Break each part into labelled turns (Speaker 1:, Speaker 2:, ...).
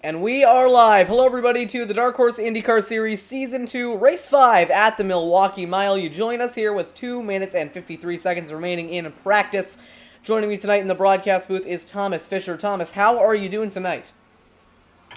Speaker 1: And we are live. Hello, everybody, to the Dark Horse IndyCar Series Season 2, Race 5 at the Milwaukee Mile. You join us here with 2 minutes and 53 seconds remaining in practice. Joining me tonight in the broadcast booth is Thomas Fisher. Thomas, how are you doing tonight?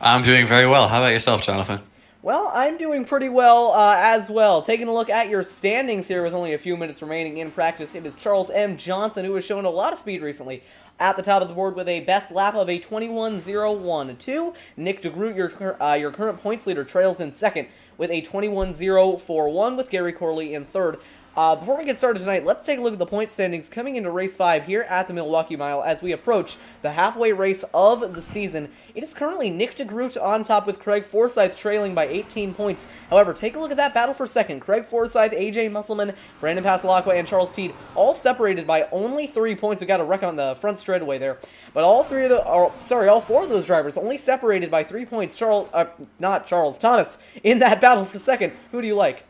Speaker 2: I'm doing very well. How about yourself, Jonathan?
Speaker 1: Well, I'm doing pretty well as well. Taking a look at your standings here with only a few minutes remaining in practice, it is Charles M. Johnson, who has shown a lot of speed recently, at the top of the board with a best lap of a 21.01.2. Nick DeGroot, your current points leader, trails in second with a 21.041, with Gary Corley in third. Before we get started tonight, let's take a look at the point standings coming into Race 5 here at the Milwaukee Mile as we approach the halfway race of the season. It is currently Nick DeGroot on top with Craig Forsyth trailing by 18 points. However, take a look at that battle for second. Craig Forsyth, AJ Musselman, Brandon Pasalacqua, and Charles Teed all separated by only 3 points. We got a wreck on the front straightaway there. But all four of those drivers only separated by 3 points. Thomas in that battle for second. Who do you like?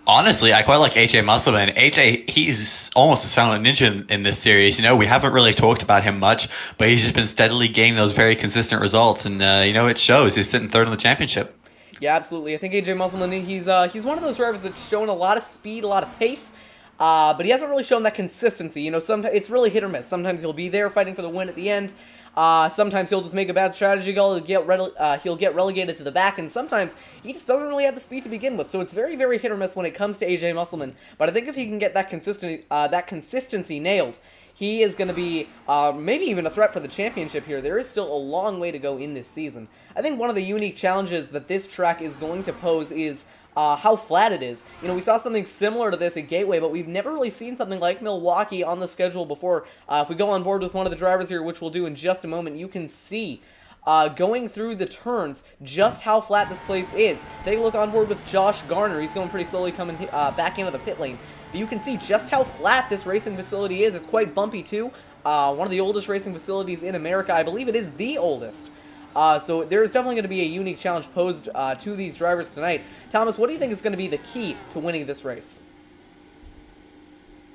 Speaker 2: Honestly, I quite like AJ Musselman. AJ, he's almost a silent ninja in this series. You know, we haven't really talked about him much, but he's just been steadily gaining those very consistent results, and it shows. He's sitting third in the championship.
Speaker 1: Yeah, absolutely. I think AJ Musselman, he's one of those drivers that's shown a lot of speed, a lot of pace, but he hasn't really shown that consistency. You know, sometimes it's really hit or miss. Sometimes he'll be there fighting for the win at the end. Sometimes he'll just make a bad strategy goal, he'll get relegated to the back, and sometimes he just doesn't really have the speed to begin with. So it's very, very hit or miss when it comes to AJ Musselman. But I think if he can get that consistency nailed, he is going to be maybe even a threat for the championship here. There is still a long way to go in this season. I think one of the unique challenges that this track is going to pose is how flat it is. You know, we saw something similar to this at Gateway, but we've never really seen something like Milwaukee on the schedule before. If we go on board with one of the drivers here, which we'll do in just a moment, you can see going through the turns just how flat this place is. Take a look on board with Josh Garner. He's going pretty slowly coming back into the pit lane. But you can see just how flat this racing facility is. It's quite bumpy too. One of the oldest racing facilities in America. I believe it is the oldest. So there is definitely going to be a unique challenge posed to these drivers tonight. Thomas, what do you think is going to be the key to winning this race?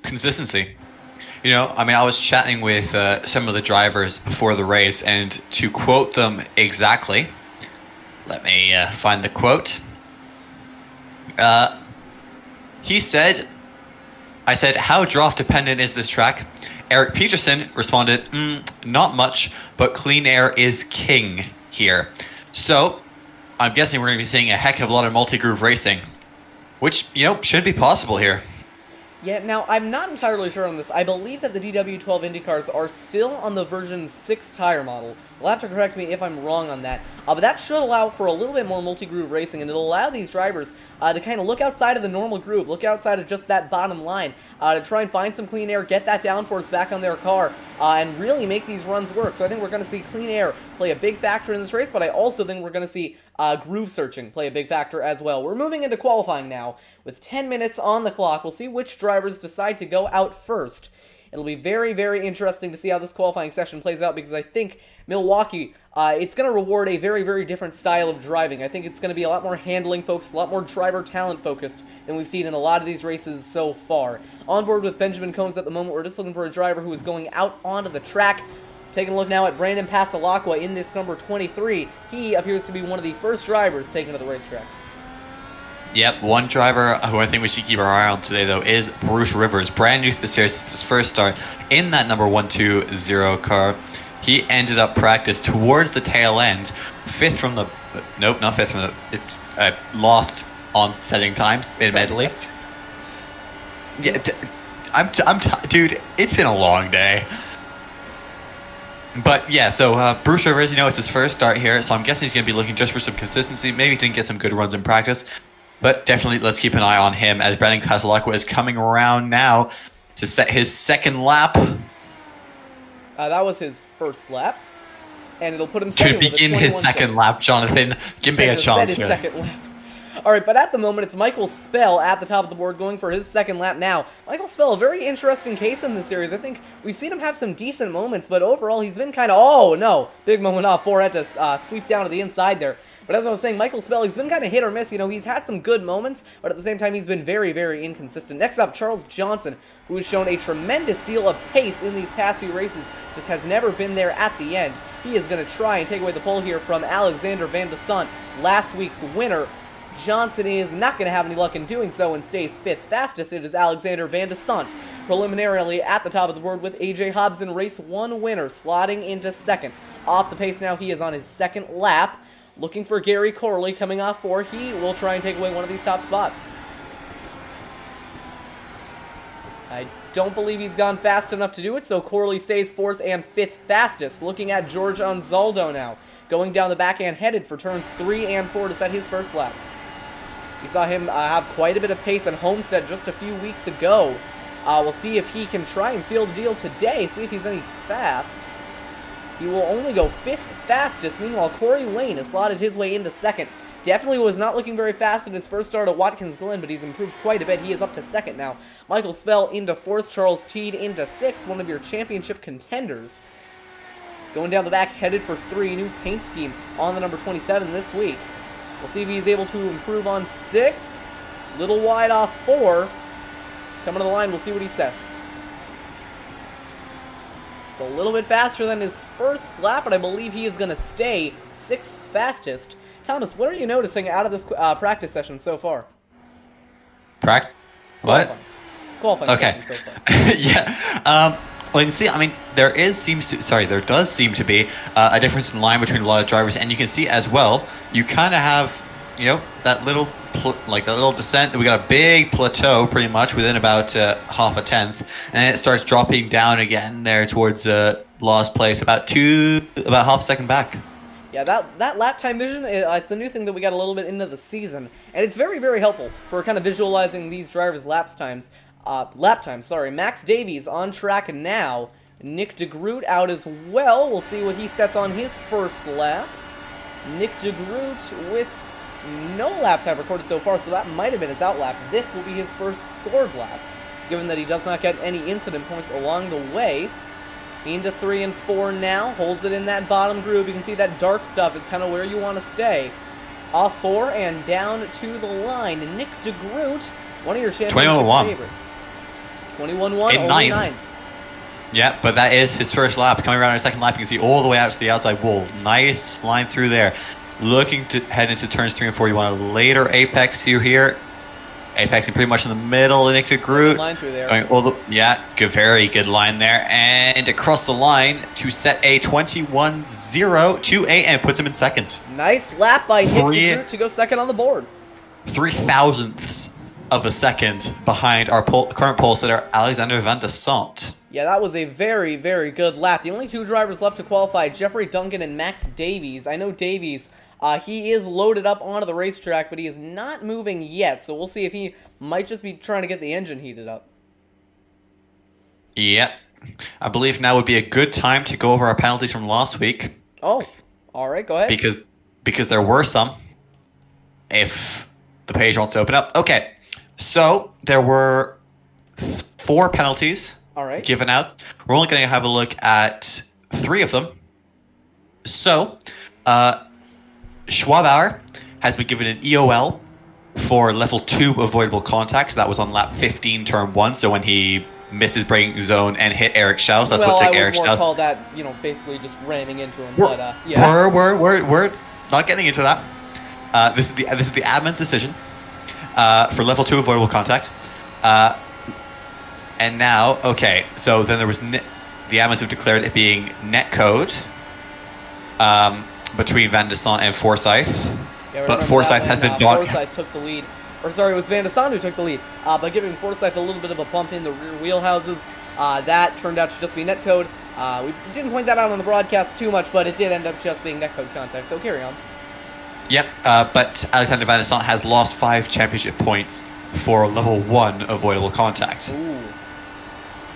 Speaker 2: Consistency. You know, I mean, I was chatting with some of the drivers before the race, and to quote them exactly, let me find the quote. He said, I said, how draft dependent is this track? Eric Peterson responded, not much, but clean air is king here. So, I'm guessing we're going to be seeing a heck of a lot of multi-groove racing, which, should be possible here.
Speaker 1: Yeah, now, I'm not entirely sure on this. I believe that the DW12 IndyCars are still on the version 6 tire model. You'll have to correct me if I'm wrong on that. But that should allow for a little bit more multi-groove racing, and it'll allow these drivers to kind of look outside of the normal groove, look outside of just that bottom line, to try and find some clean air, get that downforce back on their car, and really make these runs work. So I think we're going to see clean air play a big factor in this race, but I also think we're going to see groove searching play a big factor as well. We're moving into qualifying now with 10 minutes on the clock. We'll see which drivers decide to go out first. It'll be very, very interesting to see how this qualifying session plays out, because I think Milwaukee, it's going to reward a very, very different style of driving. I think it's going to be a lot more handling focused, a lot more driver talent focused than we've seen in a lot of these races so far. On board with Benjamin Combs at the moment, we're just looking for a driver who is going out onto the track. Taking a look now at Brandon Pasalacqua in this number 23. He appears to be one of the first drivers taken to the racetrack.
Speaker 2: Yep, one driver who I think we should keep our eye on today, though, is Bruce Rivers. Brand new to the series, it's his first start in that number 120 car. He ended up practice towards the tail end, lost on setting times, admittedly. Yeah, dude, it's been a long day. But yeah, so Bruce Rivers, it's his first start here, so I'm guessing he's going to be looking just for some consistency. Maybe he didn't get some good runs in practice. But definitely, let's keep an eye on him as Brandon Pasalacqua is coming around now to set his second lap.
Speaker 1: That was his first lap, and it'll put him second
Speaker 2: to begin his second lap. Jonathan, give me a chance here.
Speaker 1: Second lap. All right, but at the moment, it's Michael Spell at the top of the board going for his second lap now. Michael Spell, a very interesting case in this series. I think we've seen him have some decent moments, but overall, he's been kind of, oh, no, big moment off. Four had to sweep down to the inside there. But as I was saying, Michael Spell, he's been kind of hit or miss. He's had some good moments, but at the same time, he's been very, very inconsistent. Next up, Charles Johnson, who has shown a tremendous deal of pace in these past few races, just has never been there at the end. He is going to try and take away the pole here from Alexander Van de Sant, last week's winner. Johnson is not going to have any luck in doing so and stays 5th fastest. It is Alexander Van de Sant preliminarily at the top of the board with AJ Hobson, race 1 winner, slotting into 2nd. Off the pace now, he is on his 2nd lap. Looking for Gary Corley coming off 4. He will try and take away one of these top spots. I don't believe he's gone fast enough to do it, so Corley stays 4th and 5th fastest. Looking at George Anzaldo now, going down the backhand, headed for turns 3 and 4 to set his first lap. We saw him have quite a bit of pace at Homestead just a few weeks ago. We'll see if he can try and seal the deal today, see if he's any fast. He will only go 5th fastest. Meanwhile, Corey Lane has slotted his way into 2nd. Definitely was not looking very fast in his first start at Watkins Glen, but he's improved quite a bit. He is up to 2nd now. Michael Spell into 4th. Charles Teed into 6th, one of your championship contenders. Going down the back, headed for 3. New paint scheme on the number 27 this week. We'll see if he's able to improve on 6th. Little wide off 4. Coming to the line, we'll see what he sets. It's a little bit faster than his first lap, but I believe he is going to stay 6th fastest. Thomas, what are you noticing out of this practice session so far?
Speaker 2: What?
Speaker 1: Qualifying
Speaker 2: okay.
Speaker 1: session so far.
Speaker 2: Yeah. Well, you can see, I mean, there does seem to be a difference in line between a lot of drivers, and you can see as well, you kind of have, you know, that little descent. We got a big plateau pretty much within about half a tenth, and it starts dropping down again there towards last place, about half a second back.
Speaker 1: Yeah, that lap time vision, it's a new thing that we got a little bit into the season, and it's very, very helpful for kind of visualizing these drivers' lap times. Max Davies on track now. Nick DeGroot out as well. We'll see what he sets on his first lap. Nick DeGroot with no lap time recorded so far, so that might have been his out lap. This will be his first scored lap, given that he does not get any incident points along the way. Into 3 and 4 now. Holds it in that bottom groove. You can see that dark stuff is kind of where you want to stay. Off 4 and down to the line. Nick DeGroot, one of your championship favorites. 21-1, only 9th.
Speaker 2: Yeah, but that is his first lap. Coming around his second lap, you can see all the way out to the outside wall. Nice line through there. Looking to head into turns 3 and 4. You want a later apex here. Apexing pretty much in the middle. Nick DeGroot.
Speaker 1: Line through there.
Speaker 2: Very good line there. And across the line to set a 21-0 to 8 and puts him in 2nd.
Speaker 1: Nice lap by Nick DeGroot to go 2nd on the board.
Speaker 2: 0.003 of a second behind our current pole setter, Alexander Van de Sant.
Speaker 1: Yeah, that was a very, very good lap. The only 2 drivers left to qualify, Jeffrey Duncan and Max Davies. I know Davies, he is loaded up onto the racetrack, but he is not moving yet, so we'll see if he might just be trying to get the engine heated up.
Speaker 2: Yeah. I believe now would be a good time to go over our penalties from last week.
Speaker 1: Oh, all right, go ahead.
Speaker 2: Because there were some, if the page wants to open up. Okay. So there were 4 penalties given out. We're only going to have a look at 3 of them. So, Schwabauer has been given an EOL for level 2 avoidable contact. So that was on lap 15, turn 1. So when he missed his braking zone and hit Eric Schaus, that's what took Eric Schaus.
Speaker 1: Well, I would more call that, you know, basically just ramming into him.
Speaker 2: Yeah. We're not getting into that. This is the admin's decision. For level 2 avoidable contact. And now, okay, so then there was the admins have declared it being netcode between Van de Sant and Forsyth.
Speaker 1: Yeah,
Speaker 2: but Forsyth has been blocked.
Speaker 1: Forsyth took the lead. Or sorry, it was Van de Sant who took the lead by giving Forsyth a little bit of a bump in the rear wheelhouses. That turned out to just be netcode. We didn't point that out on the broadcast too much, but it did end up just being netcode contact, so carry on.
Speaker 2: Yep, but Alexander Van de Sant has lost 5 championship points for level 1 avoidable contact.
Speaker 1: Ooh.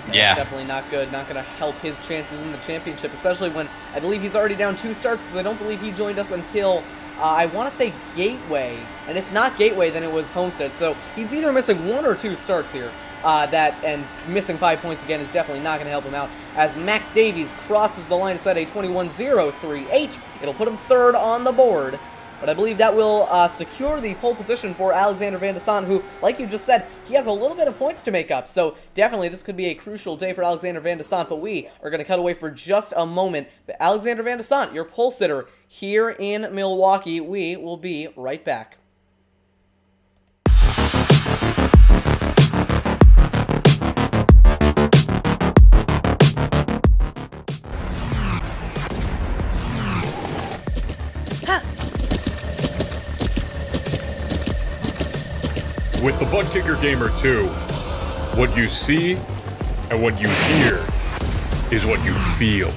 Speaker 1: That's definitely not good. Not going to help his chances in the championship, especially when I believe he's already down 2 starts, because I don't believe he joined us until, I want to say Gateway. And if not Gateway, then it was Homestead. So he's either missing 1 or 2 starts here. And missing 5 points again is definitely not going to help him out. As Max Davies crosses the line to set a 21-0-3-8, it'll put him 3rd on the board. But I believe that will secure the pole position for Alexander Van de Sant, who, like you just said, he has a little bit of points to make up. So definitely this could be a crucial day for Alexander Van de Sant, but we are going to cut away for just a moment. But Alexander Van de Sant, your pole sitter here in Milwaukee. We will be right back.
Speaker 3: With the Butt Kicker Gamer 2, what you see and what you hear is what you feel.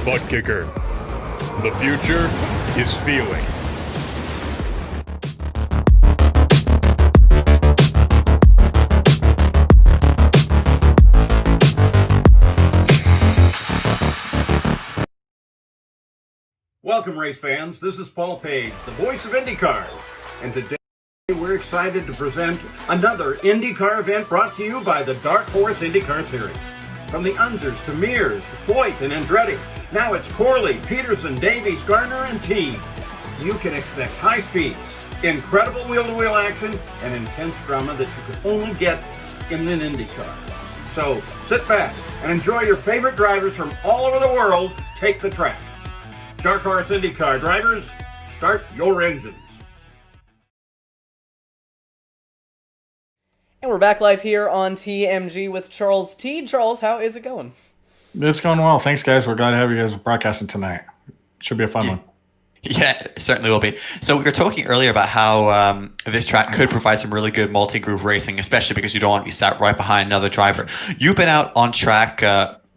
Speaker 3: Butt Kicker. The future is feeling.
Speaker 4: Welcome, race fans. This is Paul Page, the voice of IndyCar. And today we're excited to present another IndyCar event brought to you by the Dark Horse IndyCar Series. From the Unzers to Mears, to Foyt and Andretti, now it's Corley, Peterson, Davies, Gardner, and Teague. You can expect high speed, incredible wheel-to-wheel action, and intense drama that you can only get in an IndyCar. So sit back and enjoy your favorite drivers from all over the world take the track. Dark Horse IndyCar drivers, start your engines.
Speaker 1: And we're back live here on TMG with Charles T. Charles, how is it going?
Speaker 5: It's going well. Thanks, guys. We're glad to have you guys broadcasting tonight. Should be a fun one.
Speaker 2: Yeah, it certainly will be. So we were talking earlier about how this track could provide some really good multi-groove racing, especially because you don't want to be sat right behind another driver. You've been out on track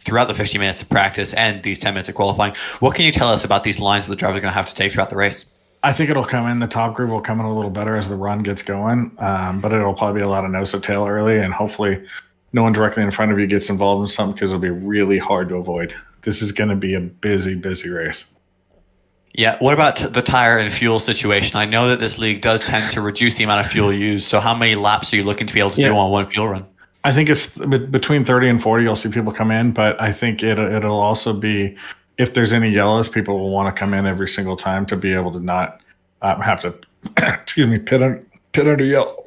Speaker 2: throughout the 50 minutes of practice and these 10 minutes of qualifying. What can you tell us about these lines that the driver's going to have to take throughout the race?
Speaker 5: I think it'll come in. The top groove will come in a little better as the run gets going, but it'll probably be a lot of nose to tail early, and hopefully no one directly in front of you gets involved in something because it'll be really hard to avoid. This is going to be a busy, busy race.
Speaker 2: Yeah, what about the tire and fuel situation? I know that this league does tend to reduce the amount of fuel used, so how many laps are you looking to be able to do on one fuel run?
Speaker 5: I think it's between 30 and 40. You'll see people come in, but I think it'll also be, if there's any yellows, people will want to come in every single time to be able to not have to, pit under yellow.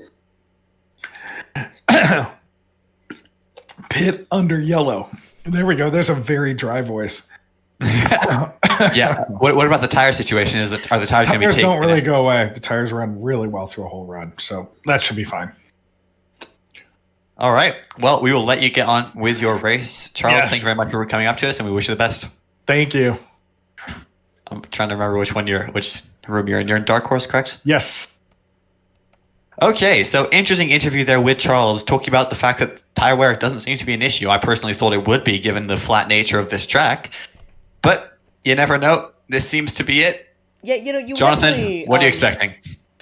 Speaker 5: Pit under yellow. There we go. There's a very dry voice.
Speaker 2: Yeah. What about the tire situation? Are the tires going to be taken?
Speaker 5: Don't really go away. The tires run really well through a whole run, so that should be fine.
Speaker 2: All right. Well, we will let you get on with your race. Charles,
Speaker 5: Yes.
Speaker 2: thank you very much for coming up to us, and we wish you the best.
Speaker 5: Thank you.
Speaker 2: I'm trying to remember which room you're in. You're in Dark Horse, correct?
Speaker 5: Yes.
Speaker 2: Okay, so interesting interview there with Charles, talking about the fact that tire wear doesn't seem to be an issue. I personally thought it would be, given the flat nature of this track. But you never know. This seems to be it.
Speaker 1: Yeah, you
Speaker 2: Jonathan, what are you expecting?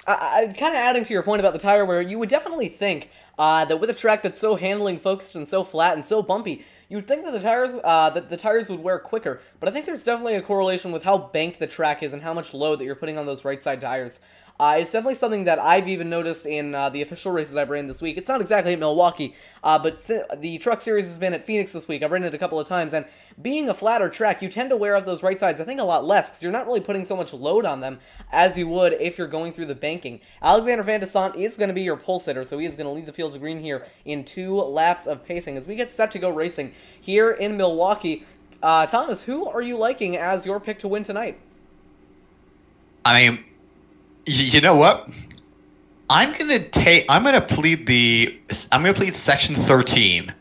Speaker 1: Kind of adding to your point about the tire wear, you would definitely think that with a track that's so handling focused and so flat and so bumpy, you would think that the tires would wear quicker. But I think there's definitely a correlation with how banked the track is and how much load that you're putting on those right side tires. It's definitely something that I've even noticed in the official races I've ran this week. It's not exactly at Milwaukee, but the Truck Series has been at Phoenix this week. I've ridden it a couple of times, and being a flatter track, you tend to wear off those right sides, I think, a lot less, because you're not really putting so much load on them as you would if you're going through the banking. Alexander Van de Sant is going to be your pole sitter, so he is going to lead the field to green here in 2 laps of pacing as we get set to go racing here in Milwaukee. Thomas, who are you liking as your pick to win tonight?
Speaker 2: I mean, you know what? I'm gonna plead section 13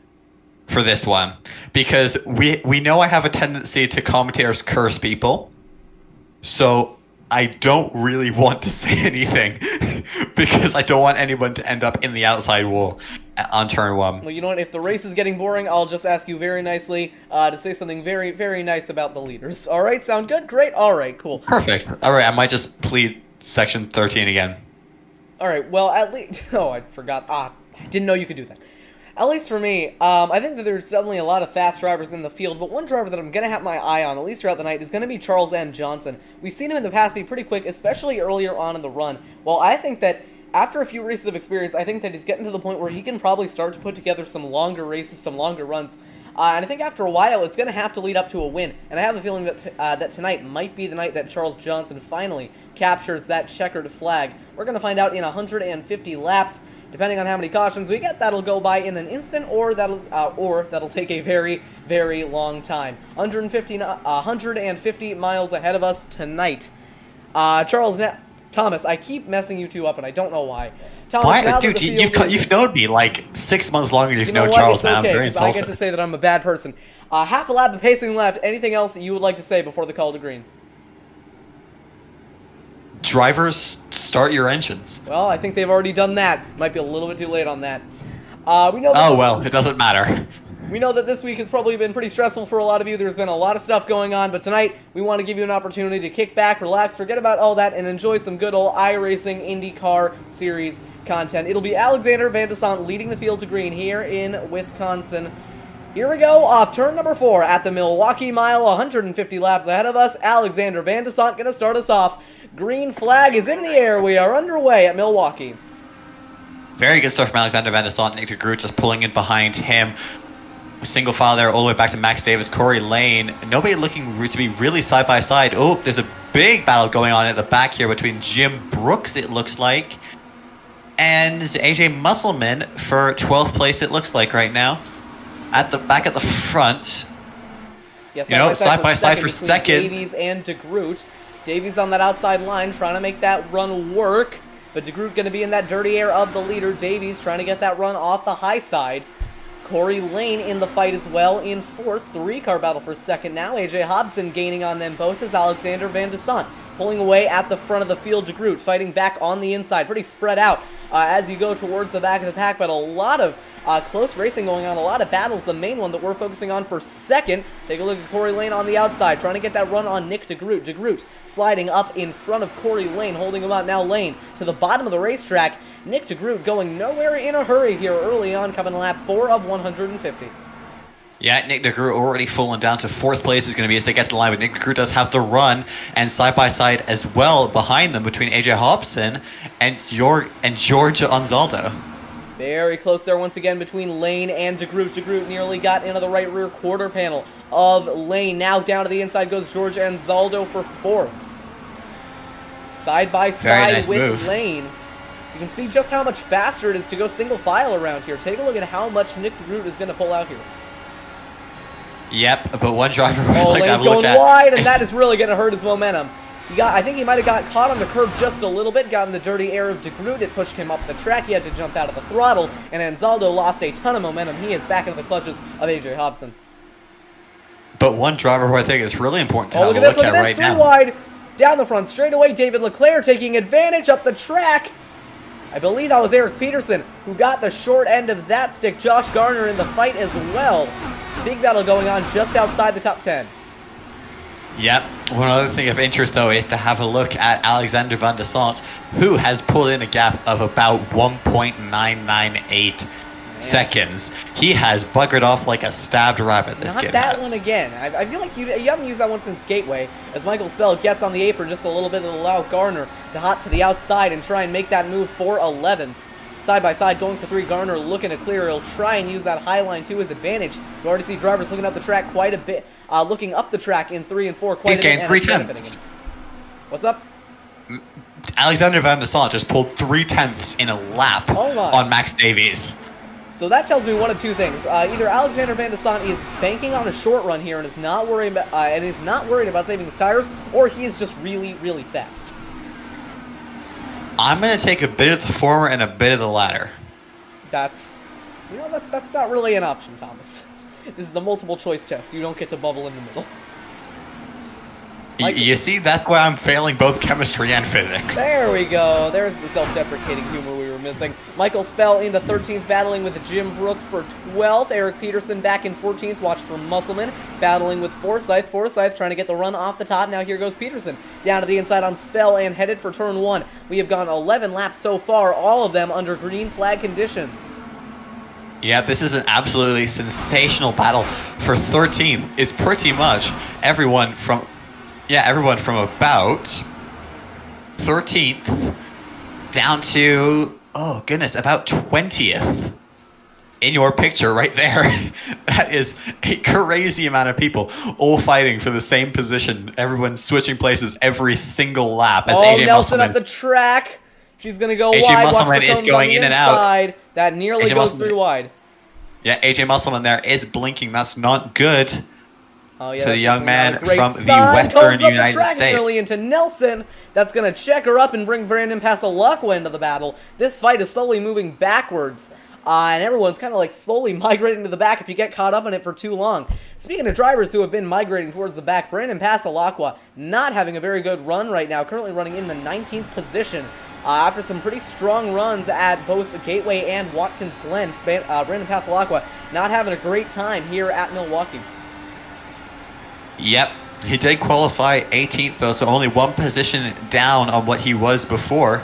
Speaker 2: for this one, because we know I have a tendency to commentators curse people, so I don't really want to say anything because I don't want anyone to end up in the outside wall on turn 1.
Speaker 1: Well, you know what? If the race is getting boring, I'll just ask you very nicely to say something very, very nice about the leaders. All right, sound good? Great. All right, cool.
Speaker 2: Perfect. All right, I might just plead section 13 again.
Speaker 1: All right, well, at least... Oh, I forgot. I didn't know you could do that. At least for me, I think that there's definitely a lot of fast drivers in the field, but one driver that I'm going to have my eye on, at least throughout the night, is going to be Charles M. Johnson. We've seen him in the past be pretty quick, especially earlier on in the run. Well, I think that after a few races of experience, I think that he's getting to the point where he can probably start to put together some longer races, some longer runs. And I think after a while, it's going to have to lead up to a win. And I have a feeling that that tonight might be the night that Charles Johnson finally captures that checkered flag. We're going to find out in 150 laps. Depending on how many cautions we get, that'll go by in an instant, or that'll take a very, very long time. 150 miles ahead of us tonight. Thomas, I keep messing you two up, and I don't know why. Thomas,
Speaker 2: Why? Dude, you've known me like 6 months longer than you've known Charles, man. I'm very insulted.
Speaker 1: I get to say that I'm a bad person. Half a lap of pacing left. Anything else that you would like to say before the call to green?
Speaker 2: Drivers, start your engines.
Speaker 1: Well, I think they've already done that. Might be a little bit too late on that. We know.
Speaker 2: Well, it doesn't matter.
Speaker 1: We know that this week has probably been pretty stressful for a lot of you. There's been a lot of stuff going on, but tonight we want to give you an opportunity to kick back, relax, forget about all that, and enjoy some good old iRacing IndyCar Series content. It'll be Alexander Van de Sant leading the field to green here in Wisconsin. Here we go, off turn number 4 at the Milwaukee Mile, 150 laps ahead of us. Alexander Van de Sant going to start us off. Green flag is in the air. We are underway at Milwaukee.
Speaker 2: Very good start from Alexander Van de Sant. Nick de Groot just pulling in behind him. Single file there all the way back to Max Davis, Corey Lane. Nobody looking to be really side by side. Oh, there's a big battle going on at the back here between Jim Brooks, it looks like, and AJ Musselman for 12th place, it looks like right now. At the back at the front.
Speaker 1: Yes,
Speaker 2: side by side for second.
Speaker 1: Davies and de Groot. Davies on that outside line trying to make that run work, but de Groot going to be in that dirty air of the leader. Davies trying to get that run off the high side. Corey Lane in the fight as well in 4th. 3-car battle for 2nd now. AJ Hobson gaining on them both as Alexander Van de Sant pulling away at the front of the field. De Groot fighting back on the inside. Pretty spread out as you go towards the back of the pack, but a lot of close racing going on, a lot of battles. The main one that we're focusing on for 2nd. Take a look at Corey Lane on the outside, trying to get that run on Nick de Groot. De Groot sliding up in front of Corey Lane, holding him out now. Lane to the bottom of the racetrack. Nick de Groot going nowhere in a hurry here early on, coming lap 4 of 150.
Speaker 2: Yeah, Nick de Groot already fallen down to 4th place is going to be as they get to the line, but Nick de Groot does have the run, and side by side as well behind them between AJ Hobson and Georgia Anzaldo.
Speaker 1: Very close there once again between Lane and de Groot. De Groot nearly got into the right rear quarter panel of Lane. Now down to the inside goes George Anzaldo for 4th. Side by side
Speaker 2: nice
Speaker 1: with
Speaker 2: move.
Speaker 1: Lane. You can see just how much faster it is to go single file around here. Take a look at how much Nick de Groot is going to pull out here.
Speaker 2: Yep, but one driver would
Speaker 1: Oh,
Speaker 2: like to have
Speaker 1: Lane's
Speaker 2: a look
Speaker 1: going
Speaker 2: at.
Speaker 1: wide, and that is really going to hurt his momentum. I think he might have got caught on the curb just a little bit, got in the dirty air of de Groot. It pushed him up the track. He had to jump out of the throttle, and Anzaldo lost a ton of momentum. He is back into the clutches of AJ Hobson.
Speaker 2: But one driver who I think is really important to have
Speaker 1: Look
Speaker 2: a
Speaker 1: at this,
Speaker 2: look
Speaker 1: look
Speaker 2: at
Speaker 1: at this.
Speaker 2: right
Speaker 1: 3
Speaker 2: now.
Speaker 1: wide, down the front straightaway. David Leclerc taking advantage up the track. I believe that was Eric Peterson who got the short end of that stick. Josh Garner in the fight as well. Big battle going on just outside the top 10.
Speaker 2: Yep. One other thing of interest, though, is to have a look at Alexander Van de Sant, who has pulled in a gap of about 1.998 seconds. He has buggered off like a stabbed rabbit, this
Speaker 1: Not
Speaker 2: kid
Speaker 1: that
Speaker 2: has.
Speaker 1: one again. I feel like you haven't used that one since Gateway, as Michael Spell gets on the apron just a little bit and allow Garner to hop to the outside and try and make that move for 11th. Side by side, going for 3. Garner looking to clear. He'll try and use that high line to his advantage. You already see drivers looking up the track quite a bit, looking up the track in 3 and 4 quite a bit.
Speaker 2: He's gained 3
Speaker 1: and it's benefiting
Speaker 2: tenths.
Speaker 1: him. What's up?
Speaker 2: Alexander Van de Sant just pulled 3 tenths in a lap
Speaker 1: Oh my.
Speaker 2: on Max Davies.
Speaker 1: So that tells me one of 2 things. Either Alexander Van de Sant is banking on a short run here and is not worried about saving his tires, or he is just really, really fast.
Speaker 2: I'm going to take a bit of the former and a bit of the latter.
Speaker 1: That's not really an option, Thomas. This is a multiple choice test. You don't get to bubble in the middle.
Speaker 2: You see, that's why I'm failing both chemistry and physics.
Speaker 1: There we go. There's the self-deprecating humor we were missing. Michael Spell into 13th, battling with Jim Brooks for 12th. Eric Peterson back in 14th. Watch for Musselman, battling with Forsyth. Forsyth trying to get the run off the top. Now here goes Peterson. Down to the inside on Spell and headed for turn 1. We have gone 11 laps so far, all of them under green flag conditions.
Speaker 2: Yeah, this is an absolutely sensational battle for 13th. It's pretty much everyone from about 13th down to, oh goodness, about 20th. in your picture right there, that is a crazy amount of people all fighting for the same position. Everyone switching places every single lap. As AJ
Speaker 1: Nelson
Speaker 2: Musselman,
Speaker 1: up the track. She's going to go
Speaker 2: AJ
Speaker 1: wide. Watch
Speaker 2: Musselman
Speaker 1: the
Speaker 2: is
Speaker 1: cones
Speaker 2: going
Speaker 1: on the
Speaker 2: in and out.
Speaker 1: inside. That nearly
Speaker 2: AJ
Speaker 1: goes
Speaker 2: Musselman.
Speaker 1: through wide.
Speaker 2: Yeah, AJ Musselman there is blinking. That's not good.
Speaker 1: Oh, yeah,
Speaker 2: For the
Speaker 1: that's
Speaker 2: young
Speaker 1: definitely not
Speaker 2: man
Speaker 1: a great
Speaker 2: from the
Speaker 1: sign.
Speaker 2: Western
Speaker 1: Comes up the
Speaker 2: United
Speaker 1: track
Speaker 2: States.
Speaker 1: nearly into Nelson. That's going to check her up and bring Brandon Pasalakwa into the battle. This fight is slowly moving backwards. And everyone's kind of like slowly migrating to the back if you get caught up in it for too long. Speaking of drivers who have been migrating towards the back, Brandon Pasalakwa not having a very good run right now, currently running in the 19th position. After some pretty strong runs at both Gateway and Watkins Glen, Brandon Pasalakwa not having a great time here at Milwaukee.
Speaker 2: Yep, he did qualify 18th though, so only one position down on what he was before.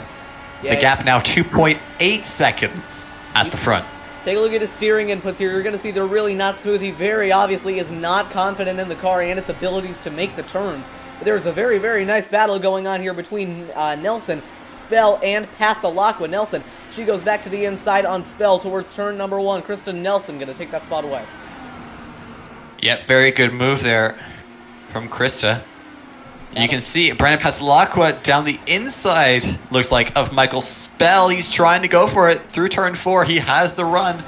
Speaker 1: Yeah,
Speaker 2: the gap now 2.8 seconds at the front.
Speaker 1: Take a look at his steering inputs here. You're going to see they're really not smooth. He very obviously is not confident in the car and its abilities to make the turns. But there's a very, very nice battle going on here between Nelson, Spell, and Pasalakwa. Nelson, she goes back to the inside on Spell towards turn number 1. Kristen Nelson going to take that spot away.
Speaker 2: Yep, very good move there from Krista. You can see Brandon Pasalakwa down the inside, looks like, of Michael Spell. He's trying to go for it through turn 4. He has the run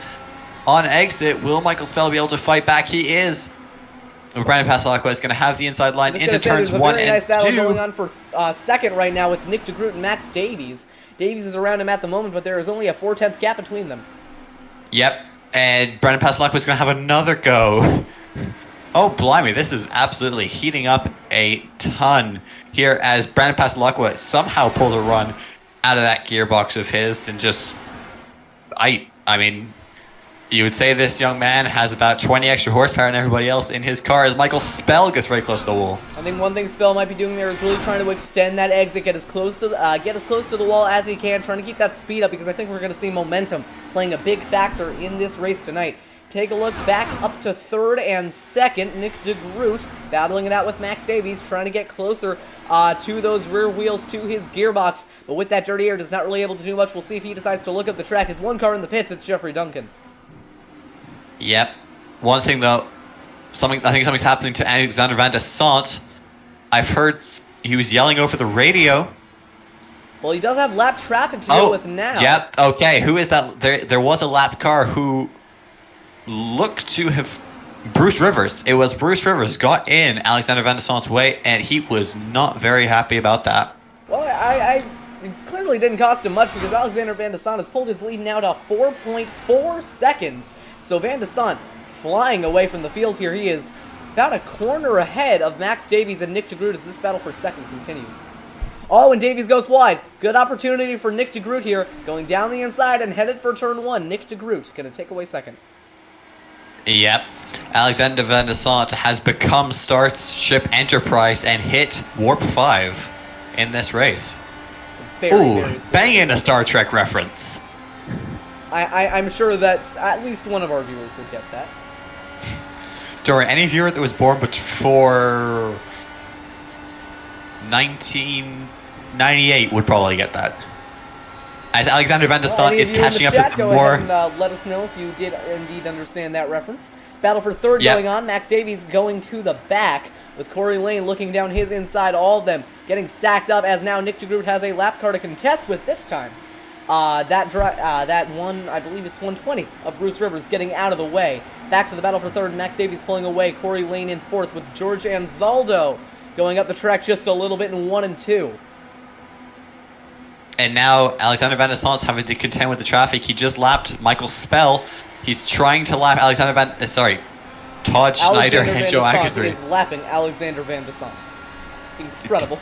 Speaker 2: on exit. Will Michael Spell be able to fight back? He is. Brandon Pasalakwa is going to have the inside line into turns 1 and 2. There's a very nice battle
Speaker 1: going on for second right now with Nick DeGroot and Max Davies. Davies is around him at the moment, but there is only a 4/10 gap between them.
Speaker 2: Yep, and Brandon Pasalakwa is going to have another go. Oh, blimey, this is absolutely heating up a ton here as Brandon Pasalakwa somehow pulled a run out of that gearbox of his and just... I mean, you would say this young man has about 20 extra horsepower than everybody else in his car as Michael Spell gets very close to the wall.
Speaker 1: I think one thing Spell might be doing there is really trying to extend that exit, get as close to the wall as he can, trying to keep that speed up because I think we're going to see momentum playing a big factor in this race tonight. Take a look back up to third and second. Nick DeGroot battling it out with Max Davies, trying to get closer to those rear wheels to his gearbox. But with that dirty air, does not really able to do much. We'll see if he decides to look up the track. His one car in the pits, it's Jeffrey Duncan.
Speaker 2: Yep. One thing though, I think something's happening to Alexander Van de Sant. I've heard he was yelling over the radio.
Speaker 1: Well, he does have lap traffic to deal with now.
Speaker 2: Yep. Okay. Who is that? There was a lap car who looked to have Bruce Rivers. It was Bruce Rivers got in Alexander Van de Sant's way, and he was not very happy about that.
Speaker 1: Well, it clearly didn't cost him much because Alexander Van de Sant has pulled his lead now to 4.4 seconds. So Van de Sant flying away from the field here. He is about a corner ahead of Max Davies and Nick DeGroot as this battle for second continues. Oh, and Davies goes wide. Good opportunity for Nick DeGroot here, going down the inside and headed for turn 1. Nick DeGroot going to take away second.
Speaker 2: Yep. Alexander Van de Sant has become Starship Enterprise and hit Warp 5 in this race. Ooh, bang in a Star Trek reference.
Speaker 1: I'm sure that at least one of our viewers would get that.
Speaker 2: Or any viewer that was born before 1998 would probably get that. As Alexander Van de Sant is catching up to
Speaker 1: go
Speaker 2: more.
Speaker 1: Ahead and let us know if you did indeed understand that reference. Battle for third going on. Max Davies going to the back with Corey Lane looking down his inside. All of them getting stacked up as now Nick DeGroot has a lap car to contest with this time. That one, I believe it's 120 of Bruce Rivers getting out of the way. Back to the battle for third. Max Davies pulling away. Corey Lane in fourth with George Anzaldo going up the track just a little bit in 1 and 2.
Speaker 2: And now Alexander Van de Sant's having to contend with the traffic. He just lapped Michael Spell. He's trying to lap Todd Schneider and Joe Aguirre.
Speaker 1: Is lapping Alexander Van de Sant. Incredible.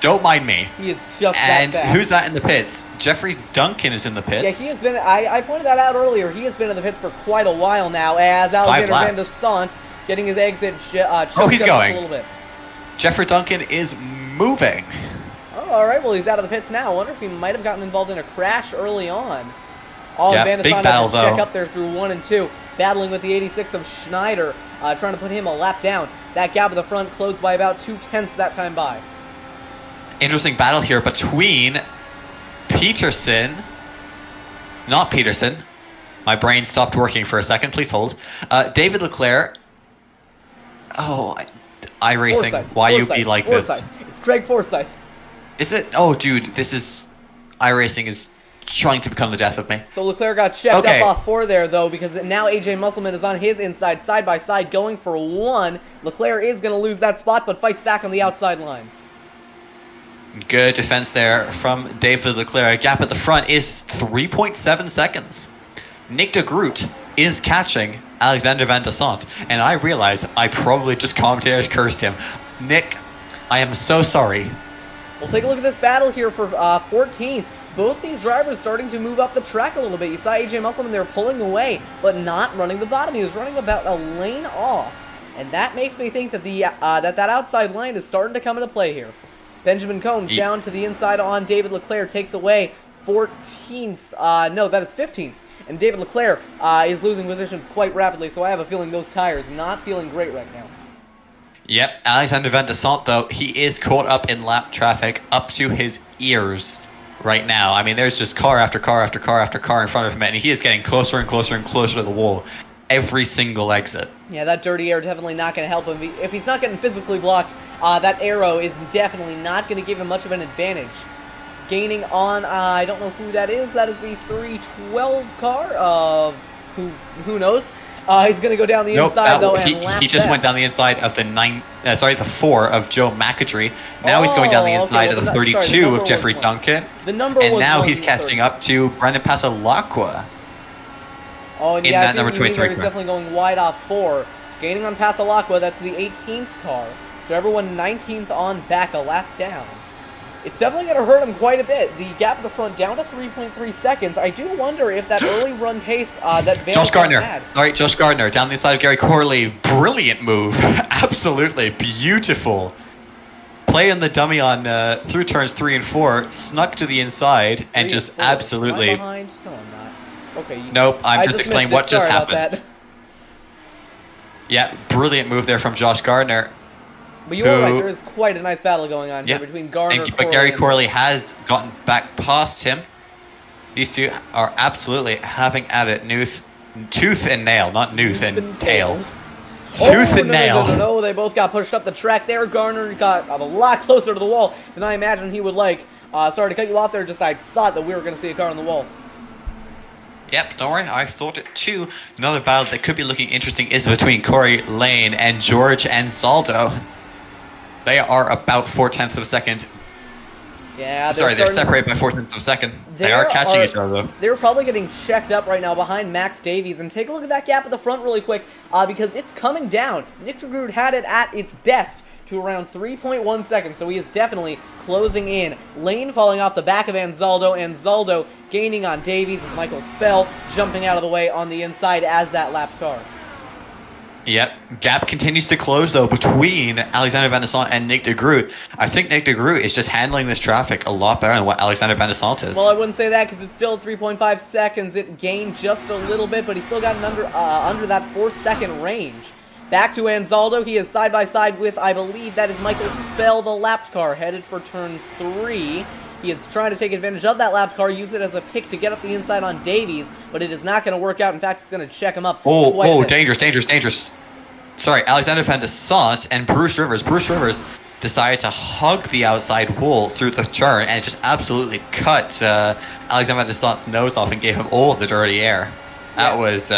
Speaker 2: Don't mind me.
Speaker 1: He is just
Speaker 2: and
Speaker 1: that fast.
Speaker 2: Who's that in the pits? Jeffrey Duncan is in the pits.
Speaker 1: Yeah, he has been. I pointed that out earlier. He has been in the pits for quite a while now. As Alexander Van de Sant getting his exit.
Speaker 2: He's going.
Speaker 1: A little bit.
Speaker 2: Jeffrey Duncan is moving.
Speaker 1: Oh, all right. Well, he's out of the pits now. I wonder if he might have gotten involved in a crash early on. Oh,
Speaker 2: yeah,
Speaker 1: Van de
Speaker 2: big
Speaker 1: Sant
Speaker 2: battle
Speaker 1: had to check
Speaker 2: though.
Speaker 1: up there through 1 and 2, battling with the 86 of Schneider, trying to put him a lap down. That gap at the front closed by about 2/10 that time by.
Speaker 2: Interesting battle here between Peterson. Not Peterson. My brain stopped working for a second. Please hold. David Leclerc. Oh, iRacing.
Speaker 1: Forsyth,
Speaker 2: Why you
Speaker 1: Forsyth,
Speaker 2: be like
Speaker 1: Forsyth.
Speaker 2: this?
Speaker 1: It's Greg Forsyth.
Speaker 2: Is it? Oh, dude, this is iRacing is trying to become the death of me.
Speaker 1: So Leclerc got checked
Speaker 2: Okay.
Speaker 1: up off 4 there, though, because now AJ Musselman is on his inside, side by side, going for 1. Leclerc is going to lose that spot, but fights back on the outside line.
Speaker 2: Good defense there from David Leclerc. Gap at the front is 3.7 seconds. Nick de Groot is catching Alexander Van de Sant, and I realize I probably just commentated cursed him. Nick, I am so sorry.
Speaker 1: We'll take a look at this battle here for 14th. Both these drivers starting to move up the track a little bit. You saw AJ Musselman there pulling away, but not running the bottom. He was running about a lane off, and that makes me think that that outside line is starting to come into play here. Benjamin Combs down to the inside on David Leclerc, takes away 14th. No, that is 15th. And David Leclerc is losing positions quite rapidly, so I have a feeling those tires not feeling great right now.
Speaker 2: Yep, Alexander Van de Sant, though, he is caught up in lap traffic up to his ears right now. I mean, there's just car after car after car after car in front of him, and he is getting closer and closer and closer to the wall every single exit.
Speaker 1: Yeah, that dirty air definitely not going to help him. If he's not getting physically blocked, that arrow is definitely not going to give him much of an advantage. Gaining on, I don't know who that is. That is the 312 car of who knows. He's going to go down the inside, though, and lap
Speaker 2: he just
Speaker 1: that.
Speaker 2: went down the inside of the 4 of Joe McAdree. Now he's going down the inside of the 32 of Jeffrey Duncan.
Speaker 1: The number
Speaker 2: and
Speaker 1: was
Speaker 2: now
Speaker 1: 1
Speaker 2: he's
Speaker 1: in
Speaker 2: catching
Speaker 1: 30.
Speaker 2: up to Brendan Pasalacqua.
Speaker 1: Oh, and
Speaker 2: in
Speaker 1: yeah,
Speaker 2: that
Speaker 1: I see
Speaker 2: number
Speaker 1: what you mean there.
Speaker 2: 23
Speaker 1: He's
Speaker 2: car.
Speaker 1: definitely going wide off 4. Gaining on Pasalacqua, that's the 18th car. So everyone 19th on back, a lap down. It's definitely going to hurt him quite a bit. The gap at the front down to 3.3 seconds. I do wonder if that early run pace that Van
Speaker 2: Josh Gardner.
Speaker 1: had.
Speaker 2: Sorry, Josh Gardner down the inside of Gary Corley. Brilliant move. Absolutely beautiful. Play in the dummy on through turns 3 and 4. Snuck to the inside and just
Speaker 1: 4.
Speaker 2: absolutely.
Speaker 1: Am I behind? No, I'm not. Okay.
Speaker 2: Nope, I'm
Speaker 1: I
Speaker 2: just explaining what
Speaker 1: missed it.
Speaker 2: just
Speaker 1: Sorry about
Speaker 2: happened.
Speaker 1: that.
Speaker 2: Yeah, brilliant move there from Josh Gardner.
Speaker 1: But you are right, there is quite a nice battle going on here between Gardner,
Speaker 2: But Gary Corley
Speaker 1: and
Speaker 2: has gotten back past him. These two are absolutely having at it, tooth and nail, not nooth and tail. Tooth and nail.
Speaker 1: No, they both got pushed up the track there. Gardner got a lot closer to the wall than I imagined he would like. Sorry to cut you off there, just I thought that we were going to see a car on the wall.
Speaker 2: Yep, don't worry, I thought it too. Another battle that could be looking interesting is between Corey Lane and George Ansaldo. They are about 0.4 of a second.
Speaker 1: Yeah,
Speaker 2: they're separated by 0.4 of a second. They are catching each other, though.
Speaker 1: They're probably getting checked up right now behind Max Davies. And take a look at that gap at the front really quick, because it's coming down. Nick de Groot had it at its best to around 3.1 seconds, so he is definitely closing in. Lane falling off the back of Ansaldo. Ansaldo gaining on Davies as Michael Spell jumping out of the way on the inside as that lapped car.
Speaker 2: Yep, gap continues to close, though, between Alexander Van de Sant and Nick de Groot. I think Nick de Groot is just handling this traffic a lot better than what Alexander Van de Sant is.
Speaker 1: Well, I wouldn't say that because it's still 3.5 seconds. It gained just a little bit, but he's still gotten under that 4-second range. Back to Ansaldo. He is side by side with, I believe, that is Michael Spell, the lapped car, headed for turn 3. He is trying to take advantage of that lapped car, use it as a pick to get up the inside on Davies, but it is not going to work out. In fact, it's going to check him up.
Speaker 2: Oh, dangerous. Sorry, Alexander Van de Sant and Bruce Rivers. Bruce Rivers decided to hug the outside wall through the turn and just absolutely cut Alexander Van de Sant's nose off and gave him all of the dirty air. That was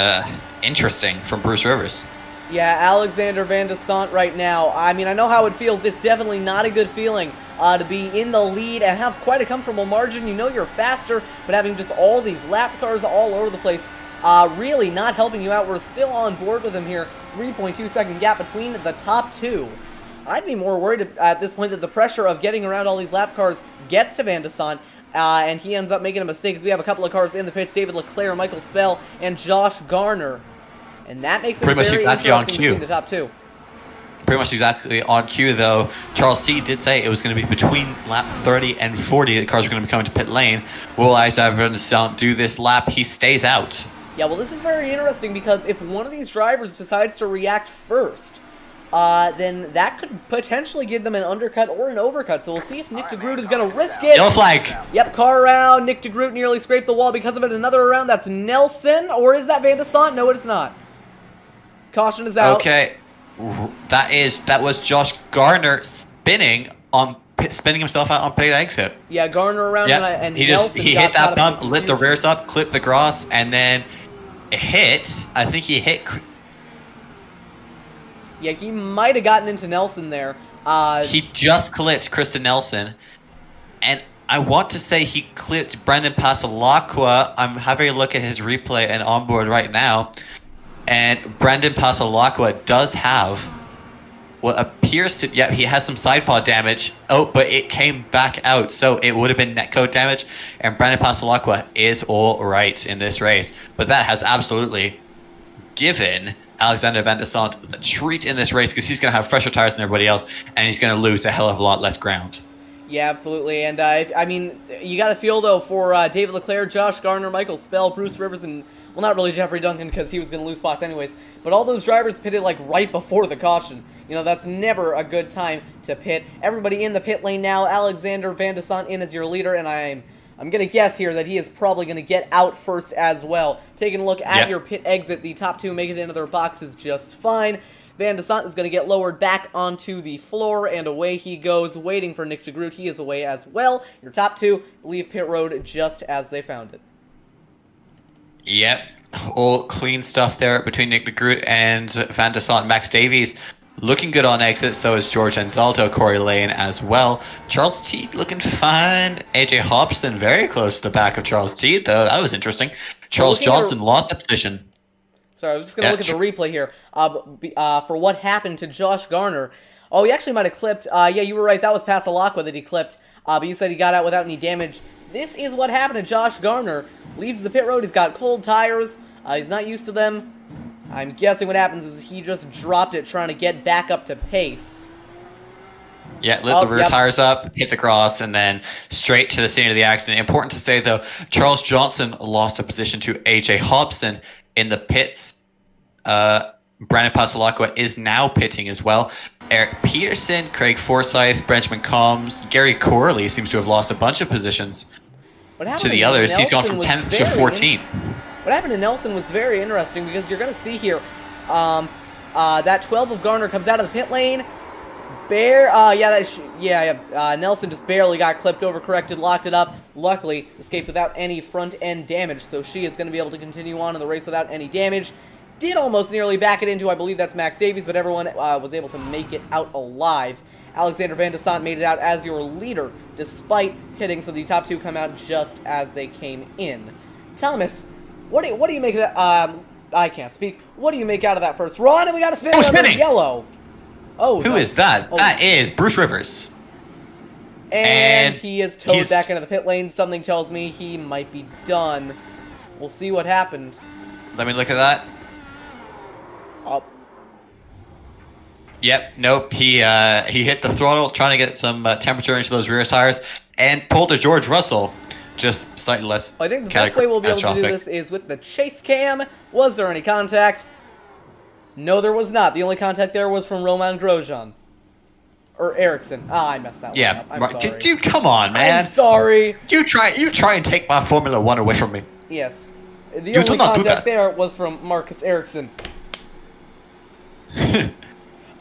Speaker 2: interesting from Bruce Rivers.
Speaker 1: Yeah, Alexander Van de Sant right now. I mean, I know how it feels. It's definitely not a good feeling to be in the lead and have quite a comfortable margin. You know you're faster, but having just all these lapped cars all over the place, really not helping you out. We're still on board with him here. 3.2 second gap between the top 2. I'd be more worried at this point that the pressure of getting around all these lap cars gets to Van de Sant, and he ends up making a mistake as we have a couple of cars in the pits. David Leclerc, Michael Spell, and Josh Garner. And that makes it very interesting between the top 2.
Speaker 2: Pretty much exactly on cue, though. Charles C. did say it was going to be between lap 30 and 40 the cars were going to be coming to pit lane. Will Alexander Van de Sant do this lap? He stays out.
Speaker 1: Yeah, well, this is very interesting because if one of these drivers decides to react first, then that could potentially give them an undercut or an overcut. So we'll see if Nick DeGroot is going to risk it.
Speaker 2: Yellow flag.
Speaker 1: Yep, car around. Nick DeGroot nearly scraped the wall because of it. Another around. That's Nelson. Or is that Van de Sant? No, it's not. Caution is out.
Speaker 2: Okay. That was Josh Garner spinning himself out on pit exit.
Speaker 1: Yeah, Garner around and
Speaker 2: he
Speaker 1: Nelson
Speaker 2: hit
Speaker 1: got
Speaker 2: that bump,
Speaker 1: confusion.
Speaker 2: lit the rears up, clipped the cross, and then hit. I think he hit.
Speaker 1: Yeah, he might have gotten into Nelson there.
Speaker 2: He just clipped Kristen Nelson, and I want to say he clipped Brendan Pasalacqua. I'm having a look at his replay and onboard right now, and Brendan Pasalacqua does have what appears to, he has some side pod damage. Oh, but it came back out, so it would have been netcode damage, and Brendan Pasalacqua is all right in this race. But that has absolutely given Alexander Van de Sant the treat in this race, because he's going to have fresher tires than everybody else, and he's going to lose a hell of a lot less ground.
Speaker 1: Yeah, absolutely. And, I mean, you got to feel, though, for David Leclerc, Josh Garner, Michael Spell, Bruce Rivers, and, well, not really Jeffrey Duncan, because he was going to lose spots anyways, but all those drivers pitted, like, right before the caution. You know, that's never a good time to pit. Everybody in the pit lane now. Alexander Van de Sant in as your leader, and I'm going to guess here that he is probably going to get out first as well. Taking a look at your pit exit, the top two make it into their boxes just fine. Van de Sant is going to get lowered back onto the floor, and away he goes, waiting for Nick DeGroot. He is away as well. Your top two leave pit road just as they found it.
Speaker 2: Yep, all clean stuff there between Nick DeGroot and Van de Sant. Max Davies looking good on exit, so is George Anzaldo, Corey Lane as well. Charles Teed looking fine. AJ Hobson very close to the back of Charles Teed, though. That was interesting. Charles Johnson lost a position.
Speaker 1: Sorry, I was just going to look at the replay here for what happened to Josh Garner. Oh, he actually might have clipped. Yeah, you were right. That was Pasalacqua that he clipped. But you said he got out without any damage. This is what happened to Josh Garner. Leaves the pit road. He's got cold tires. He's not used to them. I'm guessing what happens is he just dropped it trying to get back up to pace.
Speaker 2: Yeah, lit the rear tires up, hit the cross, and then straight to the scene of the accident. Important to say, though, Charles Johnson lost a position to AJ Hobson in the pits. Brandon Pasalacqua is now pitting as well. Eric Peterson, Craig Forsyth, Benjamin Combs, Gary Corley seems to have lost a bunch of positions to the others. He's gone from 10th to 14th.
Speaker 1: What happened to Nelson was very interesting, because you're going to see here that 12 of Garner comes out of the pit lane. Nelson just barely got clipped, overcorrected, locked it up. Luckily, escaped without any front-end damage, so she is going to be able to continue on in the race without any damage. Did almost nearly back it into, I believe that's Max Davies, but everyone was able to make it out alive. Alexander Van de Sant made it out as your leader, despite pitting, so the top two come out just as they came in. Thomas, what do you make of that? I can't speak. What do you make out of that first run? And we got a spin
Speaker 2: spinning!
Speaker 1: Yellow. Oh,
Speaker 2: Who is that? Oh. That is Bruce Rivers.
Speaker 1: And he is towed back into the pit lane. Something tells me he might be done. We'll see what happened.
Speaker 2: Let me look at that.
Speaker 1: Oh.
Speaker 2: Yep, nope. He hit the throttle, trying to get some temperature into those rear tires, and pulled a George Russell. Just slightly less.
Speaker 1: I think the best way we'll be able to do this is with the chase cam. Was there any contact? No, there was not. The only contact there was from Roman Grosjean. Or Ericsson. I messed that one up. I'm sorry.
Speaker 2: Dude, come on, man.
Speaker 1: I'm sorry.
Speaker 2: You try and take my Formula 1 away from me.
Speaker 1: Yes. The only contact there was from Marcus Ericsson.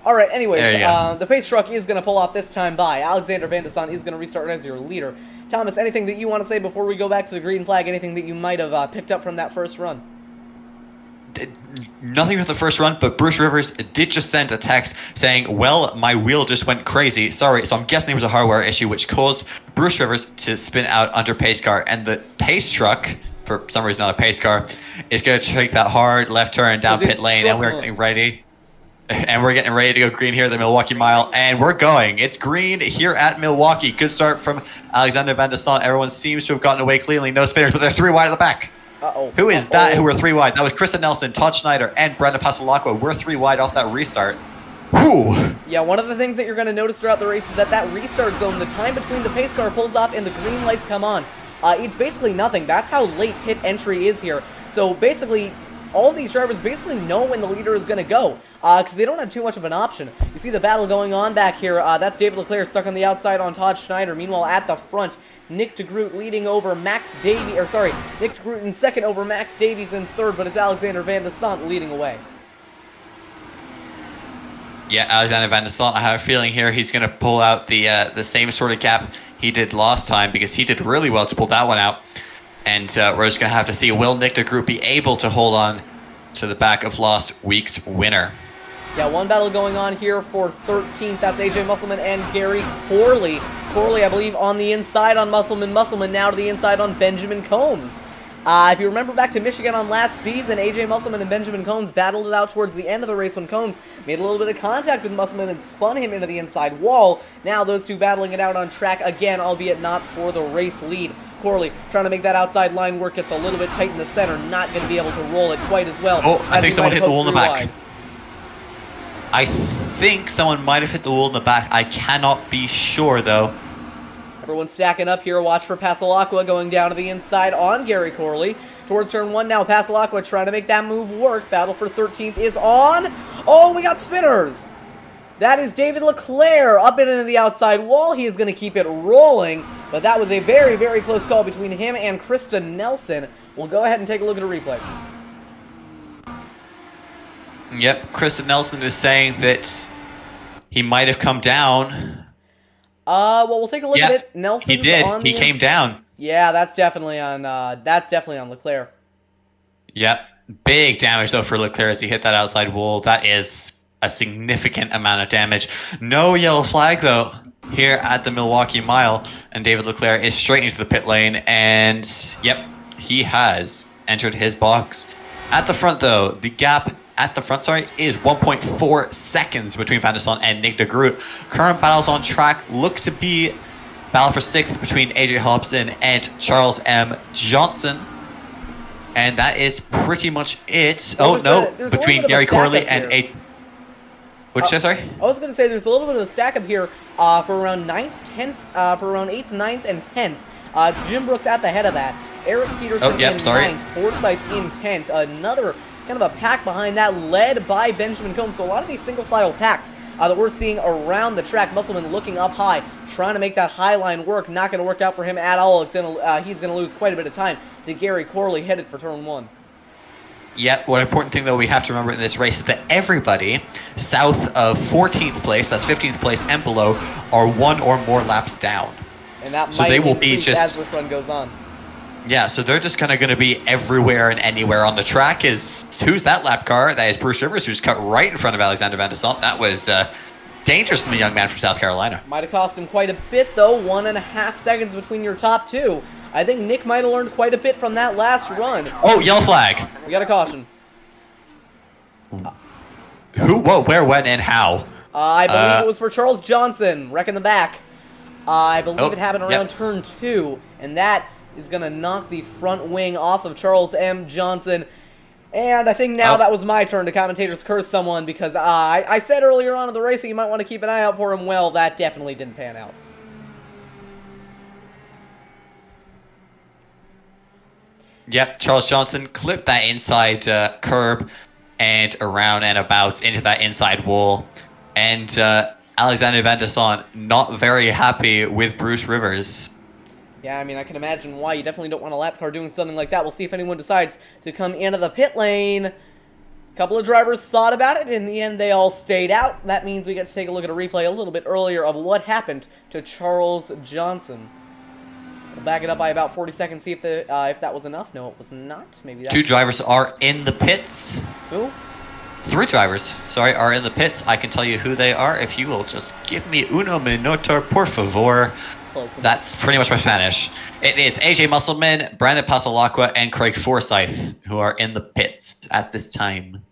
Speaker 1: Alright, anyways, the pace truck is going to pull off this time by. Alexander Van de Sant is going to restart as your leader. Thomas, anything that you want to say before we go back to the green flag? Anything that you might have picked up from that first run?
Speaker 2: Nothing with the first run, but Bruce Rivers did just send a text saying, well, my wheel just went crazy. Sorry, so I'm guessing there was a hardware issue which caused Bruce Rivers to spin out under pace car. And the pace truck, for some reason not a pace car, is going to take that hard left turn down pit lane, and we're getting ready. And we're getting ready to go green here at the Milwaukee Mile, and we're going. It's green here at Milwaukee. Good start from Alexander Van de Sant. Everyone seems to have gotten away cleanly. No spinners, but they're 3 wide at the back. Who is that who were 3 wide? That was Kristen Nelson, Todd Schneider, and Brendan Pasalacqua. We're 3 wide off that restart. Whew. Yeah,
Speaker 1: one of the things that you're going to notice throughout the race is that restart zone, the time between the pace car pulls off and the green lights come on, it's basically nothing. That's how late pit entry is here. So basically, all of these drivers basically know when the leader is going to go, because they don't have too much of an option. You see the battle going on back here. That's David Leclerc stuck on the outside on Todd Schneider. Meanwhile, at the front, Nick DeGroot leading over Max Davies, or sorry, Nick DeGroot in second over Max Davies in third, but it's Alexander Van de Sant leading away.
Speaker 2: Yeah, Alexander Van de Sant, I have a feeling here he's going to pull out the same sort of gap he did last time, because he did really well to pull that one out. And we're just going to have to see, will Nick DeGroot be able to hold on to the back of last week's winner?
Speaker 1: Yeah, one battle going on here for 13th. That's AJ Musselman and Gary Corley. Corley, I believe, on the inside on Musselman. Musselman now to the inside on Benjamin Combs. If you remember back to Michigan on last season, AJ Musselman and Benjamin Combs battled it out towards the end of the race when Combs made a little bit of contact with Musselman and spun him into the inside wall. Now those two battling it out on track again, albeit not for the race lead. Corley trying to make that outside line work. It's a little bit tight in the center, not going to be able to roll it quite as well.
Speaker 2: Oh, I think someone hit the wall in the back.
Speaker 1: Wide.
Speaker 2: I think someone might have hit the wall in the back. I cannot be sure, though.
Speaker 1: Everyone's stacking up here. Watch for Pasalacqua going down to the inside on Gary Corley. Towards turn 1 now. Pasalacqua trying to make that move work. Battle for 13th is on. Oh, we got spinners. That is David Leclerc up and into the outside wall. He is going to keep it rolling. But that was a very, very close call between him and Krista Nelson. We'll go ahead and take a look at a replay.
Speaker 2: Yep, Krista Nelson is saying that he might have come down.
Speaker 1: Well, we'll take a look at it. Nelson.
Speaker 2: He did. He came down.
Speaker 1: Yeah, that's definitely on. Leclerc.
Speaker 2: Yep, big damage though for Leclerc as he hit that outside wall. That is a significant amount of damage. No yellow flag though here at the Milwaukee Mile, and David Leclerc is straight into the pit lane. And yep, he has entered his box. At the front though, the gap at the front, is 1.4 seconds between Van de Sant and Nick DeGroot. Current battles on track look to be battle for 6th between AJ Hobson and Charles M. Johnson. And that is pretty much it. Between Gary Corley and a... What'd you say, sorry?
Speaker 1: I was going to say there's a little bit of a stack up here for around 9th, 10th, for around 8th, 9th, and 10th. It's Jim Brooks at the head of that. Eric Peterson in 9th, Forsyth in 10th. Another kind of a pack behind that, led by Benjamin Combs. So a lot of these single file packs that we're seeing around the track. Musselman looking up high, trying to make that high line work. Not going to work out for him at all. He's going to lose quite a bit of time to Gary Corley, headed for turn 1.
Speaker 2: Yep, one important thing, though, we have to remember in this race is that everybody south of 14th place, that's 15th place and below, are 1 or more laps down.
Speaker 1: And that might increase as this run goes on.
Speaker 2: Yeah, so they're just kind of going to be everywhere and anywhere on the track. Who's that lap car? That is Bruce Rivers, who's cut right in front of Alexander Van de Sant. That was dangerous from the young man from South Carolina.
Speaker 1: Might have cost him quite a bit, though. 1.5 seconds between your top two. I think Nick might have learned quite a bit from that last run.
Speaker 2: Oh, yellow flag.
Speaker 1: We got a caution.
Speaker 2: Who, what, where, when, and how?
Speaker 1: I believe it was for Charles Johnson, wrecking the back. I believe it happened around turn 2, and that is going to knock the front wing off of Charles M. Johnson. And I think now that was my turn to commentators curse someone, because I said earlier on in the race that you might want to keep an eye out for him. Well, that definitely didn't pan out.
Speaker 2: Yep, Charles Johnson clipped that inside curb and around and about into that inside wall. And Alexander Van de Sant not very happy with Bruce Rivers.
Speaker 1: Yeah, I mean, I can imagine why. You definitely don't want a lap car doing something like that. We'll see if anyone decides to come into the pit lane. A couple of drivers thought about it. In the end, they all stayed out. That means we get to take a look at a replay a little bit earlier of what happened to Charles Johnson. We'll back it up by about 40 seconds, see if that was enough. No, it was not. Maybe that.
Speaker 2: 2 drivers are in the pits.
Speaker 1: Who?
Speaker 2: 3 drivers, are in the pits. I can tell you who they are if you will just give me uno minuto, por favor. That's pretty much my Spanish. It is AJ Musselman, Brandon Pasalacqua, and Craig Forsyth who are in the pits at this time.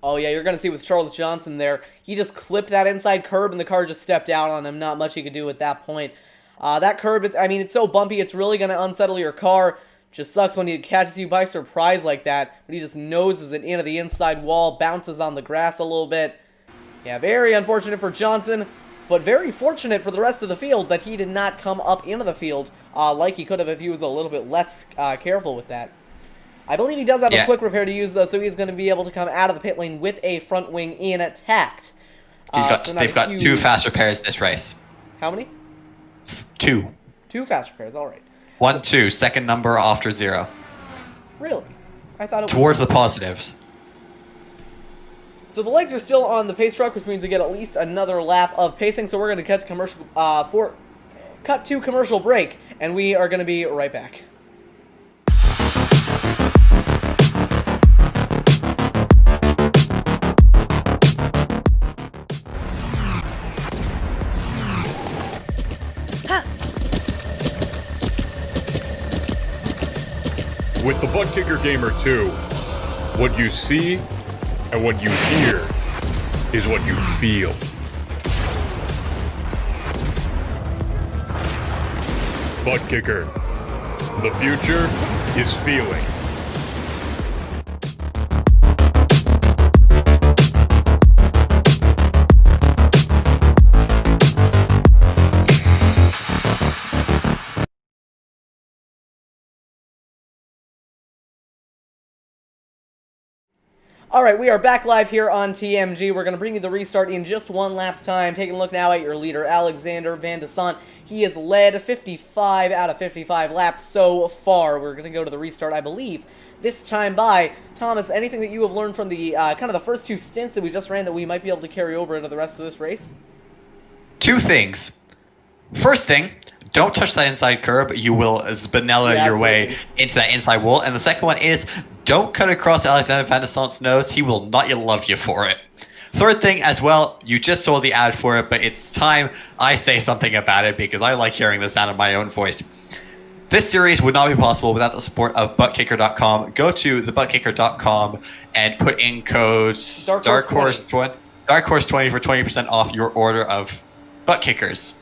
Speaker 1: Oh, yeah, you're going to see with Charles Johnson there. He just clipped that inside curb, and the car just stepped out on him. Not much he could do at that point. That curb, I mean, it's so bumpy, it's really going to unsettle your car. Just sucks when it catches you by surprise like that. But he just noses it into the inside wall, bounces on the grass a little bit. Yeah, very unfortunate for Johnson, but very fortunate for the rest of the field that he did not come up into the field like he could have if he was a little bit less careful with that. I believe he does have a
Speaker 2: Yeah.
Speaker 1: quick repair to use, though, so he's going to be able to come out of the pit lane with a front wing intact.
Speaker 2: They've got two fast repairs this race.
Speaker 1: How many?
Speaker 2: 2.
Speaker 1: 2 fast repairs, all right.
Speaker 2: 1, 2, second number after 0.
Speaker 1: Really? I thought it was...
Speaker 2: Towards the positives.
Speaker 1: So the legs are still on the pace truck, which means we get at least another lap of pacing. So we're going to cut to commercial break, and we are going to be right back.
Speaker 3: With the Butt Kicker Gamer 2, what you see and what you hear is what you feel. Butt Kicker. The future is feeling.
Speaker 1: Alright, we are back live here on TMG. We're going to bring you the restart in just one lap's time. Taking a look now at your leader, Alexander Van de Sant. He has led 55 out of 55 laps so far. We're going to go to the restart, I believe, this time by. Thomas, anything that you have learned from the kind of the first 2 stints that we just ran that we might be able to carry over into the rest of this race?
Speaker 2: 2 things. First thing, don't touch that inside curb. You will Spinella your way into that inside wall. And the second one is, don't cut across Alexander Van de Sant's nose. He will not love you for it. Third thing as well, you just saw the ad for it, but it's time I say something about it because I like hearing the sound of my own voice. This series would not be possible without the support of buttkicker.com. Go to thebuttkicker.com and put in code Dark Horse 20 for 20% off your order of butt kickers.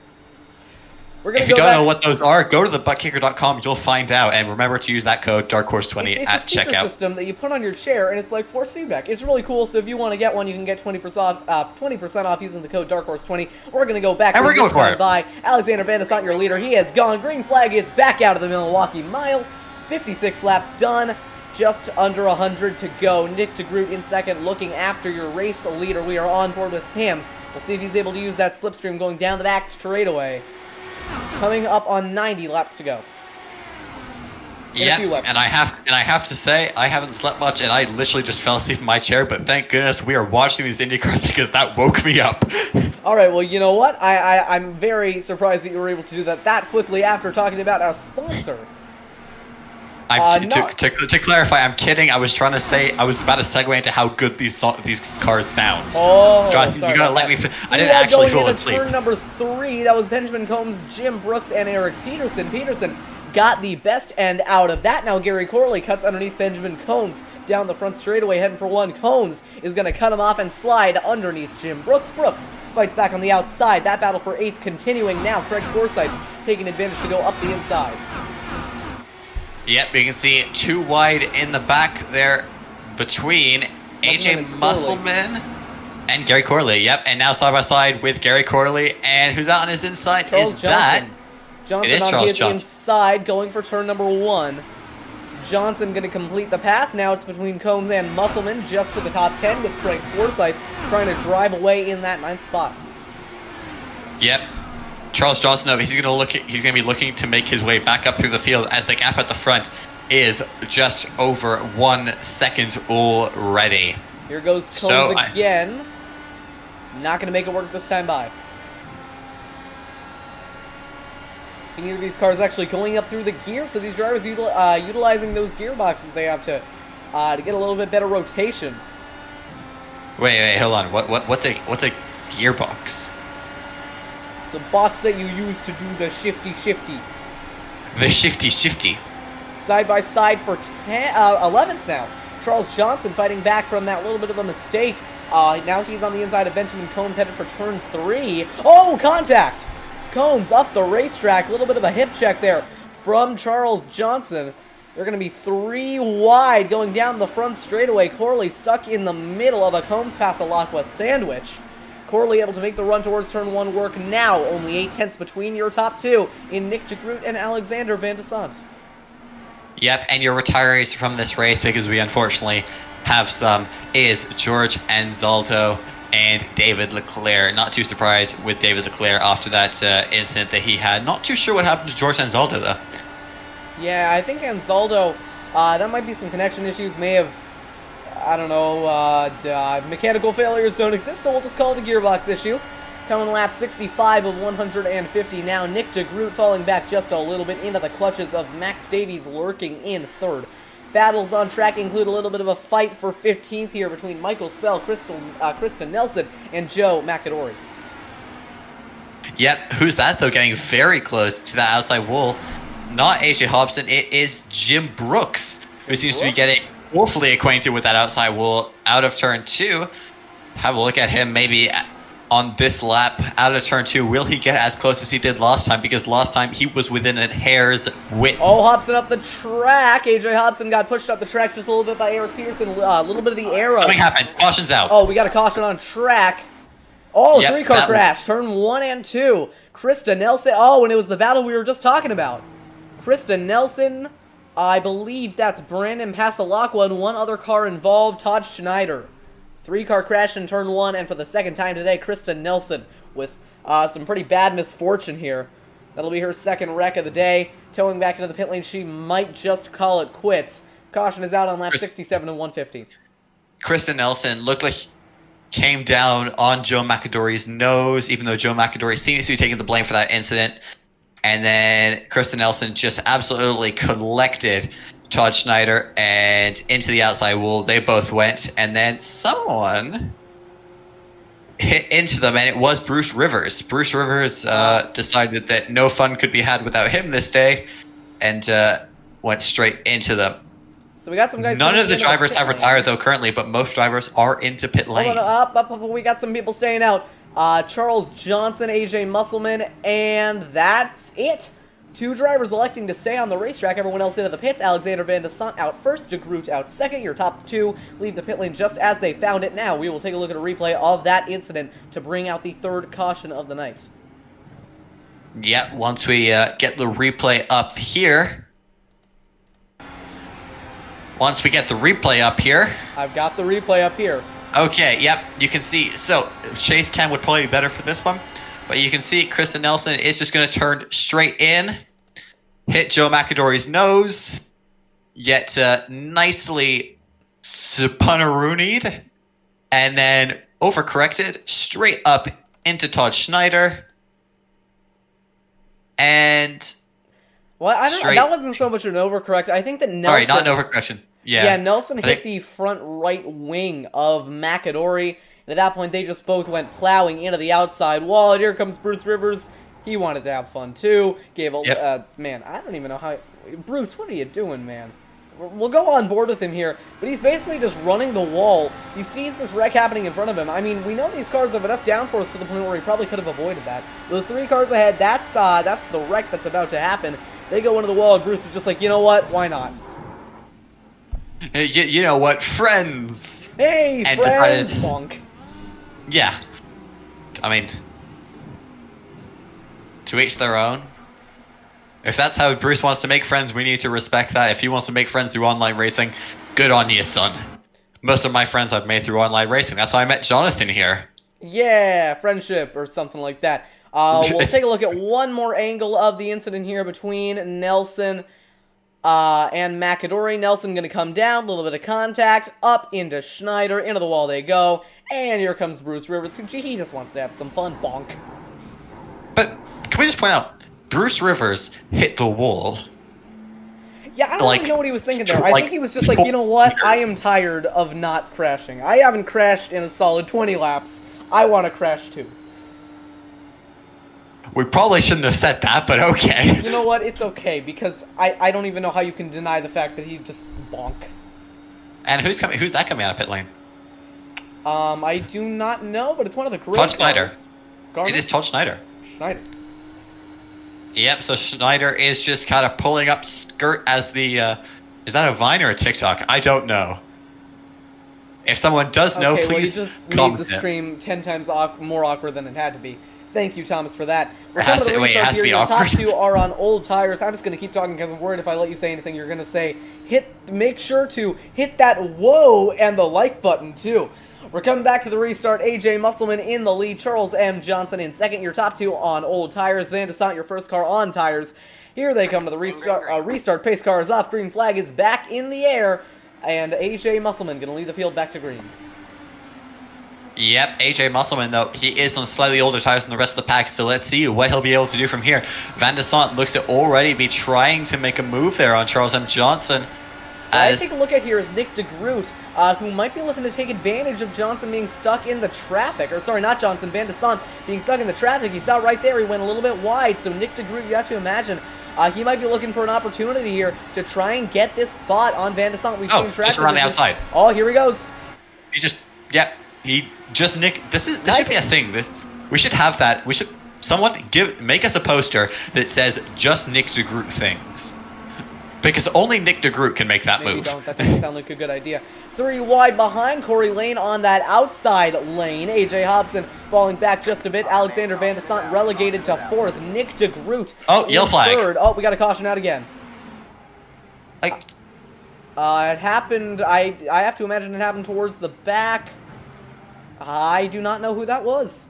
Speaker 2: If you don't know what those are, go to thebuttkicker.com. You'll find out, and remember to use that code DarkHorse20 at
Speaker 1: It's a speaker
Speaker 2: checkout.
Speaker 1: system that you put on your chair, and it's like force feedback. It's really cool. So if you want to get one, you can get 20% off using the code DarkHorse20. We're gonna go back.
Speaker 2: And we're going for it.
Speaker 1: By Alexander Van de Sant, your leader. He has gone. Green flag is back out of the Milwaukee Mile. 56 laps done. Just under 100 to go. Nick DeGroot in second, looking after your race leader. We are on board with him. We'll see if he's able to use that slipstream going down the back straightaway. Coming up on 90 laps to go.
Speaker 2: Yeah, and I have to say, I haven't slept much, and I literally just fell asleep in my chair. But thank goodness we are watching these IndyCars because that woke me up.
Speaker 1: All right, well, you know what? I'm very surprised that you were able to do that quickly after talking about a sponsor.
Speaker 2: To clarify, I'm kidding. I was about to segue into how good these cars sound.
Speaker 1: Oh,
Speaker 2: God,
Speaker 1: sorry.
Speaker 2: You gotta let me. I didn't actually fall asleep.
Speaker 1: Turn number 3, that was Benjamin Combs, Jim Brooks, and Eric Peterson. Peterson got the best end out of that. Now Gary Corley cuts underneath Benjamin Combs down the front straightaway, heading for 1. Combs is going to cut him off and slide underneath Jim Brooks. Brooks fights back on the outside. That battle for 8th continuing now. Craig Forsyth taking advantage to go up the inside.
Speaker 2: Yep, you can see 2 wide in the back there between AJ Musselman and Gary Corley. Yep, and now side by side with Gary Corley. And who's out on his inside?
Speaker 1: Charles Johnson. Johnson on his inside, going for turn number 1. Johnson going to complete the pass. Now it's between Combs and Musselman, just for the top 10, with Craig Forsyth trying to drive away in that 9th spot.
Speaker 2: Yep. Charles Johnson, though, he's going to be looking to make his way back up through the field as the gap at the front is just over 1 second already.
Speaker 1: Here goes Combs again. Not going to make it work this time by. Neither of these cars actually going up through the gear, so these drivers utilizing those gearboxes they have to get a little bit better rotation.
Speaker 2: Wait, hold on. What's a gearbox?
Speaker 1: The box that you use to do the shifty.
Speaker 2: The shifty.
Speaker 1: Side by side for 11th now. Charles Johnson fighting back from that little bit of a mistake. Now he's on the inside of Benjamin Combs, headed for turn 3. Oh, contact! Combs up the racetrack. A little bit of a hip check there from Charles Johnson. They're going to be 3 wide going down the front straightaway. Corley stuck in the middle of a Combs-Passalacqua sandwich. Corley able to make the run towards turn 1 work now. Only 8 tenths between your top 2 in Nick DeGroot and Alexander Van de Sant.
Speaker 2: Yep, and your retirees from this race, because we unfortunately have some, is George Anzaldo and David Leclerc. Not too surprised with David Leclerc after that incident that he had. Not too sure what happened to George Anzaldo, though.
Speaker 1: Yeah, I think Anzaldo, that might be some connection issues, may have, I don't know, mechanical failures don't exist, so we'll just call it a gearbox issue. Coming lap 65 of 150 now. Nick DeGroot falling back just a little bit into the clutches of Max Davies lurking in third. Battles on track include a little bit of a fight for 15th here between Michael Spell, Krista Nelson, and Joe McAdory.
Speaker 2: Yep, who's that, though, getting very close to that outside wall? Not AJ Hobson, it is Jim Brooks, who seems to be getting awfully acquainted with that outside wall out of turn 2. Have a look at him maybe on this lap out of turn 2. Will he get as close as he did last time? Because last time he was within a hair's width.
Speaker 1: Oh, Hobson up the track. AJ Hobson got pushed up the track just a little bit by Eric Peterson. A little bit of the arrow.
Speaker 2: Something happened. Caution's out.
Speaker 1: Oh, we got a caution on track. Oh,
Speaker 2: Yep,
Speaker 1: three-car crash. Turn 1 and 2. Krista Nelson. Oh, and it was the battle we were just talking about. Krista Nelson. I believe that's Brandon Pasalacqua and one other car involved, Todd Schneider. 3-car crash in turn 1, and for the second time today, Krista Nelson with some pretty bad misfortune here. That'll be her second wreck of the day. Towing back into the pit lane, she might just call it quits. Caution is out on lap 67 and 150.
Speaker 2: Krista Nelson looked like he came down on Joe McAdory's nose, even though Joe McAdory seems to be taking the blame for that incident. And then Krista Nelson just absolutely collected Todd Schneider and into the outside wall. They both went, and then someone hit into them, and it was Bruce Rivers. Bruce Rivers decided that no fun could be had without him this day, and went straight into them.
Speaker 1: So we got some guys.
Speaker 2: None of the drivers have retired though currently, but most drivers are into pit lane.
Speaker 1: Hold on, up, we got some people staying out. Charles Johnson, AJ Musselman, and that's it. 2 drivers electing to stay on the racetrack. Everyone else into the pits. Alexander Van de Sant out first. DeGroot out second. Your top 2 leave the pit lane just as they found it. Now we will take a look at a replay of that incident to bring out the 3rd caution of the night.
Speaker 2: Yep, once we get the replay up here. Once we get the replay up here.
Speaker 1: I've got the replay up here.
Speaker 2: Okay, yep, you can see. So, Chase Cam would probably be better for this one. But you can see Krista Nelson is just going to turn straight in, hit Joe McAdory's nose, yet nicely Supaneroonied, and then overcorrected straight up into Todd Schneider. And
Speaker 1: well, I don't know. That wasn't so much an overcorrect. I think that Nelson.
Speaker 2: Sorry, not an overcorrection. Yeah,
Speaker 1: Nelson hit the front right wing of McAdory. And at that point, they just both went plowing into the outside wall. And here comes Bruce Rivers. He wanted to have fun, too. Gave a... man, I don't even know how... Bruce, what are you doing, man? We'll go on board with him here. But he's basically just running the wall. He sees this wreck happening in front of him. I mean, we know these cars have enough downforce to the point where he probably could have avoided that. Those 3 cars ahead, that's the wreck that's about to happen. They go into the wall, and Bruce is just like, you know what? Why not?
Speaker 2: You know what? Friends!
Speaker 1: Hey, and friends! Bonk.
Speaker 2: Yeah. I mean, to each their own. If that's how Bruce wants to make friends, we need to respect that. If he wants to make friends through online racing, good on you, son. Most of my friends I've made through online racing. That's how I met Jonathan here.
Speaker 1: Yeah, friendship or something like that. We'll take a look at one more angle of the incident here between Nelson and McAdory. Nelson going to come down, a little bit of contact, up into Schneider, into the wall they go. And here comes Bruce Rivers. He just wants to have some fun. Bonk.
Speaker 2: But can we just point out, Bruce Rivers hit the wall.
Speaker 1: Yeah, I don't really know what he was thinking there. I think he was just like, you know what? I am tired of not crashing. I haven't crashed in a solid 20 laps. I want to crash too.
Speaker 2: We probably shouldn't have said that, but okay.
Speaker 1: You know what? It's okay, because I don't even know how you can deny the fact that he just bonk.
Speaker 2: And who's that coming out of pit lane?
Speaker 1: I do not know, but it's one of the great
Speaker 2: Todd Schneider.
Speaker 1: Garner?
Speaker 2: It is Todd Schneider.
Speaker 1: Schneider.
Speaker 2: Yep, so Schneider is just kind of pulling up skirt as the, is that a Vine or a TikTok? I don't know. If someone does know,
Speaker 1: Okay,
Speaker 2: please
Speaker 1: well, you just made
Speaker 2: comment
Speaker 1: the
Speaker 2: it.
Speaker 1: stream 10 times more awkward than it had to be. Thank you, Thomas, for that. We're
Speaker 2: It has
Speaker 1: coming to
Speaker 2: to-
Speaker 1: the
Speaker 2: wait, it
Speaker 1: restart
Speaker 2: has to
Speaker 1: here.
Speaker 2: be
Speaker 1: Your top
Speaker 2: awkward?
Speaker 1: two are on old tires. I'm just going to keep talking because I'm worried if I let you say anything, you're going to say, make sure to hit that whoa and the like button, too. We're coming back to the restart. AJ Musselman in the lead. Charles M. Johnson in second. Your top two on old tires. Van de Sant, your first car on tires. Here they come to the restart. Restart. Pace car is off. Green flag is back in the air. And AJ Musselman going to lead the field back to green.
Speaker 2: Yep, AJ Musselman, though, he is on slightly older tires than the rest of the pack, so let's see what he'll be able to do from here. Van de Sant looks to already be trying to make a move there on Charles M. Johnson.
Speaker 1: What I take a look at here is Nick DeGroot, who might be looking to take advantage of Johnson being stuck in the traffic. Or, sorry, not Johnson, Van de Sant being stuck in the traffic. You saw right there, he went a little bit wide, so Nick DeGroot, you have to imagine, he might be looking for an opportunity here to try and get this spot on Van de Sant. We've seen track
Speaker 2: just around the outside.
Speaker 1: Oh, here he goes.
Speaker 2: He just, yeah, he just Nick. This should be a thing. We should have that. Someone make us a poster that says just Nick DeGroot things, because only Nick DeGroot can make that
Speaker 1: Maybe
Speaker 2: move.
Speaker 1: Don't. That doesn't sound like a good idea. 3 wide behind Corey Lane on that outside lane. AJ Hobson falling back just a bit. Alexander Van de Sant relegated to 4th. Nick DeGroot
Speaker 2: Yellow flag.
Speaker 1: 3rd. Oh, we got a caution out again.
Speaker 2: Like,
Speaker 1: It happened. I have to imagine it happened towards the back. I do not know who that was.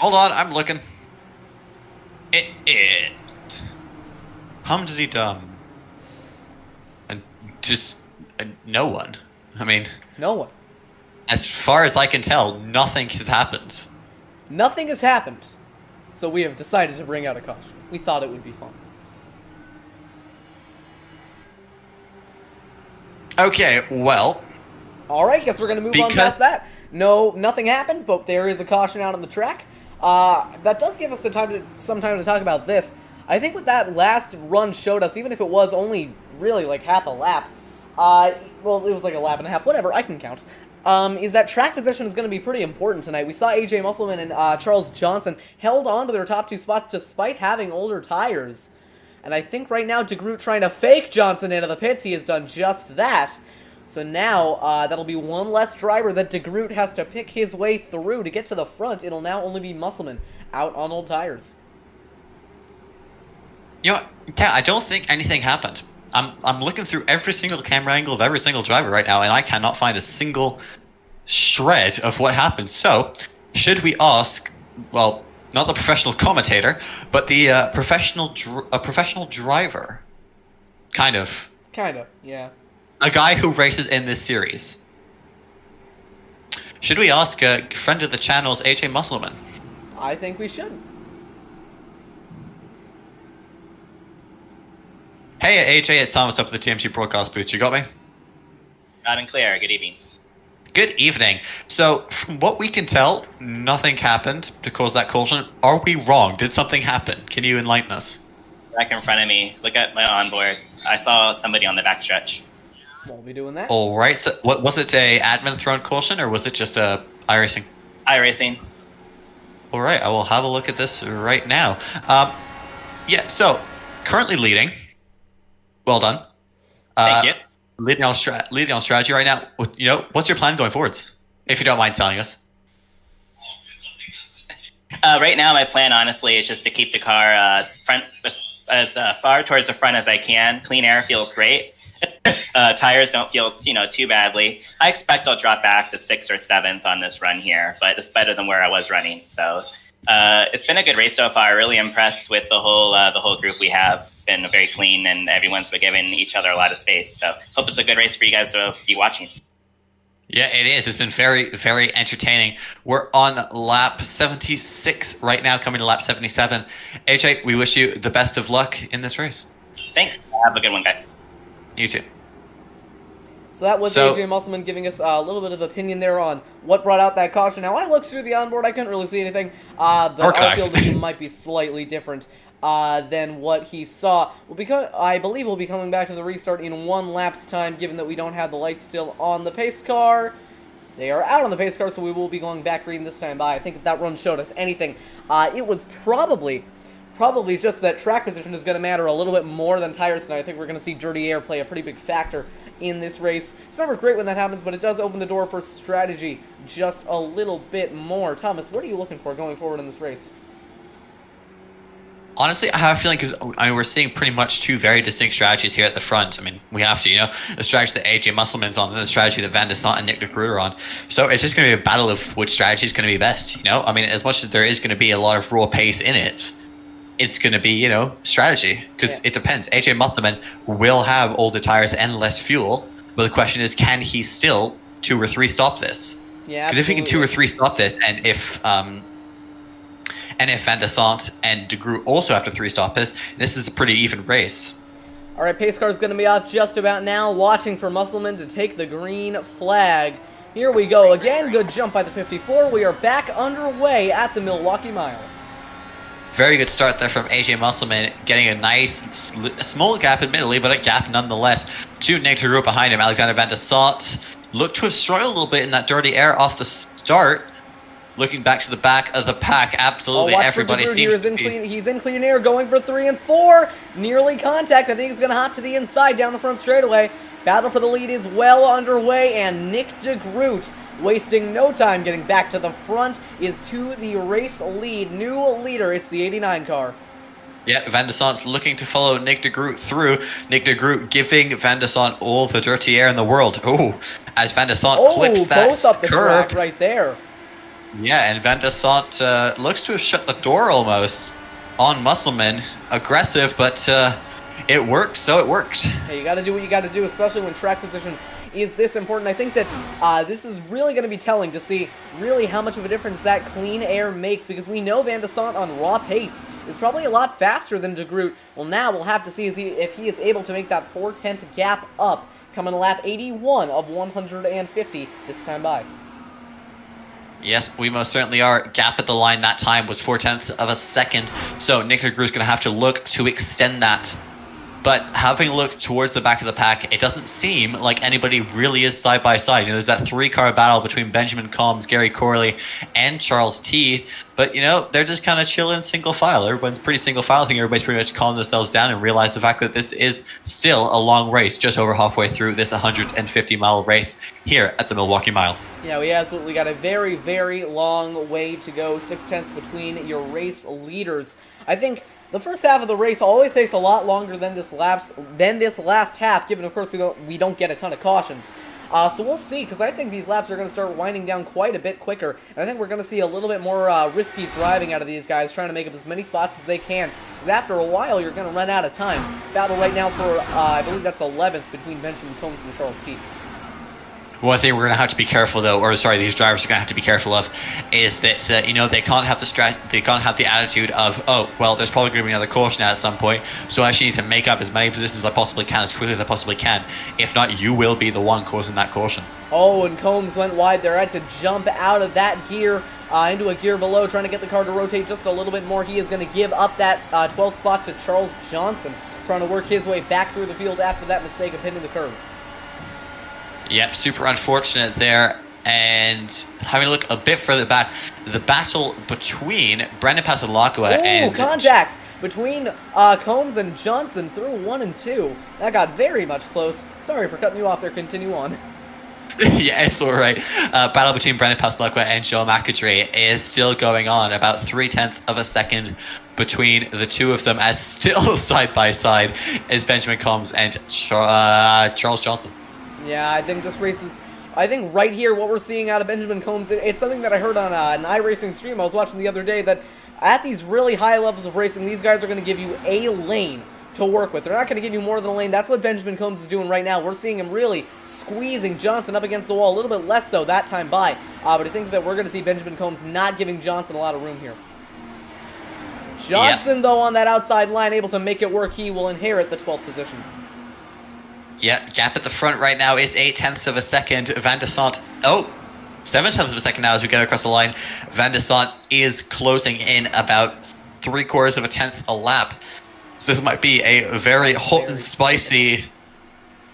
Speaker 2: hold on, I'm looking. It is Humdity Dum. And just no one. I mean,
Speaker 1: No one.
Speaker 2: as far as I can tell, nothing has happened.
Speaker 1: Nothing has happened. So we have decided to bring out a caution. We thought it would be fun.
Speaker 2: Okay, well,
Speaker 1: Alright, guess we're going to move on past that. No, nothing happened, but there is a caution out on the track. That does give us some time to talk about this. I think what that last run showed us, even if it was only really like half a lap, well, it was like a lap and a half, whatever, I can count, is that track position is going to be pretty important tonight. We saw AJ Musselman and Charles Johnson held on to their top 2 spots despite having older tires. And I think right now DeGroot trying to fake Johnson into the pits, he has done just that. So now, that'll be one less driver that DeGroot has to pick his way through to get to the front. It'll now only be Musselman out on old tires.
Speaker 2: you know, yeah, I don't think anything happened. I'm looking through every single camera angle of every single driver right now, and I cannot find a single shred of what happened. So, should we ask, well, not the professional commentator, but the professional driver, kind of.
Speaker 1: Kinda, yeah.
Speaker 2: A guy who races in this series. Should we ask a friend of the channel's AJ Musselman?
Speaker 1: I think we should.
Speaker 2: Hey AJ, it's Thomas up at the TMC broadcast booth. You got me?
Speaker 6: Loud and clear. Good evening.
Speaker 2: Good evening. So, from what we can tell, nothing happened to cause that caution. Are we wrong? Did something happen? Can you enlighten us?
Speaker 6: Back in front of me, look at my onboard. I saw somebody on the backstretch.
Speaker 1: Won't be doing that.
Speaker 2: All right. So, what was it? A admin thrown caution, or was it just a iRacing?
Speaker 6: iRacing.
Speaker 2: All right. I will have a look at this right now. Yeah. So, currently leading. Well done.
Speaker 6: Thank you.
Speaker 2: Leading on strategy right now. You know, what's your plan going forwards? If you don't mind telling us.
Speaker 6: Right now, my plan, honestly, is just to keep the car as far towards the front as I can. Clean air feels great. Tires don't feel, too badly. I expect I'll drop back to 6th or 7th on this run here, but it's better than where I was running. So it's been a good race so far. Really impressed with the whole group we have. It's been very clean, and everyone's been giving each other a lot of space. So hope it's a good race for you guys to be watching.
Speaker 2: Yeah, it is. It's been very, very entertaining. We're on lap 76 right now, coming to lap 77. AJ, we wish you the best of luck in this race.
Speaker 6: Thanks. Have a good one, guys.
Speaker 2: You too.
Speaker 1: So that was AJ Musselman giving us a little bit of opinion there on what brought out that caution. Now, I looked through the onboard. I couldn't really see anything. The outfield might be slightly different than what he saw. I believe we'll be coming back to the restart in 1 lap's time, given that we don't have the lights still on the pace car. They are out on the pace car, so we will be going back green this time by. I think that run showed us anything. It was probably just that track position is going to matter a little bit more than tires tonight. I think we're going to see dirty air play a pretty big factor in this race. It's never great when that happens, but it does open the door for strategy just a little bit more. Thomas, what are you looking for going forward in this race?
Speaker 2: Honestly, I have a feeling because we're seeing pretty much two very distinct strategies here at the front. I mean, we have to, the strategy that AJ Musselman's on and the strategy that Van de Sant and Nick de Groot are on. So it's just going to be a battle of which strategy is going to be best, I mean, as much as there is going to be a lot of raw pace in it, it's going to be, strategy. Because it depends. AJ Musselman will have older tires and less fuel, but the question is, can he still 2 or 3 stop this?
Speaker 1: Yeah,
Speaker 2: because if he can 2 or 3 stop this, and if Van de Sant and de Groot also have to 3-stop this is a pretty even race.
Speaker 1: All right, pace car is going to be off just about now, watching for Musselman to take the green flag. Here we go again. Good jump by the 54. We are back underway at the Milwaukee Mile.
Speaker 2: Very good start there from AJ Musselman, getting a nice, small gap admittedly, but a gap nonetheless to Nick de Groot behind him. Alexander Van de Sant looked to have struggled a little bit in that dirty air off the start. Looking back to the back of the pack, absolutely everybody seems to be...
Speaker 1: He's in clean air, going for 3 and 4. Nearly contact. I think he's going to hop to the inside down the front straightaway. Battle for the lead is well underway, and Nick de Groot, wasting no time getting back to the front, is to the race lead. New leader, it's the 89 car.
Speaker 2: Yeah, Van de Sant's looking to follow Nick de Groot through. Nick de Groot giving Van de Sant all the dirty air in the world. Oh, as Van de Sant clips that
Speaker 1: both up the
Speaker 2: curb.
Speaker 1: track right there.
Speaker 2: Yeah, and Van de Sant looks to have shut the door almost on Musselman. Aggressive, but it worked, so it worked.
Speaker 1: Hey, you got to do what you got to do, especially when track position is this important. I think that this is really going to be telling to see really how much of a difference that clean air makes, because we know Van de Sant on raw pace is probably a lot faster than de Groot. Well, now we'll have to see if he is able to make that 4/10 gap up, coming to lap 81 of 150 this time by.
Speaker 2: Yes, we most certainly are. Gap at the line that time was 4/10 of a second, so Nick de Groot's going to have to look to extend that. But having looked towards the back of the pack, it doesn't seem like anybody really is side by side. There's that 3-car battle between Benjamin Combs, Gary Corley, and Charles T. But, they're just kind of chilling single file. Everyone's pretty single file. I think everybody's pretty much calmed themselves down and realized the fact that this is still a long race, just over halfway through this 150-mile race here at the Milwaukee Mile.
Speaker 1: Yeah, we absolutely got a very, very long way to go. 6/10 between your race leaders. I think the first half of the race always takes a lot longer than this last half, given, of course, we don't get a ton of cautions. So we'll see, because I think these laps are going to start winding down quite a bit quicker. And I think we're going to see a little bit more risky driving out of these guys, trying to make up as many spots as they can. Because after a while, you're going to run out of time. Battle right now for, I believe that's 11th between Benjamin Combs and Charles Keith.
Speaker 2: One thing we're going to have to be careful, though, or sorry, these drivers are going to have to be careful of, is that they can't have the attitude of, oh, well, there's probably going to be another caution at some point, so I actually need to make up as many positions as I possibly can as quickly as I possibly can. If not, you will be the one causing that caution.
Speaker 1: Oh, and Combs went wide there. Had to jump out of that gear into a gear below, trying to get the car to rotate just a little bit more. He is going to give up that 12th spot to Charles Johnson, trying to work his way back through the field after that mistake of hitting the curb.
Speaker 2: Yep, super unfortunate there. And having a look a bit further back, the battle between Brendan Pasalacqua and...
Speaker 1: contact between Combs and Johnson through 1 and 2. That got very much close. Sorry for cutting you off there. Continue on.
Speaker 2: Yeah, it's all right. Battle between Brendan Pasalacqua and Joe McAdree is still going on. About 0.3 of a second between the two of them, as still side by side is Benjamin Combs and Charles Johnson.
Speaker 1: Yeah, I think this race is... I think right here, what we're seeing out of Benjamin Combs, it's something that I heard on an iRacing stream I was watching the other day, that at these really high levels of racing, these guys are going to give you a lane to work with. They're not going to give you more than a lane. That's what Benjamin Combs is doing right now. We're seeing him really squeezing Johnson up against the wall, a little bit less so that time by. But I think that we're going to see Benjamin Combs not giving Johnson a lot of room here. Johnson, though, on that outside line, able to make it work. He will inherit the 12th position.
Speaker 2: Yeah, gap at the front right now is 0.8 of a second. Van de Sant, 0.7 of a second now as we get across the line. Van de Sant is closing in about 0.75 of a tenth a lap. So this might be a very hot and spicy...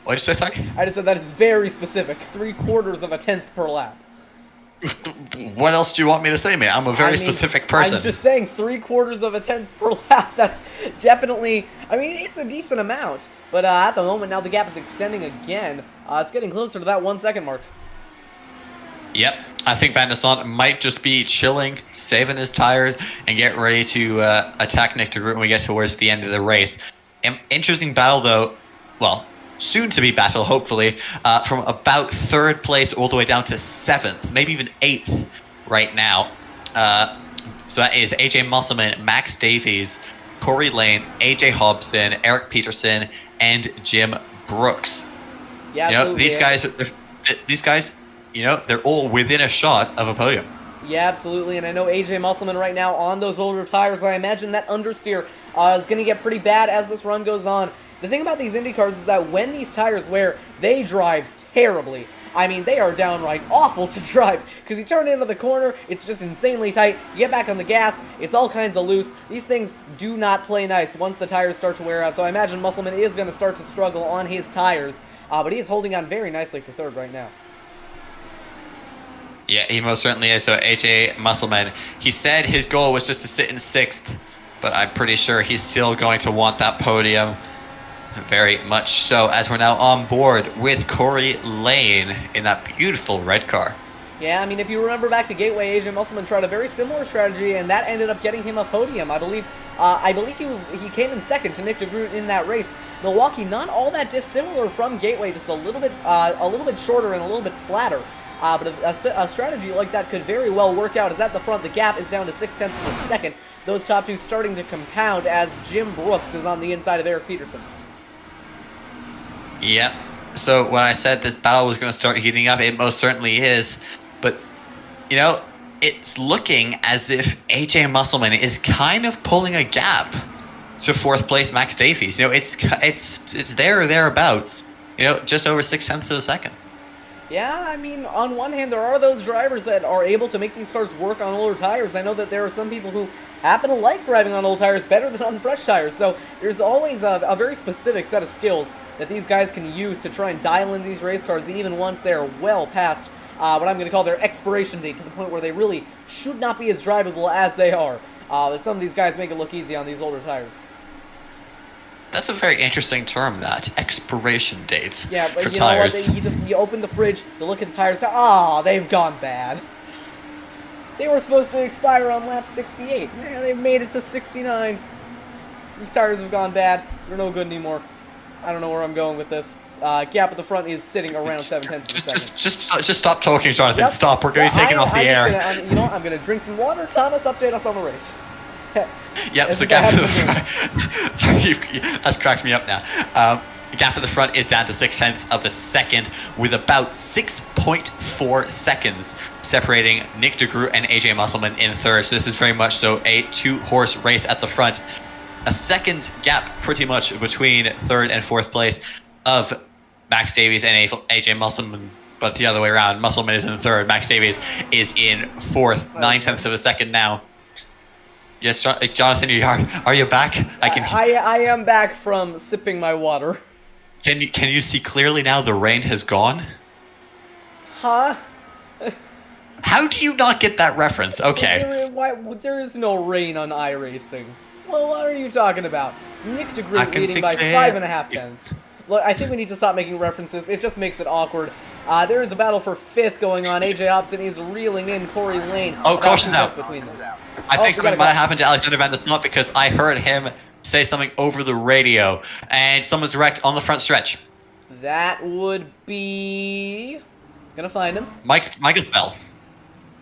Speaker 2: What did you say, sorry?
Speaker 1: I just said that is very specific. 0.75 of a tenth per lap.
Speaker 2: What else do you want me to say, man? I'm a very specific person.
Speaker 1: I'm just saying 0.75 of a tenth per lap. That's definitely... I mean, it's a decent amount. But at the moment, now the gap is extending again. It's getting closer to that 1 second mark.
Speaker 2: Yep. I think Van der Sant might just be chilling, saving his tires, and get ready to attack Nick de Groot when we get towards the end of the race. Interesting battle, though. Well, soon to be battle, hopefully, from about 3rd place all the way down to 7th, maybe even 8th right now. So that is AJ Musselman, Max Davies, Corey Lane, AJ Hobson, Eric Peterson, and Jim Brooks.
Speaker 1: Yeah,
Speaker 2: you know, these guys, you know, they're all within a shot of a podium.
Speaker 1: Yeah, absolutely, and I know AJ Musselman right now on those older tires, so I imagine that understeer is going to get pretty bad as this run goes on. The thing about these Indy cars is that when these tires wear, they drive terribly. I mean, they are downright awful to drive, because you turn into the corner, it's just insanely tight, you get back on the gas, it's all kinds of loose. These things do not play nice once the tires start to wear out, so I imagine Musselman is going to start to struggle on his tires, but he is holding on very nicely for 3rd right now.
Speaker 2: Yeah, he most certainly is. So AJ Musselman, he said his goal was just to sit in 6th, but I'm pretty sure he's still going to want that podium. Very much so, as we're now on board with Corey Lane in that beautiful red car.
Speaker 1: Yeah, I mean, if you remember back to Gateway, AJ Musselman tried a very similar strategy, and that ended up getting him a podium. I believe he came in 2nd to Nick de Groot in that race. Milwaukee, not all that dissimilar from Gateway, just a little bit shorter and a little bit flatter. But a strategy like that could very well work out, as at the front the gap is down to 0.6 of a second. Those top two starting to compound as Jim Brooks is on the inside of Eric Peterson.
Speaker 2: Yep. So when I said this battle was going to start heating up, it most certainly is. But, you know, it's looking as if AJ Musselman is kind of pulling a gap to 4th place Max Davies. You know, it's there or thereabouts. You know, just over 0.6 of a second.
Speaker 1: Yeah, I mean, on one hand, there are those drivers that are able to make these cars work on older tires. I know that there are some people who happen to like driving on old tires better than on fresh tires. So there's always a very specific set of skills that these guys can use to try and dial in these race cars, even once they're well past what I'm going to call their expiration date, to the point where they really should not be as drivable as they are. But some of these guys make it look easy on these older tires.
Speaker 2: That's a very interesting term, that expiration date.
Speaker 1: Yeah, but
Speaker 2: for
Speaker 1: you
Speaker 2: tires.
Speaker 1: know what? You open the fridge to look at the tires, and say, they've gone bad. They were supposed to expire on lap 68. Man, they've made it to 69. These tires have gone bad. They're no good anymore. I don't know where I'm going with this. Gap at the front is sitting around 0.7 of a second.
Speaker 2: Just stop talking, Jonathan.
Speaker 1: Yep.
Speaker 2: Stop. We're going to be taken off the air.
Speaker 1: I'm going to drink some water. Thomas, update us on the race.
Speaker 2: Yep, so gap at the front. Sorry, that's cracked me up now. Gap at the front is down to 0.6 of a second, with about 6.4 seconds separating Nick de Groot and AJ Musselman in 3rd. So this is very much so a 2-horse race at the front. A second gap pretty much between 3rd and 4th place of Max Davies and AJ Musselman, but the other way around. Musselman is in 3rd, Max Davies is in 4th, 0.9 of a second now. Yes, Jonathan, are you back?
Speaker 1: I am back from sipping my water.
Speaker 2: Can you see clearly now? The rain has gone.
Speaker 1: Huh?
Speaker 2: How do you not get that reference? Okay.
Speaker 1: There is no rain on iRacing. Well, what are you talking about? Nick de Groot leading by 5.5 tenths. Look, I think we need to stop making references. It just makes it awkward. There is a battle for 5th going on. AJ Hobson is reeling in Corey Lane.
Speaker 2: Oh, caution now.
Speaker 1: Between them.
Speaker 2: I think something might have happened to Alexander Van der Snot, because I heard him say something over the radio, and someone's wrecked on the front stretch.
Speaker 1: That would be... Gonna find him.
Speaker 2: Michael Spell.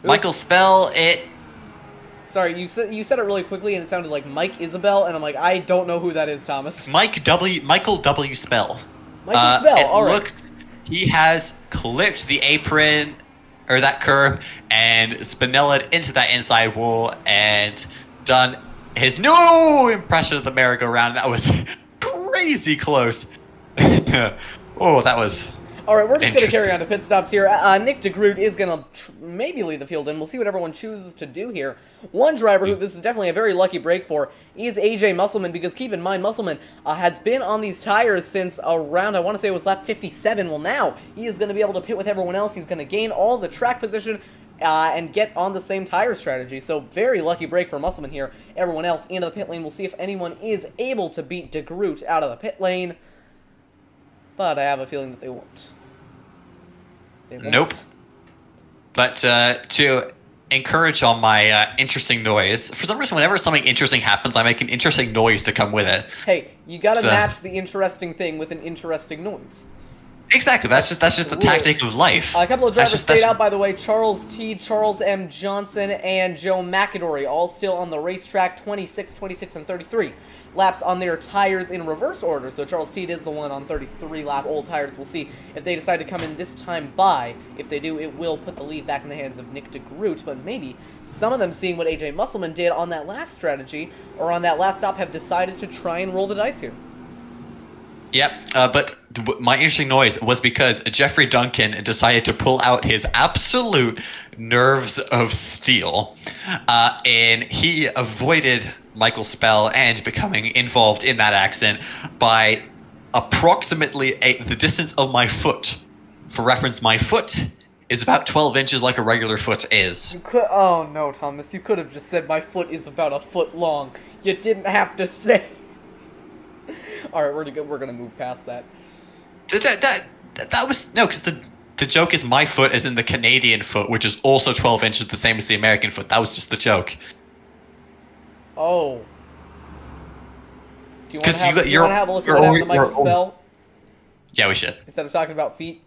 Speaker 1: Who?
Speaker 2: Michael Spell, it...
Speaker 1: Sorry, you said it really quickly, and it sounded like Mike Isabel, and I'm like, I don't know who that is, Thomas.
Speaker 2: Michael W. Spell.
Speaker 1: Michael Spell, alright.
Speaker 2: He has clipped the apron, or that curb, and Spinellaed into that inside wall, and done his new impression of the merry-go-round. That was crazy close. Oh, that was...
Speaker 1: Alright, we're just going to carry on to pit stops here. Nick de Groot is going to maybe lead the field in. We'll see what everyone chooses to do here. One driver who this is definitely a very lucky break for is AJ Musselman, because keep in mind, Musselman has been on these tires since around, I want to say it was lap 57. Well, now he is going to be able to pit with everyone else. He's going to gain all the track position and get on the same tire strategy. So very lucky break for Musselman here. Everyone else into the pit lane. We'll see if anyone is able to beat de Groot out of the pit lane. But I have a feeling that they won't. They won't.
Speaker 2: Nope. But to encourage on my interesting noise, for some reason, whenever something interesting happens, I make an interesting noise to come with it.
Speaker 1: Hey, you gotta match the interesting thing with an interesting noise.
Speaker 2: Exactly. That's just the tactic of life.
Speaker 1: A couple of drivers stayed out, by the way. Charles T, Charles M. Johnson, and Joe McAdory, all still on the racetrack, 26, 26, and 33 laps on their tires in reverse order. So Charles T is the one on 33-lap old tires. We'll see if they decide to come in this time by. If they do, it will put the lead back in the hands of Nick DeGroot, but maybe some of them, seeing what AJ Musselman did on that last strategy, or on that last stop, have decided to try and roll the dice here.
Speaker 2: Yep, but my interesting noise was because Jeffrey Duncan decided to pull out his absolute nerves of steel, and he avoided Michael Spell and becoming involved in that accident by approximately the distance of my foot. For reference, my foot is about 12 inches like a regular foot is.
Speaker 1: Oh no, Thomas, you could have just said my foot is about a foot long. You didn't have to say. Alright, we're gonna move past that.
Speaker 2: That was... No, because the joke is my foot is in the Canadian foot, which is also 12 inches, the same as the American foot. That was just the joke.
Speaker 1: Oh. Do you want to have a look at what happened to Michael Spell?
Speaker 2: Yeah, we should.
Speaker 1: Instead of talking about feet?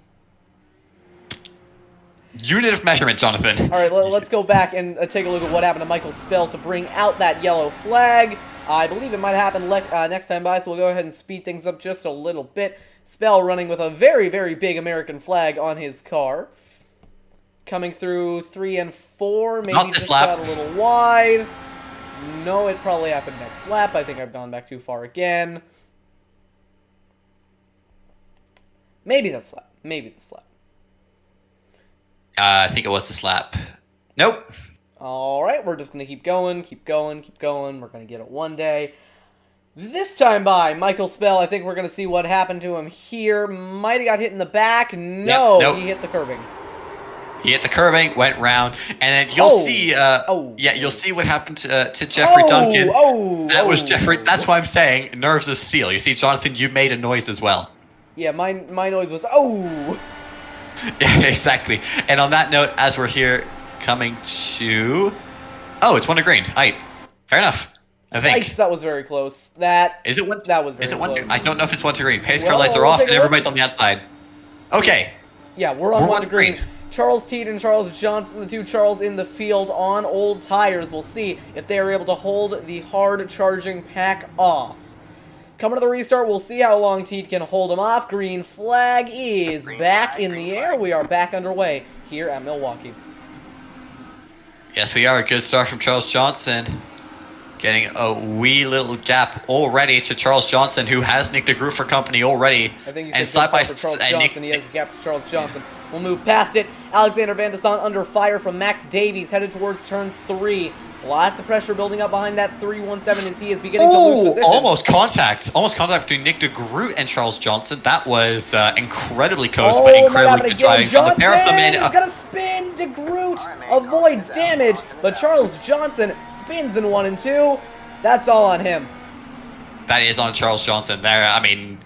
Speaker 2: Unit of measurement, Jonathan.
Speaker 1: Alright, let's go back and take a look at what happened to Michael Spell to bring out that yellow flag. I believe it might happen next time by, so we'll go ahead and speed things up just a little bit. Spell running with a very, very big American flag on his car. Coming through 3 and 4, maybe just got a little wide. No, it probably happened next lap. I think I've gone back too far again. Maybe this lap. Maybe this lap.
Speaker 2: I think it was this lap. Nope.
Speaker 1: Alright, we're just going to keep going, keep going, keep going. We're going to get it one day. This time by Michael Spell, I think we're going to see what happened to him here. Might have got hit in the back. No,
Speaker 2: nope.
Speaker 1: He hit the curbing.
Speaker 2: He hit the curbing, went round, and then you'll see. You'll see what happened to Jeffrey Duncan. That was Jeffrey. That's why I'm saying nerves of steel. You see, Jonathan, you made a noise as well.
Speaker 1: Yeah, my noise was
Speaker 2: Yeah, exactly. And on that note, as we're here coming to, it's 1 to green. Fair enough. I think.
Speaker 1: Yikes, that was very close. That was very close.
Speaker 2: I don't know if it's 1 to green. Pace car lights are off, and everybody's on the outside. Okay.
Speaker 1: Yeah, we're on 1 to green. Charles Teed and Charles Johnson, the two Charles in the field on old tires. We'll see if they are able to hold the hard-charging pack off. Coming to the restart, we'll see how long Teed can hold them off. Green flag is back in the air. We are back underway here at Milwaukee.
Speaker 2: Yes, we are. A good start from Charles Johnson. Getting a wee little gap already to Charles Johnson, who has Nick DeGroot for company already.
Speaker 1: I think you said for Charles Johnson. He has a gap to Charles Johnson. We'll move past it. Alexander Van de Sant under fire from Max Davies, headed towards turn 3. Lots of pressure building up behind that 317 as he is beginning to lose position.
Speaker 2: Almost contact between Nick DeGroot and Charles Johnson. That was incredibly close, but incredibly good driving from the pair of them.
Speaker 1: He's going to spin. DeGroot avoids damage, but Charles Johnson spins in 1 and 2. That's all on him.
Speaker 2: That is on Charles Johnson. There, I mean,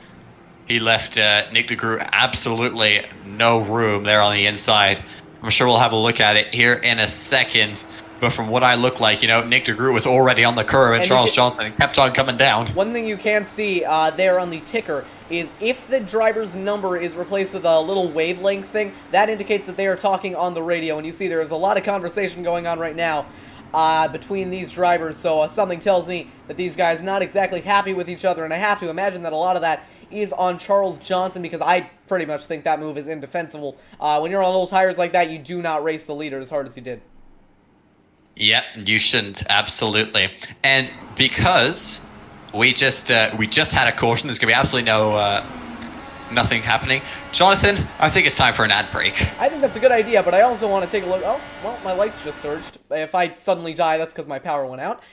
Speaker 2: he left Nick DeGroot absolutely no room there on the inside. I'm sure we'll have a look at it here in a second. But from what I look like, Nick DeGroot was already on the curve, and Charles Johnson kept on coming down.
Speaker 1: One thing you can see there on the ticker is if the driver's number is replaced with a little wavelength thing, that indicates that they are talking on the radio. And you see there is a lot of conversation going on right now between these drivers. So something tells me that these guys not exactly happy with each other. And I have to imagine that a lot of that is on Charles Johnson, because I pretty much think that move is indefensible. When you're on old tires like that, you do not race the leader as hard as you did.
Speaker 2: Yep, you shouldn't, absolutely. And because we just had a caution, there's gonna be absolutely nothing happening. Jonathan, I think it's time for an ad break.
Speaker 1: I think that's a good idea, but I also want to take a look. Oh, well, my lights just surged. If I suddenly die, that's because my power went out.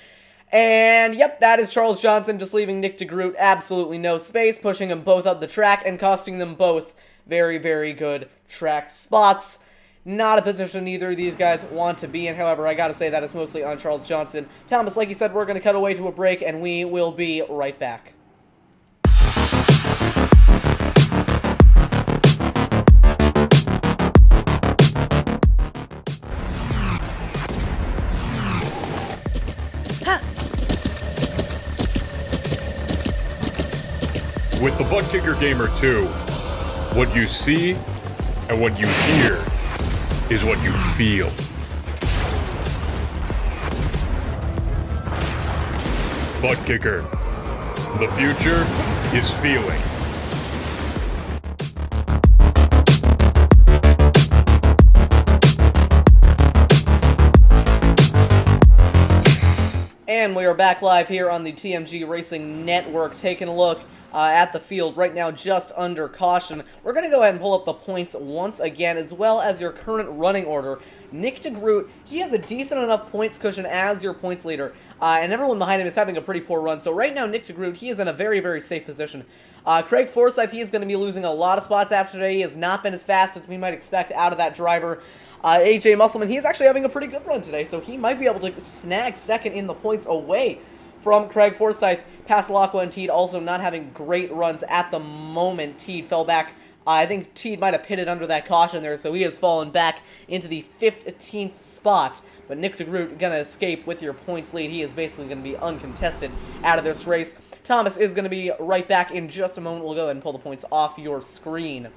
Speaker 1: And yep, that is Charles Johnson just leaving Nick DeGroot absolutely no space, pushing them both up the track and costing them both very, very good track spots. Not a position either of these guys want to be in. However, I gotta say that is mostly on Charles Johnson. Thomas, like you said, we're gonna cut away to a break, and we will be right back.
Speaker 3: With the Butt Kicker Gamer 2, what you see and what you hear is what you feel. Butt Kicker. The future is feeling.
Speaker 1: And we are back live here on the TMG Racing Network, taking a look at the field right now just under caution. We're going to go ahead and pull up the points once again, as well as your current running order. Nick DeGroot, he has a decent enough points cushion as your points leader, and everyone behind him is having a pretty poor run. So right now, Nick DeGroot, he is in a very, very safe position. Craig Forsyth, he is going to be losing a lot of spots after today. He has not been as fast as we might expect out of that driver. AJ Musselman, he's actually having a pretty good run today, so he might be able to snag second in the points away from Craig Forsyth. Pasalacqua and Teed also not having great runs at the moment. Teed fell back. I think Teed might have pitted under that caution there, so he has fallen back into the 15th spot. But Nick DeGroot going to escape with your points lead. He is basically going to be uncontested out of this race. Thomas is going to be right back in just a moment. We'll go ahead and pull the points off your screen.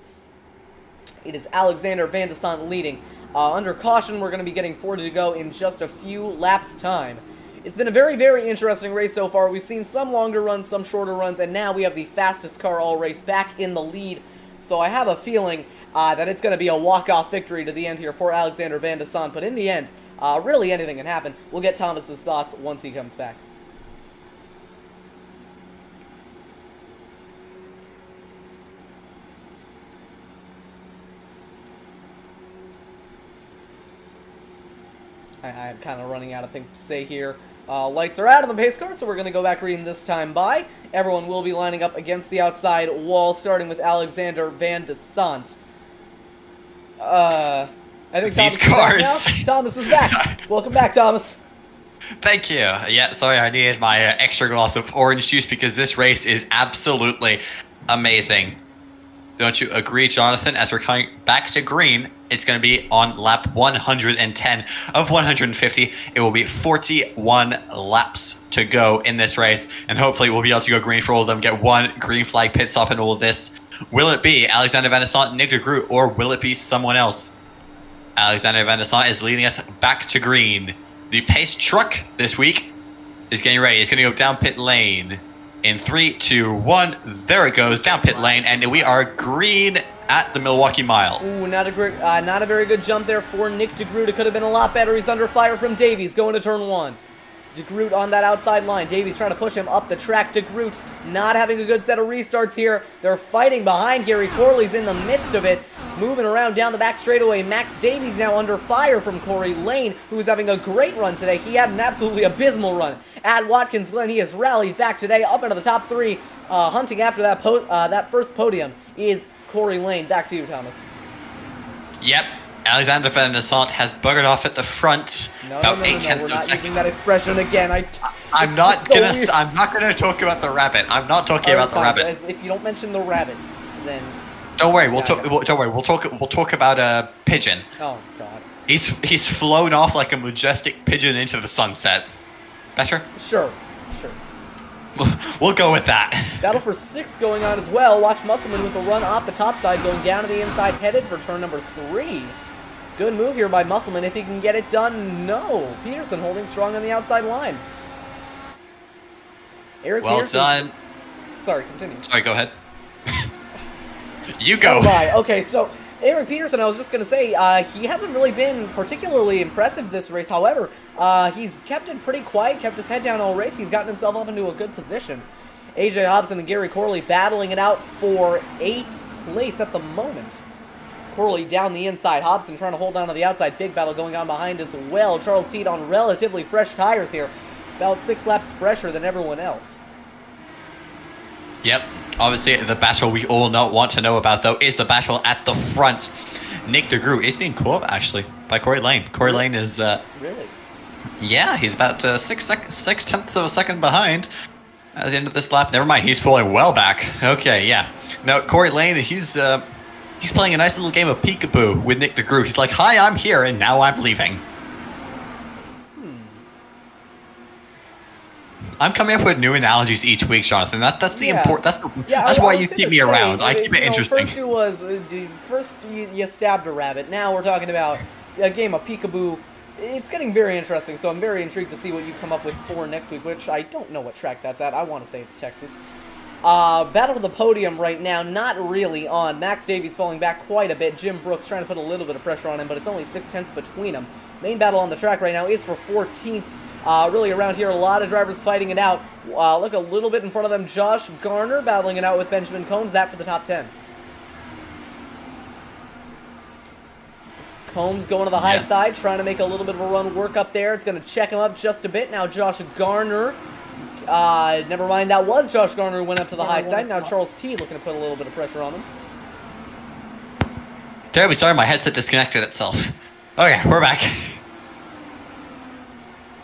Speaker 1: It is Alexander Van de Sant leading. Under caution, we're going to be getting 40 to go in just a few laps' time. It's been a very, very interesting race so far. We've seen some longer runs, some shorter runs, and now we have the fastest car all race back in the lead. So I have a feeling that it's going to be a walk-off victory to the end here for Alexander Van de Sant. But in the end, really anything can happen. We'll get Thomas's thoughts once he comes back. I'm kind of running out of things to say here. Lights are out of the pace car, so we're going to go back reading this time by. Everyone will be lining up against the outside wall, starting with Alexander Van de Sant. I think Thomas is back now. Thomas is back. Welcome back, Thomas.
Speaker 2: Thank you. Yeah, sorry, I needed my extra glass of orange juice because this race is absolutely amazing. Don't you agree, Jonathan? As we're coming back to green, it's going to be on lap 110 of 150. It will be 41 laps to go in this race, and hopefully we'll be able to go green for all of them, get one green flag pit stop in all of this. Will it be Alexander Van de Sant, Nick DeGroot, or will it be someone else? Alexander Van de Sant is leading us back to green. The pace truck this week is getting ready. It's going to go down pit lane. In 3, 2, 1, there it goes, down pit lane, and we are green at the Milwaukee Mile.
Speaker 1: Ooh, not a very good jump there for Nick DeGroot. It could have been a lot better. He's under fire from Davies going to turn 1. DeGroot on that outside line. Davies trying to push him up the track. DeGroot not having a good set of restarts here. They're fighting behind. Gary Corley's in the midst of it, moving around down the back straightaway. Max Davies now under fire from Corey Lane, who is having a great run today. He had an absolutely abysmal run at Watkins Glen. He has rallied back today up into the top 3. Hunting after that first podium is Corey Lane. Back to you, Thomas.
Speaker 2: Yep. Alexander Van de Sant has buggered off at the front.
Speaker 1: No, we're not using that expression again.
Speaker 2: I'm not gonna talk about the rabbit. I'm not talking about the rabbit.
Speaker 1: If you don't mention the rabbit, then
Speaker 2: don't worry. We'll talk about a pigeon.
Speaker 1: Oh God.
Speaker 2: He's flown off like a majestic pigeon into the sunset. Better?
Speaker 1: Sure.
Speaker 2: We'll go with that.
Speaker 1: Battle for 6 going on as well. Watch Musselman with a run off the top side, going down to the inside, headed for turn number 3. Good move here by Musselman. If he can get it done, no. Peterson holding strong on the outside line. Eric
Speaker 2: well
Speaker 1: Peterson.
Speaker 2: done.
Speaker 1: Sorry, continue.
Speaker 2: Sorry, go ahead. You go.
Speaker 1: Oh my. Okay, so Eric Peterson, I was just going to say, he hasn't really been particularly impressive this race. However, he's kept it pretty quiet, kept his head down all race. He's gotten himself up into a good position. AJ Hobson and Gary Corley battling it out for 8th place at the moment. Corley down the inside. Hobson trying to hold down to the outside. Big battle going on behind as well. Charles Teed on relatively fresh tires here. About 6 laps fresher than everyone else.
Speaker 2: Yep. Obviously, the battle we all want to know about, though, is the battle at the front. Nick DeGroot is being caught, actually, by Corey Lane. Corey Lane is...
Speaker 1: Really?
Speaker 2: Yeah, he's about 6/10 of a second behind at the end of this lap. Never mind, he's pulling well back. Okay, yeah. Now, Corey Lane, he's playing a nice little game of peekaboo with Nick DeGroot. He's like, hi, I'm here, and now I'm leaving. I'm coming up with new analogies each week, Jonathan. That's the important. That's why you keep me around. I keep it interesting.
Speaker 1: First it was first you stabbed a rabbit. Now we're talking about a game of peekaboo. It's getting very interesting, so I'm very intrigued to see what you come up with for next week, which I don't know what track that's at. I want to say it's Texas. Battle for the podium right now, not really on. Max Davies falling back quite a bit. Jim Brooks trying to put a little bit of pressure on him, but it's only 6/10 between them. Main battle on the track right now is for 14th. Really around here, a lot of drivers fighting it out. Look a little bit in front of them. Josh Garner battling it out with Benjamin Combs. That for the top 10. Combs going to the high side, trying to make a little bit of a run work up there. It's going to check him up just a bit. Now Josh Garner. Never mind, that was Josh Garner who went up to the high side. Now Charles T looking to put a little bit of pressure on him.
Speaker 2: Terribly sorry, my headset disconnected itself. Okay, we're back.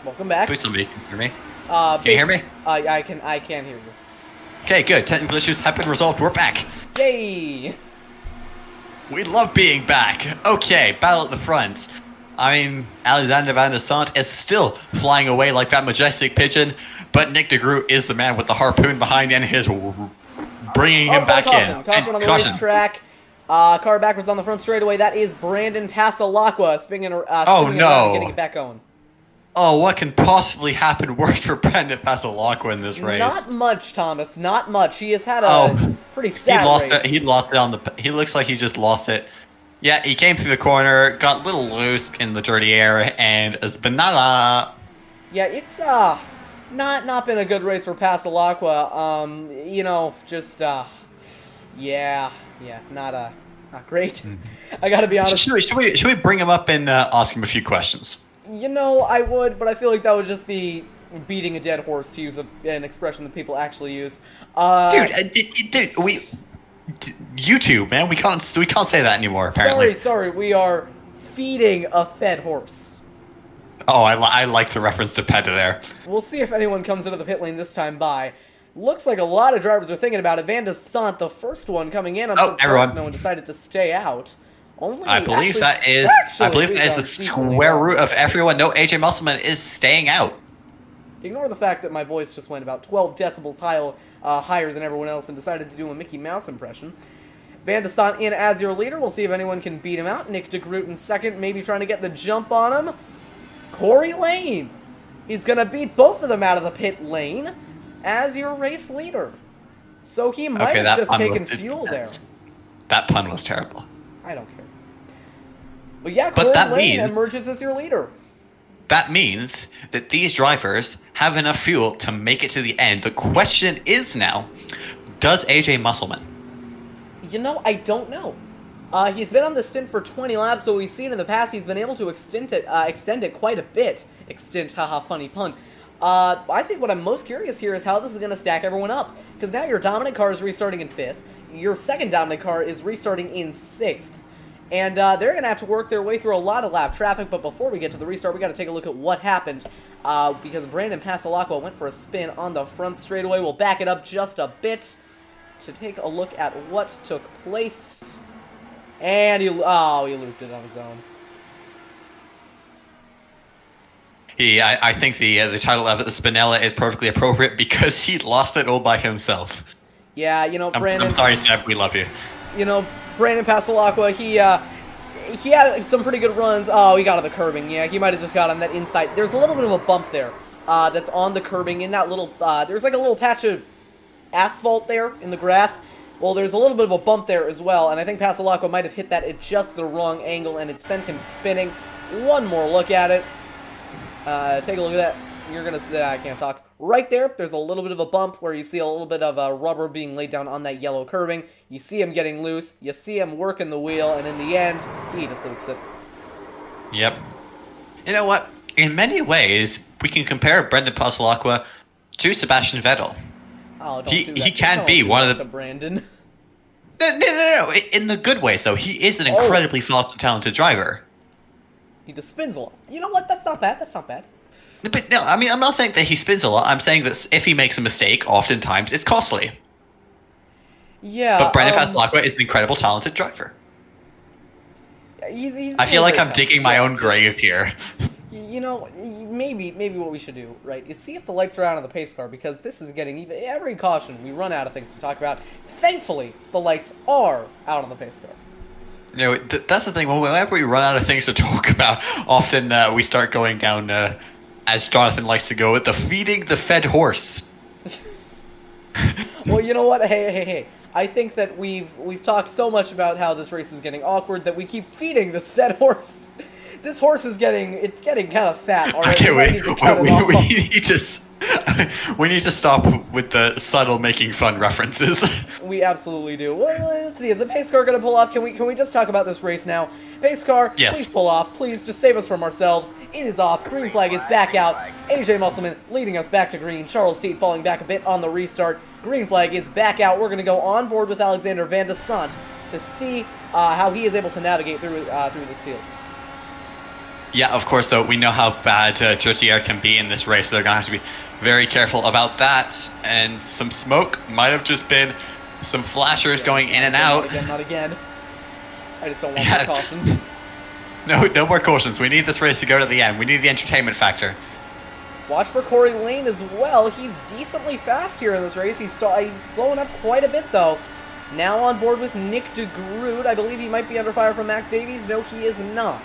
Speaker 1: Welcome back.
Speaker 2: Please somebody can hear me. Can you hear me?
Speaker 1: I can hear you.
Speaker 2: Okay, good. Technical issues have been resolved. We're back.
Speaker 1: Yay!
Speaker 2: We love being back. Okay, battle at the front. I mean, Alexander Van der Sant is still flying away like that majestic pigeon, but Nick DeGroot is the man with the harpoon behind and is bringing him back in.
Speaker 1: Caution on the racetrack. Car backwards on the front straightaway. That is Brandon Pasalacqua spinning around and getting it back going.
Speaker 2: Oh, what can possibly happen worse for Brandon Pasalacqua in this race?
Speaker 1: Not much, Thomas. Not much. He has had a pretty sad race.
Speaker 2: He lost it on the. He looks like he just lost it. Yeah, he came through the corner, got a little loose in the dirty air, and Espinala. Yeah,
Speaker 1: it's not been a good race for Pasalacqua. You know, just not great. I gotta be honest.
Speaker 2: Should we bring him up and ask him a few questions?
Speaker 1: You know, I would, but I feel like that would just be beating a dead horse, to use an expression that people actually use.
Speaker 2: Dude, YouTube, man, we can't say that anymore. Apparently.
Speaker 1: Sorry, we are feeding a fed horse.
Speaker 2: Oh, I like the reference to PETA there.
Speaker 1: We'll see if anyone comes into the pit lane this time by. Looks like a lot of drivers are thinking about it. Van der Sant, the first one coming in. I'm surprised no one decided to stay out.
Speaker 2: I believe that is the square root of everyone. No, AJ Musselman is staying out.
Speaker 1: Ignore the fact that my voice just went about 12 decibels higher than everyone else and decided to do a Mickey Mouse impression. Van der Sant in as your leader. We'll see if anyone can beat him out. Nick DeGroot in second, maybe trying to get the jump on him. Corey Lane. He's going to beat both of them out of the pit lane as your race leader. So he might have just taken fuel there.
Speaker 2: That pun was terrible.
Speaker 1: I don't care. But yeah, Corey Lane emerges as your leader.
Speaker 2: That means that these drivers have enough fuel to make it to the end. The question is now, does AJ Musselman?
Speaker 1: You know, I don't know. He's been on the stint for 20 laps, so we've seen in the past he's been able to extend it quite a bit. Extend, haha, funny pun. I think what I'm most curious here is how this is going to stack everyone up. Because now your dominant car is restarting in 5th. Your second dominant car is restarting in 6th. And they're going to have to work their way through a lot of lap traffic, but before we get to the restart, we got to take a look at what happened. Because Brandon Pasalacqua went for a spin on the front straightaway. We'll back it up just a bit to take a look at what took place. And he looped it on his own.
Speaker 2: I think the title of it, the Spinella, is perfectly appropriate because he lost it all by himself.
Speaker 1: Yeah, you know, Brandon.
Speaker 2: I'm sorry, Seb. We love you.
Speaker 1: You know, Brandon Pasalacqua, he had some pretty good runs. Oh, he got on the curbing. Yeah, he might have just got on that inside. There's a little bit of a bump there that's on the curbing in that little, there's like a little patch of asphalt there in the grass. Well, there's a little bit of a bump there as well, and I think Pasalacqua might have hit that at just the wrong angle, and it sent him spinning. One more look at it. Take a look at that. You're going to see that. I can't talk. Right there, there's a little bit of a bump where you see a little bit of rubber being laid down on that yellow curbing. You see him getting loose. You see him working the wheel, and in the end, he just loops it.
Speaker 2: Yep. You know what? In many ways, we can compare Brendan Pasalacqua to Sebastian Vettel.
Speaker 1: Oh, don't do that.
Speaker 2: He can be one of the...
Speaker 1: Brandon.
Speaker 2: No. In the good way, so he is an incredibly fast and talented driver.
Speaker 1: He just spins a lot. You know what? That's not bad. That's not bad.
Speaker 2: But no, I mean, I'm not saying that he spins a lot. I'm saying that if he makes a mistake, oftentimes it's costly.
Speaker 1: Yeah.
Speaker 2: But Brendan Pasalacqua is an incredible, talented driver.
Speaker 1: He's
Speaker 2: I feel like I'm digging my own grave here.
Speaker 1: You know, maybe what we should do, right, is see if the lights are out on the pace car, because this is getting even every caution we run out of things to talk about. Thankfully, the lights are out on the pace car.
Speaker 2: You know, that's the thing. Whenever we run out of things to talk about, often we start going down, as Jonathan likes to go, with the feeding the fed horse.
Speaker 1: Well, you know what? Hey. I think that we've talked so much about how this race is getting awkward that we keep feeding this fed horse. This horse is getting kind of fat already.
Speaker 2: We need to stop with the subtle making fun references.
Speaker 1: We absolutely do. Well, let's see. Is the pace car gonna pull off? Can we just talk about this race now? Pace car,
Speaker 2: yes.
Speaker 1: Please pull off. Please just save us from ourselves. It is off. Green flag is back out. AJ Musselman leading us back to green. Charles Teat falling back a bit on the restart. Green flag is back out. We're gonna go on board with Alexander Van de Sant to see how he is able to navigate through this field.
Speaker 2: Yeah, of course, though, we know how bad dirty air can be in this race, so they're going to have to be very careful about that. And some smoke might have just been some flashers going in and out.
Speaker 1: Not again. I just don't want more cautions.
Speaker 2: No more cautions. We need this race to go to the end. We need the entertainment factor.
Speaker 1: Watch for Corey Lane as well. He's decently fast here in this race. He's slowing up quite a bit, though. Now on board with Nick de Groot. I believe he might be under fire from Max Davies. No, he is not.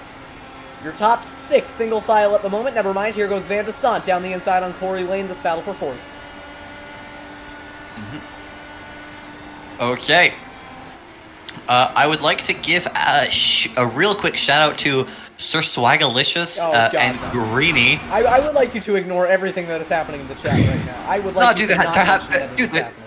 Speaker 1: Your top 6 single file at the moment. Never mind, here goes Van de Sant down the inside on Corey Lane. This battle for 4th.
Speaker 2: Okay. I would like to give a real quick shout out to Sir Swagalicious and Greeny.
Speaker 1: I would like you to ignore everything that is happening in the chat right now. I would like you to not mention that it's happening.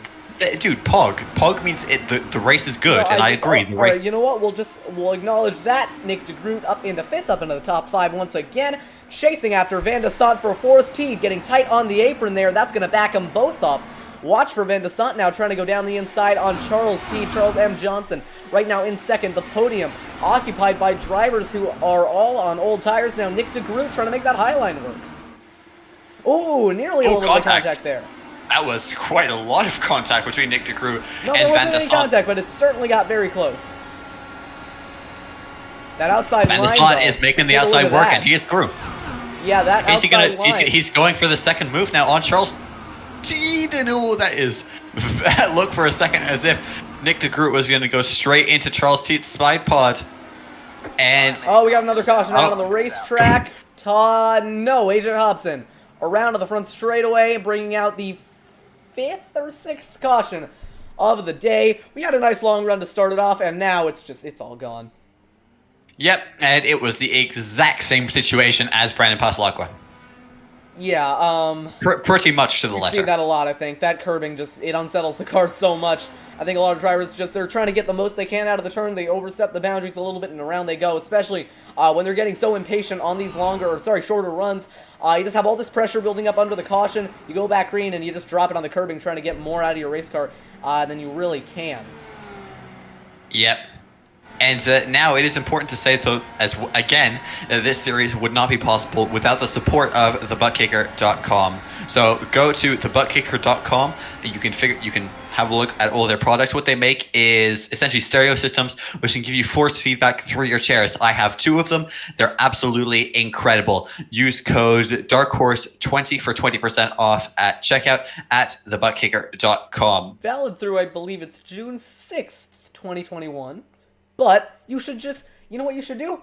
Speaker 2: Dude, Pog means the race is good, and I agree.
Speaker 1: Alright, you know what? We'll acknowledge that. Nick de Groot up into 5th, up into the top 5 once again. Chasing after Van de Sant for 4th. Teed getting tight on the apron there. That's going to back them both up. Watch for Van de Sant now trying to go down the inside on Charles Charles M. Johnson. Right now in 2nd, the podium occupied by drivers who are all on old tires now. Nick de Groot trying to make that high line work. Ooh, nearly a little bit of contact there.
Speaker 2: That was quite a lot of contact between Nick de Groot and Van de Sant.
Speaker 1: No, there wasn't any contact, but it certainly got very close. That outside line,
Speaker 2: Van de Sant is making the outside work, and he is through.
Speaker 1: Yeah, that outside line.
Speaker 2: He's going for the second move now on Charles Teed, and that is. That looked for a second as if Nick de Groot was going to go straight into Charles Teed's side pod. And
Speaker 1: oh, we got another caution out on the racetrack. No, AJ Hobson around to the front straightaway, bringing out the 5th or 6th caution of the day. We had a nice long run to start it off, and now it's all gone.
Speaker 2: Yep, and it was the exact same situation as Brandon Pasalacqua.
Speaker 1: Yeah,
Speaker 2: pretty much to the
Speaker 1: letter.
Speaker 2: letter.
Speaker 1: You see that a lot, I think. That curbing it unsettles the car so much. I think a lot of drivers they're trying to get the most they can out of the turn. They overstep the boundaries a little bit, and around they go, especially when they're getting so impatient on these shorter runs. You just have all this pressure building up under the caution. You go back green, and you just drop it on the curbing, trying to get more out of your race car than you really can.
Speaker 2: Yep. And now it is important to say, though, this series would not be possible without the support of thebuttkicker.com. So go to thebuttkicker.com, and you can have a look at all their products. What they make is essentially stereo systems, which can give you force feedback through your chairs. I have 2 of them. They're absolutely incredible. Use code DARKHORSE20 for 20% off at checkout at thebuttkicker.com.
Speaker 1: Valid through, I believe it's June 6th, 2021. But you should you know what you should do?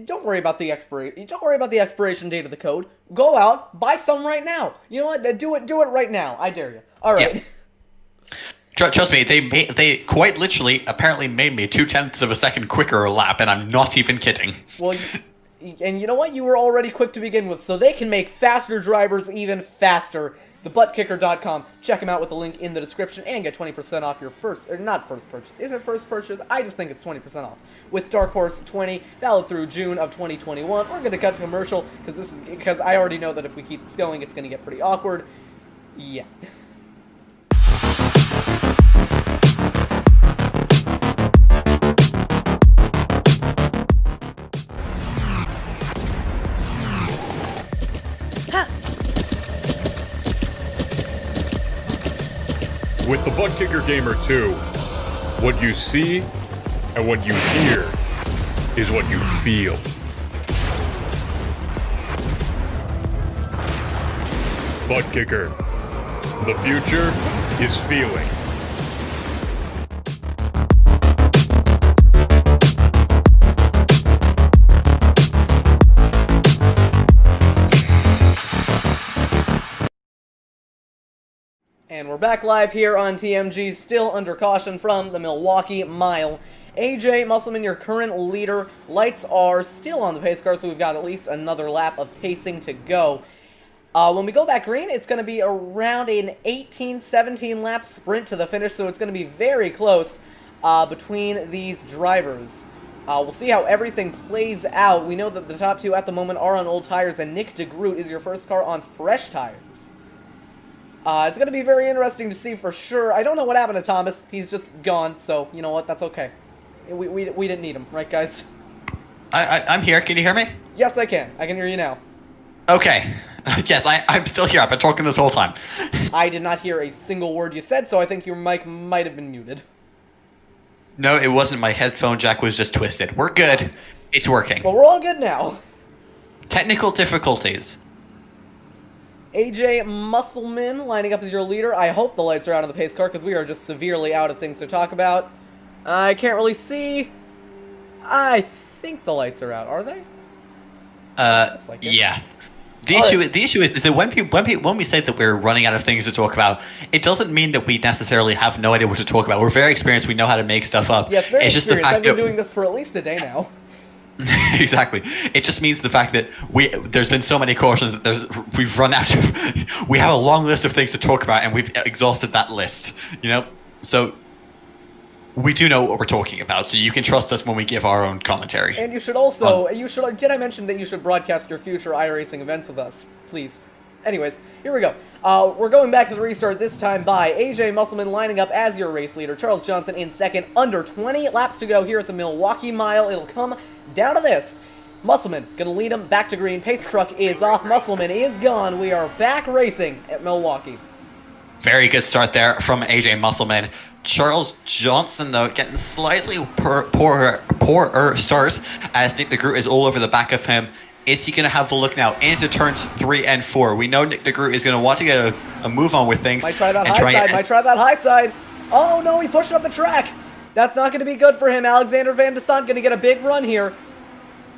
Speaker 1: Don't worry about the expiration date of the code. Go out, buy some right now. You know what? Do it right now. I dare you. All right.
Speaker 2: Yeah. Trust me, they quite literally apparently made me 0.2 of a second quicker a lap, and I'm not even kidding.
Speaker 1: Well, and you know what? You were already quick to begin with, so they can make faster drivers even faster. TheButtKicker.com. Check them out with the link in the description and get 20% off your not first purchase. Is it first purchase? I just think it's 20% off. With Dark Horse 20, valid through June of 2021. We're going to cut to commercial because I already know that if we keep this going, it's going to get pretty awkward. Yeah.
Speaker 3: With the Butt Kicker Gamer 2, what you see and what you hear is what you feel. Butt Kicker. The future is feeling.
Speaker 1: And we're back live here on TMG, still under caution from the Milwaukee Mile. AJ Musselman, your current leader. Lights are still on the pace car, so we've got at least another lap of pacing to go. When we go back green, it's going to be around an 18-17 lap sprint to the finish, so it's going to be very close between these drivers. We'll see how everything plays out. We know that the top two at the moment are on old tires, and Nick DeGroot is your first car on fresh tires. It's going to be very interesting to see for sure. I don't know what happened to Thomas. He's just gone, so you know what? That's okay. We didn't need him, right, guys?
Speaker 2: I'm here. Can you hear me?
Speaker 1: Yes, I can. I can hear you now.
Speaker 2: Okay. Yes, I'm still here. I've been talking this whole time.
Speaker 1: I did not hear a single word you said, so I think your mic might have been muted.
Speaker 2: No, it wasn't. My headphone jack was just twisted. We're good. It's working.
Speaker 1: But we're all good now.
Speaker 2: Technical difficulties.
Speaker 1: AJ Musselman lining up as your leader. I hope the lights are out on the pace car, because we are just severely out of things to talk about. I can't really see. I think the lights are out. Are they? Like
Speaker 2: yeah. The issue is that when we say that we're running out of things to talk about, it doesn't mean that we necessarily have no idea what to talk about. We're very experienced. We know how to make stuff up.
Speaker 1: Yes, very
Speaker 2: it's just
Speaker 1: experienced.
Speaker 2: The fact
Speaker 1: I've been
Speaker 2: that
Speaker 1: doing this for at least a day now.
Speaker 2: Exactly. It just means the fact that there's been so many cautions that we've run out of. We have a long list of things to talk about, and we've exhausted that list. You know, so we do know what we're talking about. So you can trust us when we give our own commentary.
Speaker 1: And you should also Did I mention that you should broadcast your future iRacing events with us, please? Anyways, here we go. We're going back to the restart, this time by AJ Musselman lining up as your race leader. Charles Johnson in second. Under 20 laps to go here at the Milwaukee Mile. It'll come down to this. Musselman gonna lead him back to green. Pace truck is off. Musselman is gone. We are back racing at Milwaukee.
Speaker 2: Very good start there from AJ Musselman. Charles Johnson, though, getting slightly poorer starts as Nick DeGroot is all over the back of him. Is he going to have the look now into turns 3 and 4? We know Nick DeGroot is going to want to get a move on with things.
Speaker 1: Might try that high side. Oh, no, he pushed up the track. That's not going to be good for him. Alexander Van de Sant going to get a big run here.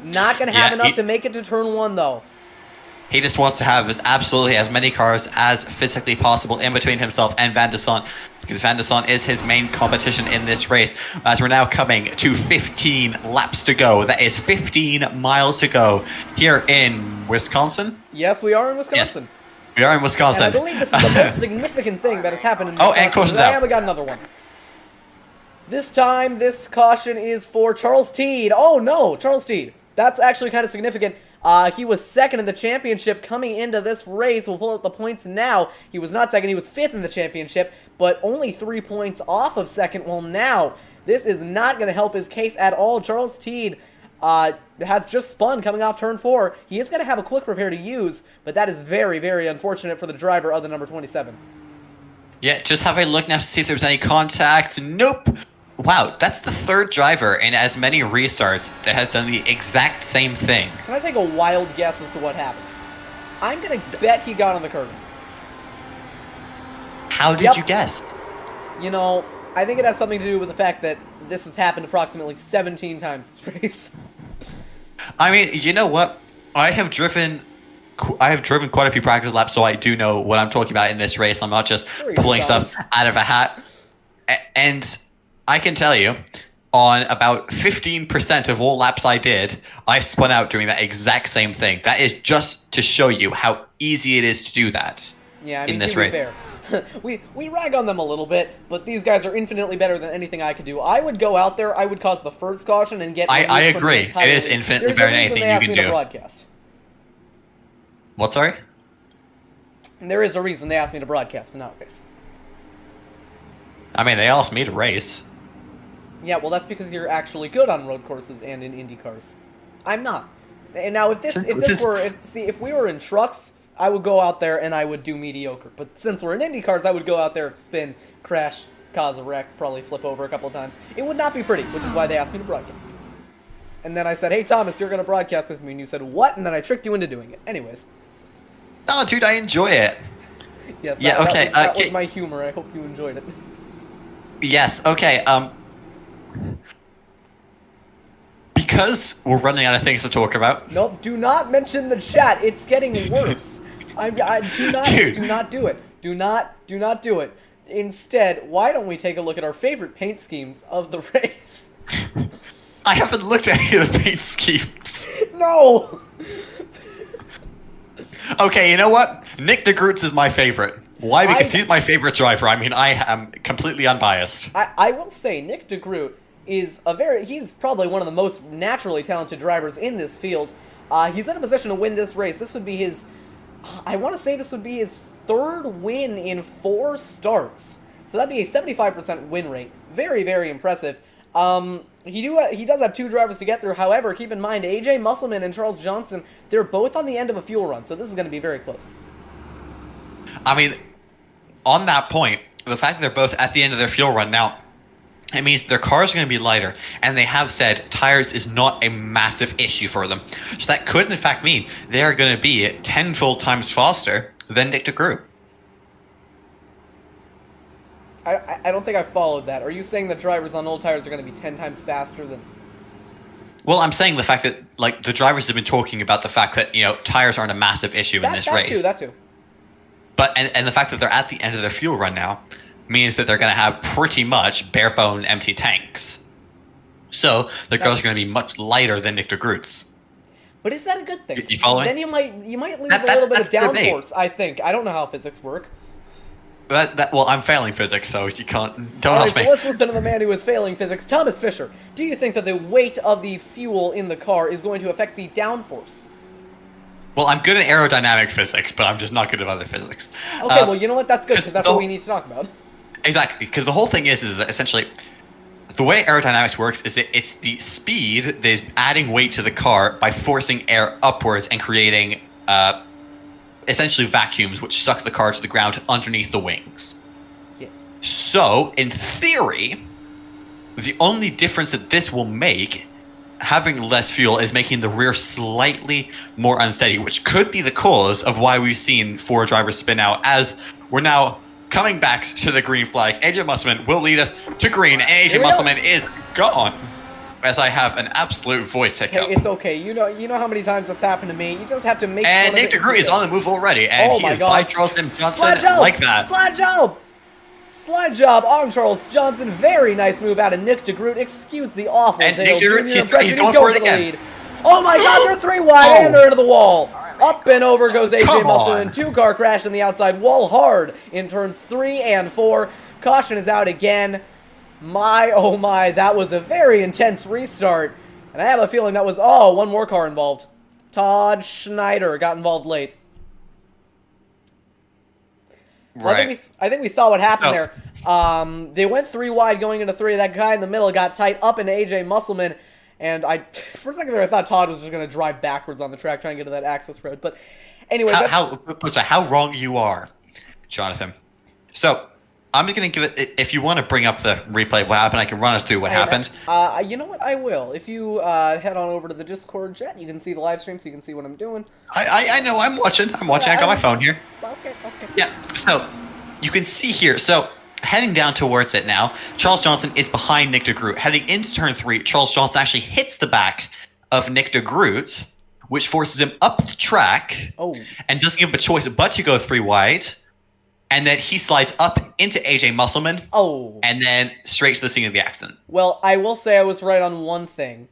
Speaker 1: Not going to have enough to make it to turn 1, though.
Speaker 2: He just wants to have absolutely as many cars as physically possible in between himself and Van de Sant, because Van de Sant is his main competition in this race. As we're now coming to 15 laps to go. That is 15 miles to go here in Wisconsin.
Speaker 1: Yes, we are in Wisconsin.
Speaker 2: Yes, we are in Wisconsin.
Speaker 1: And I believe this is the most significant thing that has happened in Wisconsin.
Speaker 2: Oh, and caution's out.
Speaker 1: We got another one. This time, this caution is for Charles Teed. Oh, no, Charles Teed. That's actually kind of significant. He was second in the championship coming into this race. We'll pull out the points now. He was not second. He was fifth in the championship, but only 3 points off of second. Well, now, this is not going to help his case at all. Charles Teed has just spun coming off turn 4. He is going to have a quick repair to use, but that is very, very unfortunate for the driver of the number 27.
Speaker 2: Yeah, just have a look now to see if there's any contact. Nope. Wow, that's the third driver in as many restarts that has done the exact same thing.
Speaker 1: Can I take a wild guess as to what happened? I'm going to bet he got on the curb.
Speaker 2: How did you guess?
Speaker 1: You know, I think it has something to do with the fact that this has happened approximately 17 times this race.
Speaker 2: I mean, you know what? I have driven quite a few practice laps, so I do know what I'm talking about in this race. I'm not just pulling stuff out of a hat. And I can tell you, on about 15% of all laps I did, I spun out doing that exact same thing. That is just to show you how easy it is to do that.
Speaker 1: Yeah, I mean,
Speaker 2: in this
Speaker 1: to be
Speaker 2: race.
Speaker 1: fair, we rag on them a little bit, but these guys are infinitely better than anything I could do. I would go out there, I would cause the first caution and get.
Speaker 2: I agree. It is infinitely better than anything you can do.
Speaker 1: Broadcast.
Speaker 2: What? Sorry.
Speaker 1: And there is a reason they asked me to broadcast and not race.
Speaker 2: I mean, they asked me to race.
Speaker 1: Yeah, well, that's because you're actually good on road courses and in Indy cars. I'm not. And now, if we were in trucks, I would go out there and I would do mediocre. But since we're in Indy cars, I would go out there, spin, crash, cause a wreck, probably flip over a couple of times. It would not be pretty, which is why they asked me to broadcast. And then I said, "Hey, Thomas, you're going to broadcast with me." And you said, "What?" And then I tricked you into doing it. Anyways.
Speaker 2: No, dude, I enjoy it.
Speaker 1: Yes,
Speaker 2: Yeah, okay,
Speaker 1: that was
Speaker 2: okay.
Speaker 1: my humor. I hope you enjoyed it.
Speaker 2: Yes, okay, because we're running out of things to talk about.
Speaker 1: Nope, do not mention the chat. It's getting worse.
Speaker 2: Dude.
Speaker 1: Do not do it. Do not do it. Instead, why don't we take a look at our favorite paint schemes of the race?
Speaker 2: I haven't looked at any of the paint schemes.
Speaker 1: No!
Speaker 2: Okay, you know what? Nick DeGroots is my favorite. Why? Because he's my favorite driver. I mean, I am completely unbiased.
Speaker 1: I will say, Nick DeGroot is he's probably one of the most naturally talented drivers in this field. He's in a position to win this race. This would be his, I want to say this would be his 3rd win in 4 starts. So that'd be a 75% win rate. Very, very impressive. He does have 2 drivers to get through. However, keep in mind, AJ Musselman and Charles Johnson, they're both on the end of a fuel run, so this is going to be very close.
Speaker 2: I mean, on that point, the fact that they're both at the end of their fuel run now, it means their cars are going to be lighter, and they have said tires is not a massive issue for them. So that could, in fact, mean they are going to be 10-fold times faster than Nick DeGroot.
Speaker 1: I don't think I followed that. Are you saying that drivers on old tires are going to be 10 times faster than...
Speaker 2: Well, I'm saying the fact that, like, the drivers have been talking about the fact that, you know, tires aren't a massive issue in this race.
Speaker 1: That too.
Speaker 2: But, and the fact that they're at the end of their fuel run now means that they're going to have pretty much bare-bone empty tanks. So, their cars are going to be much lighter than Nick DeGroot's.
Speaker 1: But is that a good thing?
Speaker 2: You follow me?
Speaker 1: Then you might lose a little bit of downforce, I think. I don't know how physics work.
Speaker 2: Well, I'm failing physics, so you can't... Don't
Speaker 1: Alright,
Speaker 2: help me.
Speaker 1: so let's listen to the man who is failing physics. Thomas Fisher, do you think that the weight of the fuel in the car is going to affect the downforce?
Speaker 2: Well, I'm good at aerodynamic physics, but I'm just not good at other physics.
Speaker 1: Okay, well, you know what? That's good, because that's what we need to talk about.
Speaker 2: Exactly, because the whole thing is essentially... The way aerodynamics works is that it's the speed that is adding weight to the car by forcing air upwards and creating... essentially vacuums which suck the car to the ground underneath the wings.
Speaker 1: Yes.
Speaker 2: So, in theory, the only difference that this will make, having less fuel, is making the rear slightly more unsteady, which could be the cause of why we've seen 4 drivers spin out, as we're now coming back to the green flag. AJ Musselman will lead us to green, and AJ Musselman is gone. As I have an absolute voice hiccup.
Speaker 1: Hey, it's okay. You know how many times that's happened to me. You just have to make.
Speaker 2: And Nick DeGroot is on the move already, and he is by Charles Johnson like that.
Speaker 1: Slide job! Slide job on Charles Johnson. Very nice move out of Nick DeGroot. Excuse the awful
Speaker 2: and
Speaker 1: Dale
Speaker 2: Nick DeGroot,
Speaker 1: Jr.
Speaker 2: he's
Speaker 1: impression.
Speaker 2: going for it
Speaker 1: the
Speaker 2: again.
Speaker 1: lead. Oh my God! They're 3 wide and they're into the wall. Up and over goes AJ Musselman. 2-car crash in the outside wall hard in turns 3 and 4. Caution is out again. My, oh my, that was a very intense restart. And I have a feeling that was, one more car involved. Todd Schneider got involved late.
Speaker 2: Right.
Speaker 1: I think we saw what happened there. They went 3 wide going into 3. That guy in the middle got tight up into AJ Musselman. And for a second there, I thought Todd was just going to drive backwards on the track trying to get to that access road. But anyway.
Speaker 2: How wrong you are, Jonathan. So, I'm just going to give it, if you want to bring up the replay of what happened, I can run us through what happened.
Speaker 1: You know what? I will. If you head on over to the Discord chat, you can see the live stream so you can see what I'm doing.
Speaker 2: I know, I'm watching. I got my phone here.
Speaker 1: Okay.
Speaker 2: Yeah, so, you can see here. So, heading down towards it now, Charles Johnson is behind Nick DeGroot. Heading into turn 3, Charles Johnson actually hits the back of Nick DeGroot, which forces him up the track and doesn't give him a choice but to go 3 wide. And then he slides up into AJ Musselman. And then straight to the scene of the accident.
Speaker 1: Well, I will say I was right on one thing.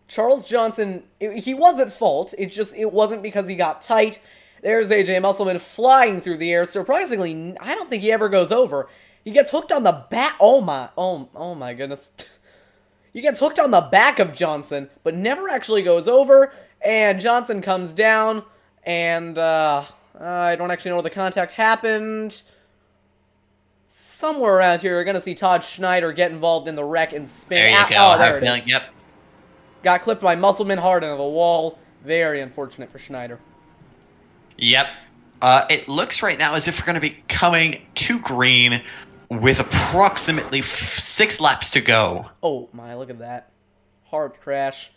Speaker 1: Charles Johnson, he was at fault. It wasn't because he got tight. There's AJ Musselman flying through the air. Surprisingly, I don't think he ever goes over. He gets hooked on the back. Oh my goodness. He gets hooked on the back of Johnson, but never actually goes over. And Johnson comes down, and I don't actually know where the contact happened. Somewhere around here, you're going to see Todd Schneider get involved in the wreck and spin.
Speaker 2: There you go.
Speaker 1: There it is.
Speaker 2: Yep.
Speaker 1: Got clipped by Musselman hard into the wall. Very unfortunate for Schneider.
Speaker 2: Yep. It looks right now as if we're going to be coming to green with approximately 6 laps to go.
Speaker 1: Oh my, look at that. Hard crash.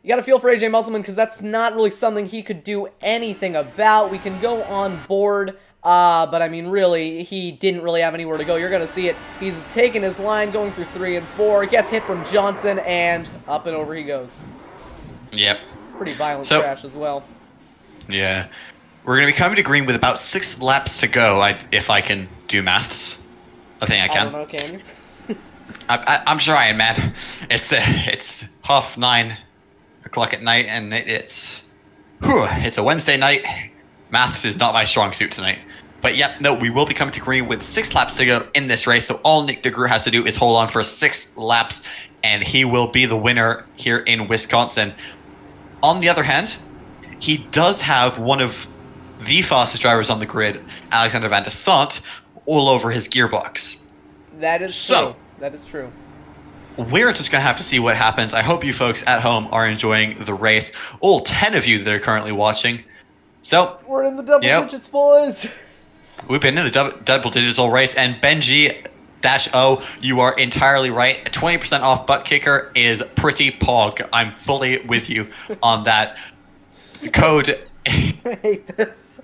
Speaker 1: You got to feel for AJ Musselman because that's not really something he could do anything about. We can go on board But I mean, really, he didn't really have anywhere to go. You're going to see it. He's taking his line, going through 3 and 4. Gets hit from Johnson, and up and over he goes.
Speaker 2: Yep.
Speaker 1: Pretty violent
Speaker 2: So-
Speaker 1: crash as well.
Speaker 2: Yeah. We're going to be coming to green with about 6 laps to go, if I can do maths. I think I
Speaker 1: I
Speaker 2: can.
Speaker 1: don't know, can you?
Speaker 2: I'm trying, man. It's 9:30 at night, and it's a Wednesday night. Maths is not my strong suit tonight. But yep, no, we will be coming to green with 6 laps to go in this race. So all Nick DeGroot has to do is hold on for 6 laps, and he will be the winner here in Wisconsin. On the other hand, he does have one of the fastest drivers on the grid, Alexander Van de Sant, all over his gearbox.
Speaker 1: That is
Speaker 2: So-
Speaker 1: true. That is true.
Speaker 2: We're just going to have to see what happens. I hope you folks at home are enjoying the race. All 10 of you that are currently watching. So,
Speaker 1: We're in the double
Speaker 2: Yep.
Speaker 1: digits, boys.
Speaker 2: we've been in the double digits all race, and Benji-O, you are entirely right. 20% off butt kicker is pretty pog. I'm fully with you on that. Code...
Speaker 1: I hate this.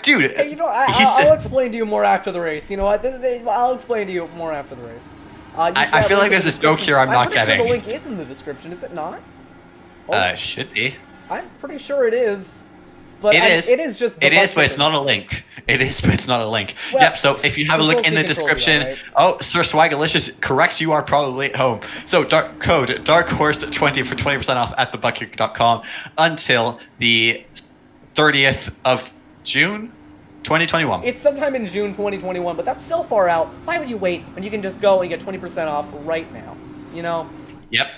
Speaker 2: Dude,
Speaker 1: Hey, you know,
Speaker 2: he
Speaker 1: I'll
Speaker 2: said-
Speaker 1: explain to you more after the race. You know what? I'll explain to you more after the race. You should
Speaker 2: I
Speaker 1: have
Speaker 2: feel
Speaker 1: a
Speaker 2: like
Speaker 1: link in
Speaker 2: there's
Speaker 1: the
Speaker 2: a joke
Speaker 1: description.
Speaker 2: here I'm not
Speaker 1: pretty sure
Speaker 2: getting.
Speaker 1: the link is in the description, is it not? Oh,
Speaker 2: should be.
Speaker 1: I'm pretty sure it is. But
Speaker 2: It is.
Speaker 1: It is just. The
Speaker 2: It is, but
Speaker 1: butt
Speaker 2: it's
Speaker 1: kicker.
Speaker 2: not a link. It is, but it's not a link.
Speaker 1: Well,
Speaker 2: Yep, so if you have a look in the
Speaker 1: Control-C,
Speaker 2: description...
Speaker 1: Control-V,
Speaker 2: Oh, Sir Swagalicious, correct, you are probably at home. So code DARKHORSE20 for 20% off at thebuttkick.com until the 30th of June 2021.
Speaker 1: It's sometime in June 2021, but that's so far out. Why would you wait when you can just go and get 20% off right now? You know?
Speaker 2: Yep.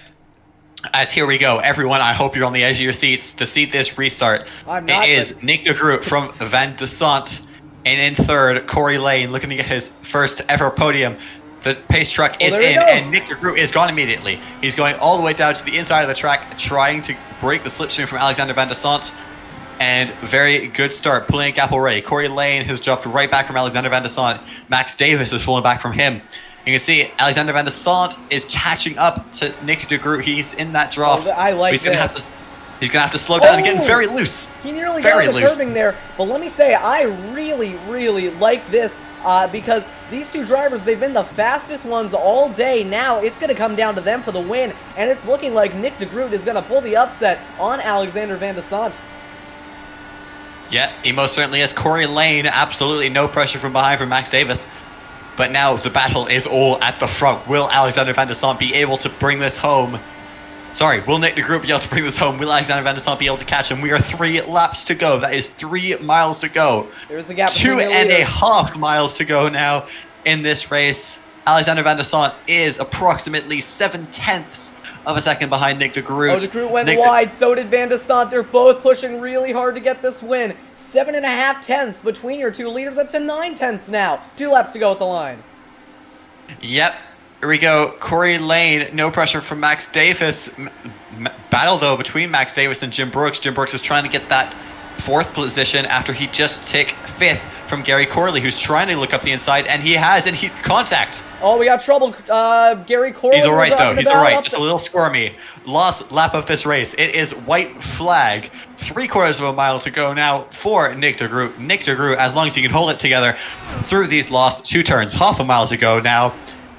Speaker 2: As here we go. Everyone, I hope you're on the edge of your seats to see this restart.
Speaker 1: I'm not,
Speaker 2: It is
Speaker 1: but-
Speaker 2: Nick de Groot from Van de Sant. And in third, Corey Lane looking to get his first ever podium. The pace truck is
Speaker 1: there he
Speaker 2: in,
Speaker 1: goes.
Speaker 2: and Nick de Groot is gone immediately. He's going all the way down to the inside of the track, trying to break the slipstream from Alexander Van de Sant. And very good start, pulling a gap already. Corey Lane has dropped right back from Alexander Van de Sant. Max Davis has fallen back from him. You can see Alexander Van de Sant is catching up to Nick de Groot. He's in that draft.
Speaker 1: Oh, I like
Speaker 2: He's gonna
Speaker 1: this.
Speaker 2: he's gonna have to slow down and
Speaker 1: Oh!
Speaker 2: get very loose.
Speaker 1: He nearly
Speaker 2: Very
Speaker 1: got the
Speaker 2: loose.
Speaker 1: curving there, but let me say, I really, really like this because these two drivers, they've been the fastest ones all day. Now it's going to come down to them for the win, and it's looking like Nick de Groot is going to pull the upset on Alexander Van de Sant.
Speaker 2: Yeah, he most certainly is. Corey Lane, absolutely no pressure from behind from Max Davis. But now the battle is all at the front. Will Alexander Van de Sant be able to bring this home? Sorry, will Nick de Groot be able to bring this home? Will Alexander Van de Sant be able to catch him? We are 3 laps to go. That is 3 miles to go.
Speaker 1: There's the gap between
Speaker 2: 2
Speaker 1: the
Speaker 2: and a
Speaker 1: leaders.
Speaker 2: half miles to go now in this race. Alexander Van de Sant is approximately 7/10 of a second behind Nick de Groot.
Speaker 1: Oh, de Groot went
Speaker 2: Nick
Speaker 1: wide, so did Van de Sant. They're both pushing really hard to get this win. 7.5 tenths between your two leaders, up to 9 tenths now. 2 laps to go at the line.
Speaker 2: Yep. Here we go. Corey Lane, no pressure from Max Davis. Battle, though, between Max Davis and Jim Brooks. Jim Brooks is trying to get that 4th position after he just took 5th from Gary Corley, who's trying to look up the inside, and he has, and he contact.
Speaker 1: Oh, we got trouble. Gary Corley.
Speaker 2: He's all right,
Speaker 1: we're
Speaker 2: though.
Speaker 1: talking
Speaker 2: He's
Speaker 1: about
Speaker 2: all right.
Speaker 1: up
Speaker 2: Just
Speaker 1: to-
Speaker 2: a little squirmy. Last lap of this race. It is white flag. 3/4 of a mile to go now for Nick de Groot. Nick de Groot, as long as he can hold it together through these last 2 turns. Half a mile to go now.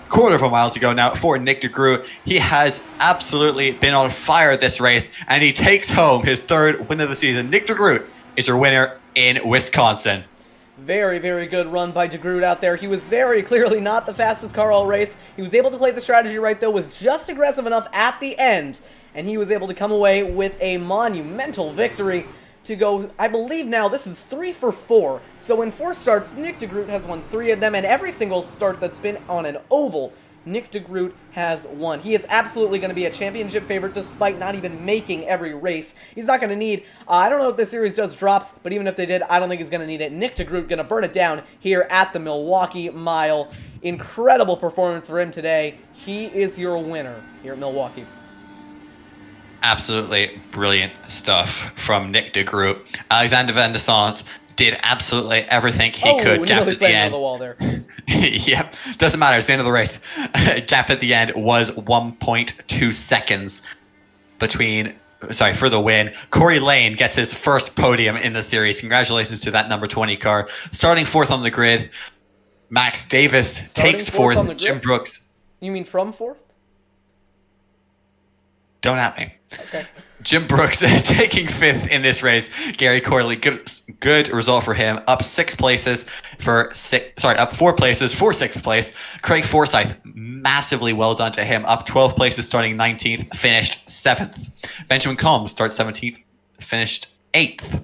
Speaker 2: 1/4 of a mile to go now for Nick de Groot. He has absolutely been on fire this race, and he takes home his 3rd win of the season. Nick de Groot is your winner in Wisconsin.
Speaker 1: Very, very good run by de Groot out there. He was very clearly not the fastest car all race. He was able to play the strategy right, though, was just aggressive enough at the end, and he was able to come away with a monumental victory to go, I believe now, this is 3 for 4. So in 4 starts, Nick de Groot has won 3 of them, and every single start that's been on an oval, Nick de Groot has won. He is absolutely going to be a championship favorite despite not even making every race. He's not going to need, I don't know if this series does drops, but even if they did, I don't think he's going to need it. Nick de Groot going to burn it down here at the Milwaukee Mile. Incredible performance for him today. He is your winner here at Milwaukee.
Speaker 2: Absolutely brilliant stuff from Nick de Groot. Alexander Van de Sant did absolutely everything he could. Gap
Speaker 1: nearly
Speaker 2: at the
Speaker 1: slammed into
Speaker 2: end.
Speaker 1: the wall there.
Speaker 2: Yep, doesn't matter. It's the end of the race. Gap at the end was 1.2 seconds between for the win. Corey Lane gets his first podium in the series. Congratulations to that number 20 car. Starting fourth on the grid, Max Davis takes fourth.
Speaker 1: On the grid?
Speaker 2: Jim Brooks.
Speaker 1: You mean from fourth?
Speaker 2: Don't at me.
Speaker 1: Okay.
Speaker 2: Jim Brooks taking fifth in this race. Gary Corley, good result for him. Up 4 places for sixth place. Craig Forsyth, massively well done to him. Up 12 places, starting 19th, finished 7th. Benjamin Combs starts 17th, finished 8th.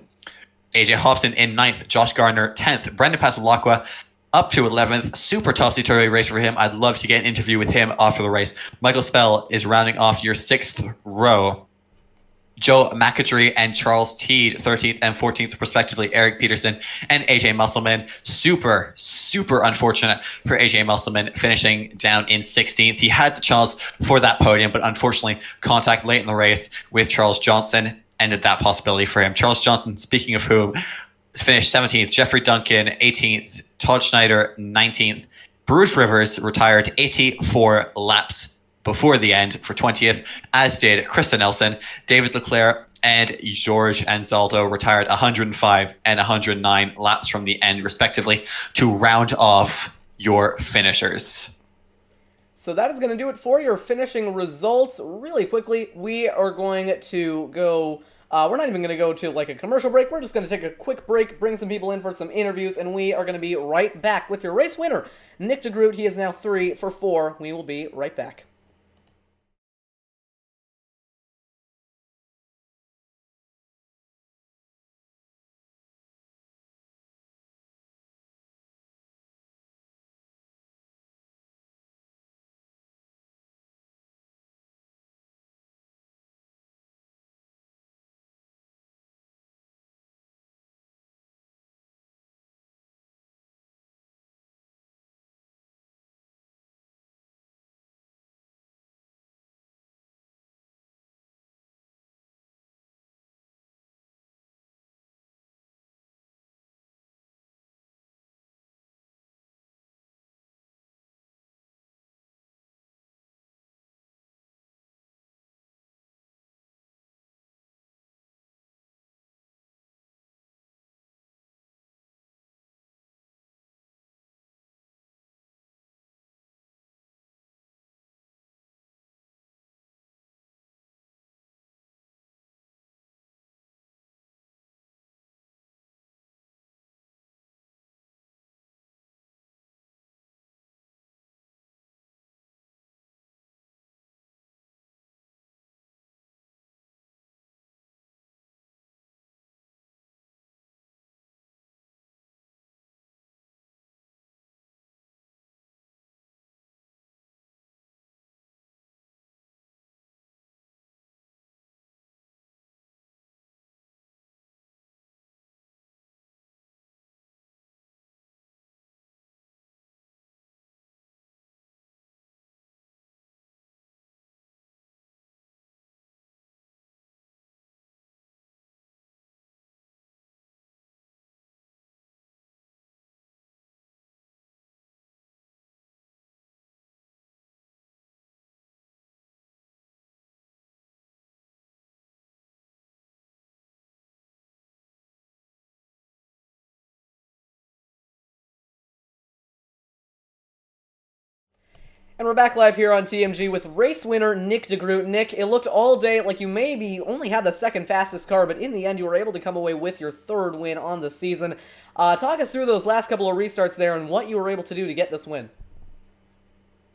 Speaker 2: AJ Hobson in 9th. Josh Gardner 10th. Brendan Pasalacqua up to 11th. Super topsy-turvy race for him. I'd love to get an interview with him after the race. Michael Spell is rounding off your 6th row. Joe McAdree and Charles Teed, 13th and 14th, respectively. Eric Peterson and AJ Musselman. Super, super unfortunate for AJ Musselman, finishing down in 16th. He had the chance for that podium, but unfortunately, contact late in the race with Charles Johnson ended that possibility for him. Charles Johnson, speaking of whom, finished 17th. Jeffrey Duncan, 18th. Todd Schneider, 19th. Bruce Rivers retired 84 laps before the end for 20th, as did Krista Nelson. David Leclerc and George Anzaldo retired 105 and 109 laps from the end, respectively, to round off your finishers.
Speaker 1: So that is going to do it for your finishing results. Really quickly, we are going to go... we're not even going to go to like a commercial break. We're just going to take a quick break, bring some people in for some interviews, and we are going to be right back with your race winner, Nick DeGroot. He is now 3 for 4. We will be right back. And we're back live here on TMG with race winner Nick DeGroot. Nick, it looked all day like you maybe only had the second fastest car, but in the end you were able to come away with your 3rd win on the season. Talk us through those last couple of restarts there and what you were able to do to get this win.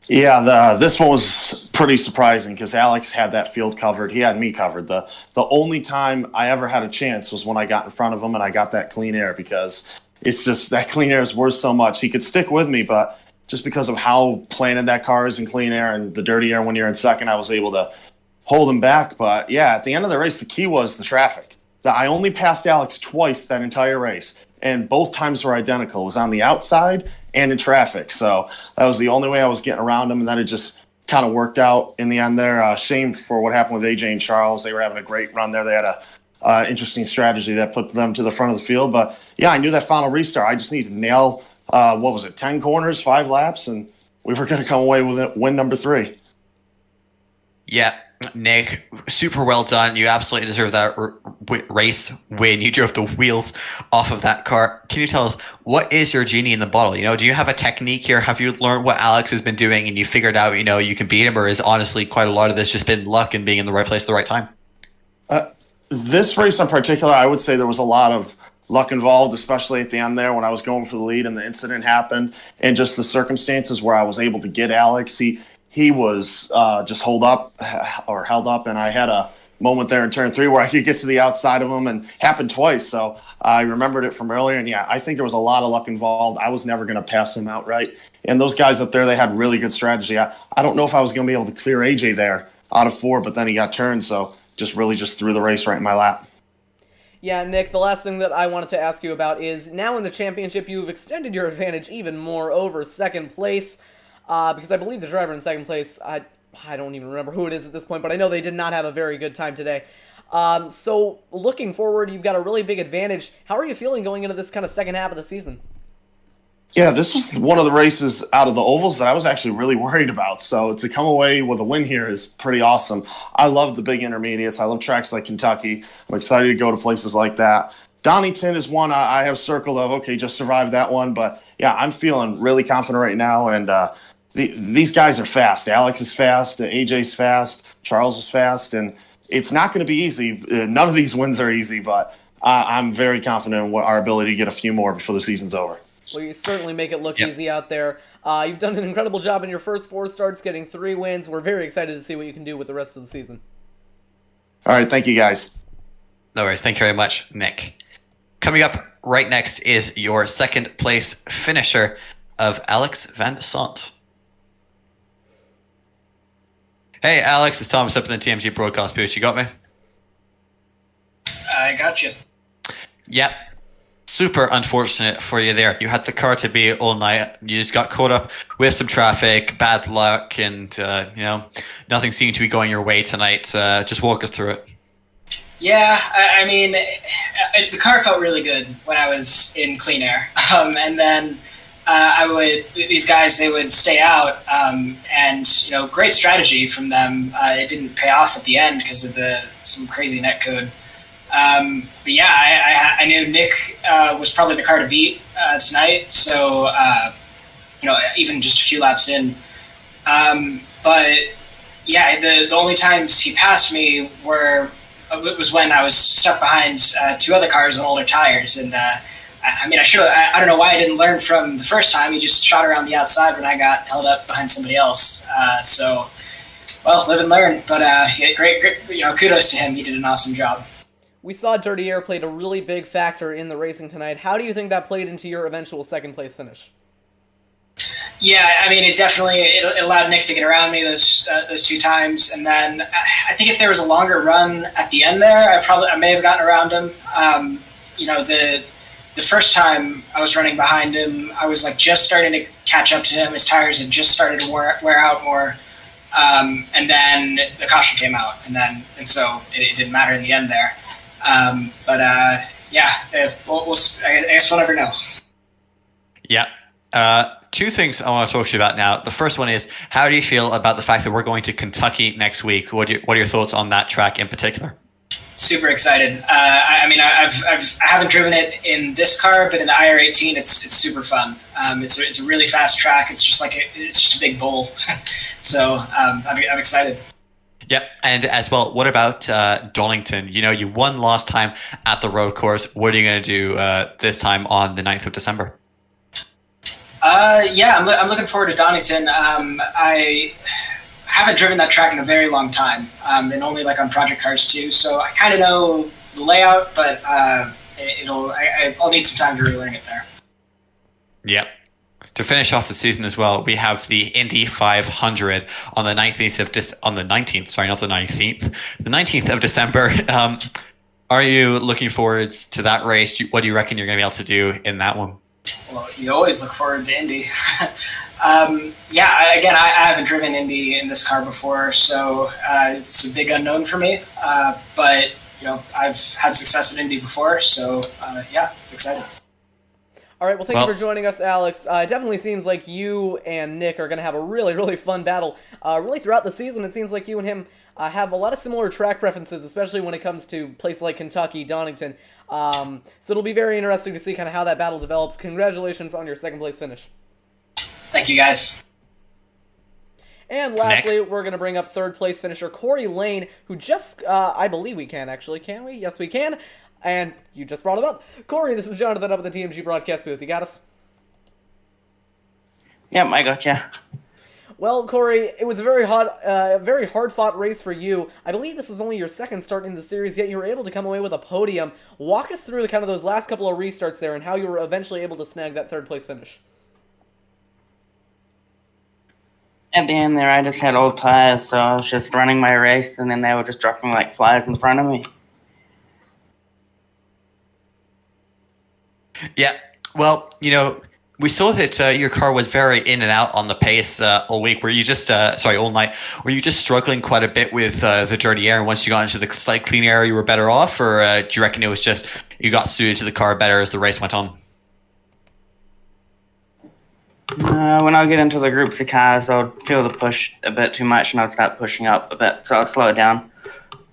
Speaker 7: Yeah, this one was pretty surprising because Alex had that field covered. He had me covered. The only time I ever had a chance was when I got in front of him and I got that clean air, because it's just that clean air is worth so much. He could stick with me, but just because of how planted that car is in clean air and the dirty air when you're in second, I was able to hold him back. But yeah, at the end of the race, the key was the traffic. I only passed Alex twice that entire race, and both times were identical. It was on the outside and in traffic. So that was the only way I was getting around him, and then it just kind of worked out in the end there. Shame for what happened with AJ and Charles. They were having a great run there. They had a interesting strategy that put them to the front of the field. But yeah, I knew that final restart, I just needed to nail 10 corners, 5 laps, and we were going to come away with it, win number 3.
Speaker 2: Yeah, Nick, super well done. You absolutely deserve that race win. You drove the wheels off of that car. Can you tell us, what is your genie in the bottle? Do you have a technique here? Have you learned what Alex has been doing and you figured out, you can beat him? Or is honestly quite a lot of this just been luck and being in the right place at the right time?
Speaker 7: This race in particular, I would say there was a lot of luck involved, especially at the end there when I was going for the lead and the incident happened, and just the circumstances where I was able to get Alex. He was just held up, and I had a moment there in turn 3 where I could get to the outside of him, and happened twice. So I remembered it from earlier, and I think there was a lot of luck involved. I was never going to pass him outright, and those guys up there, they had really good strategy. I don't know if I was going to be able to clear AJ there out of 4, but then he got turned, so just threw the race right in my lap.
Speaker 1: Yeah, Nick, the last thing that I wanted to ask you about is, now in the championship, you've extended your advantage even more over second place, because I believe the driver in second place, I don't even remember who it is at this point, but I know they did not have a very good time today. So, looking forward, you've got a really big advantage. How are you feeling going into this kind of second half of the season?
Speaker 7: Yeah, this was one of the races out of the ovals that I was actually really worried about. So to come away with a win here is pretty awesome. I love the big intermediates. I love tracks like Kentucky. I'm excited to go to places like that. Donington is one I have circled of, okay, just survived that one. But yeah, I'm feeling really confident right now. And these guys are fast. Alex is fast. AJ's fast. Charles is fast. And it's not going to be easy. None of these wins are easy, but I'm very confident in our ability to get a few more before the season's over.
Speaker 1: Well, you certainly make it look easy out there. You've done an incredible job in your first 4 starts, getting 3 wins. We're very excited to see what you can do with the rest of the season.
Speaker 7: All right, thank you, guys.
Speaker 2: No worries. Thank you very much, Nick. Coming up right next is your second place finisher of Alex Van Sant. Hey, Alex, it's Thomas up in the TMG broadcast booth. You got me?
Speaker 8: I got you.
Speaker 2: Yep. Super unfortunate for you there. You had the car to be all night. You just got caught up with some traffic, bad luck, and nothing seemed to be going your way tonight. Just walk us through it.
Speaker 8: Yeah, I mean, the car felt really good when I was in clean air, and then these guys, they would stay out, and great strategy from them. It didn't pay off at the end because of some crazy net code. But yeah, I knew Nick was probably the car to beat tonight. So even just a few laps in. But yeah, the only times he passed me was when I was stuck behind 2 other cars on older tires, and I don't know why I didn't learn from the first time. He just shot around the outside when I got held up behind somebody else. Well, live and learn. But great. Kudos to him. He did an awesome job.
Speaker 1: We saw Dirty Air played a really big factor in the racing tonight. How do you think that played into your eventual second place finish?
Speaker 8: Yeah, I mean, it allowed Nick to get around me those 2 times, and then I think if there was a longer run at the end there, I may have gotten around him. The first time I was running behind him, I was just starting to catch up to him. His tires had just started to wear out more, and then the caution came out, and so it didn't matter in the end there. I guess we'll never know.
Speaker 2: Yeah. 2 things I want to talk to you about now. The first one is, how do you feel about the fact that we're going to Kentucky next week? What are your thoughts on that track in particular?
Speaker 8: Super excited. I haven't driven it in this car, but in the IR18, it's super fun. It's a really fast track. It's just it's just a big bowl. So I'm excited.
Speaker 2: Yep, and as well, what about Donington? You won last time at the road course. What are you going to do this time on the 9th of December?
Speaker 8: I'm looking forward to Donington. I haven't driven that track in a very long time, and only on Project Cars 2, so I kind of know the layout, but I'll need some time to relearn it there. Yep.
Speaker 2: To finish off the season as well, we have the Indy 500 on the 19th of December. Are you looking forward to that race? What do you reckon you're going to be able to do in that one?
Speaker 8: Well, you always look forward to Indy. I haven't driven Indy in this car before, so it's a big unknown for me. But I've had success at Indy before, so excited.
Speaker 1: All right, well, thank you for joining us, Alex. It definitely seems like you and Nick are going to have a really, really fun battle. Really throughout the season, it seems like you and him have a lot of similar track preferences, especially when it comes to places like Kentucky, Donington. So it'll be very interesting to see kind of how that battle develops. Congratulations on your second place finish.
Speaker 8: Thank you, guys.
Speaker 1: And lastly, we're going to bring up third place finisher Corey Lane, who just, I believe we can actually, can we? Yes, we can. And you just brought him up. Corey, this is Jonathan up at the TMG broadcast booth. You got us?
Speaker 9: Yep, I got you.
Speaker 1: Well, Corey, it was a very hard-fought race for you. I believe this is only your second start in the series, yet you were able to come away with a podium. Walk us through kind of those last couple of restarts there and how you were eventually able to snag that third place finish.
Speaker 9: At the end there, I just had old tires, so I was just running my race, and then they were just dropping like flies in front of me.
Speaker 2: Yeah, well, we saw that your car was very in and out on the pace all week. Were you just, all night, were you just struggling quite a bit with the dirty air, and once you got into the slight clean air, you were better off, or do you reckon it was just you got suited to the car better as the race went on?
Speaker 9: When I get into the groups of cars, I'll feel the push a bit too much, and I'll start pushing up a bit, so I'll slow it down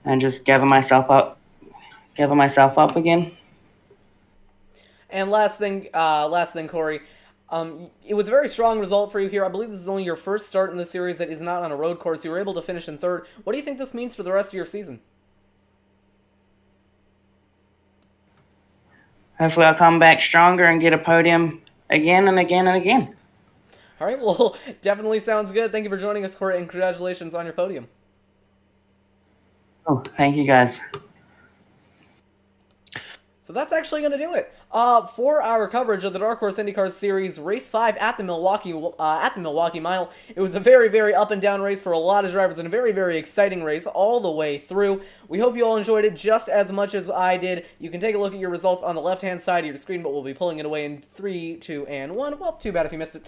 Speaker 9: and just gather myself up again.
Speaker 1: And last thing, Corey, it was a very strong result for you here. I believe this is only your first start in the series that is not on a road course. You were able to finish in third. What do you think this means for the rest of your season?
Speaker 9: Hopefully I'll come back stronger and get a podium again and again and again.
Speaker 1: All right, well, definitely sounds good. Thank you for joining us, Corey, and congratulations on your podium.
Speaker 9: Oh, thank you, guys.
Speaker 1: So that's actually going to do it for our coverage of the Dark Horse IndyCar Series Race 5 at the Milwaukee Mile. It was a very, very up and down race for a lot of drivers and a very, very exciting race all the way through. We hope you all enjoyed it just as much as I did. You can take a look at your results on the left-hand side of your screen, but we'll be pulling it away in 3, 2, and 1. Well, too bad if you missed it.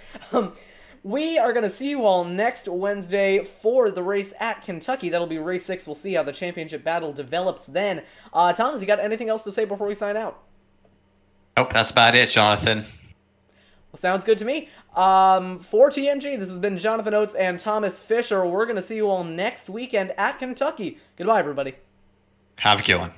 Speaker 1: We are going to see you all next Wednesday for the race at Kentucky. That'll be race 6. We'll see how the championship battle develops then. Thomas, you got anything else to say before we sign out?
Speaker 2: Nope, that's about it, Jonathan.
Speaker 1: Well, sounds good to me. For TMG, this has been Jonathan Oates and Thomas Fisher. We're going to see you all next weekend at Kentucky. Goodbye, everybody.
Speaker 2: Have a good one.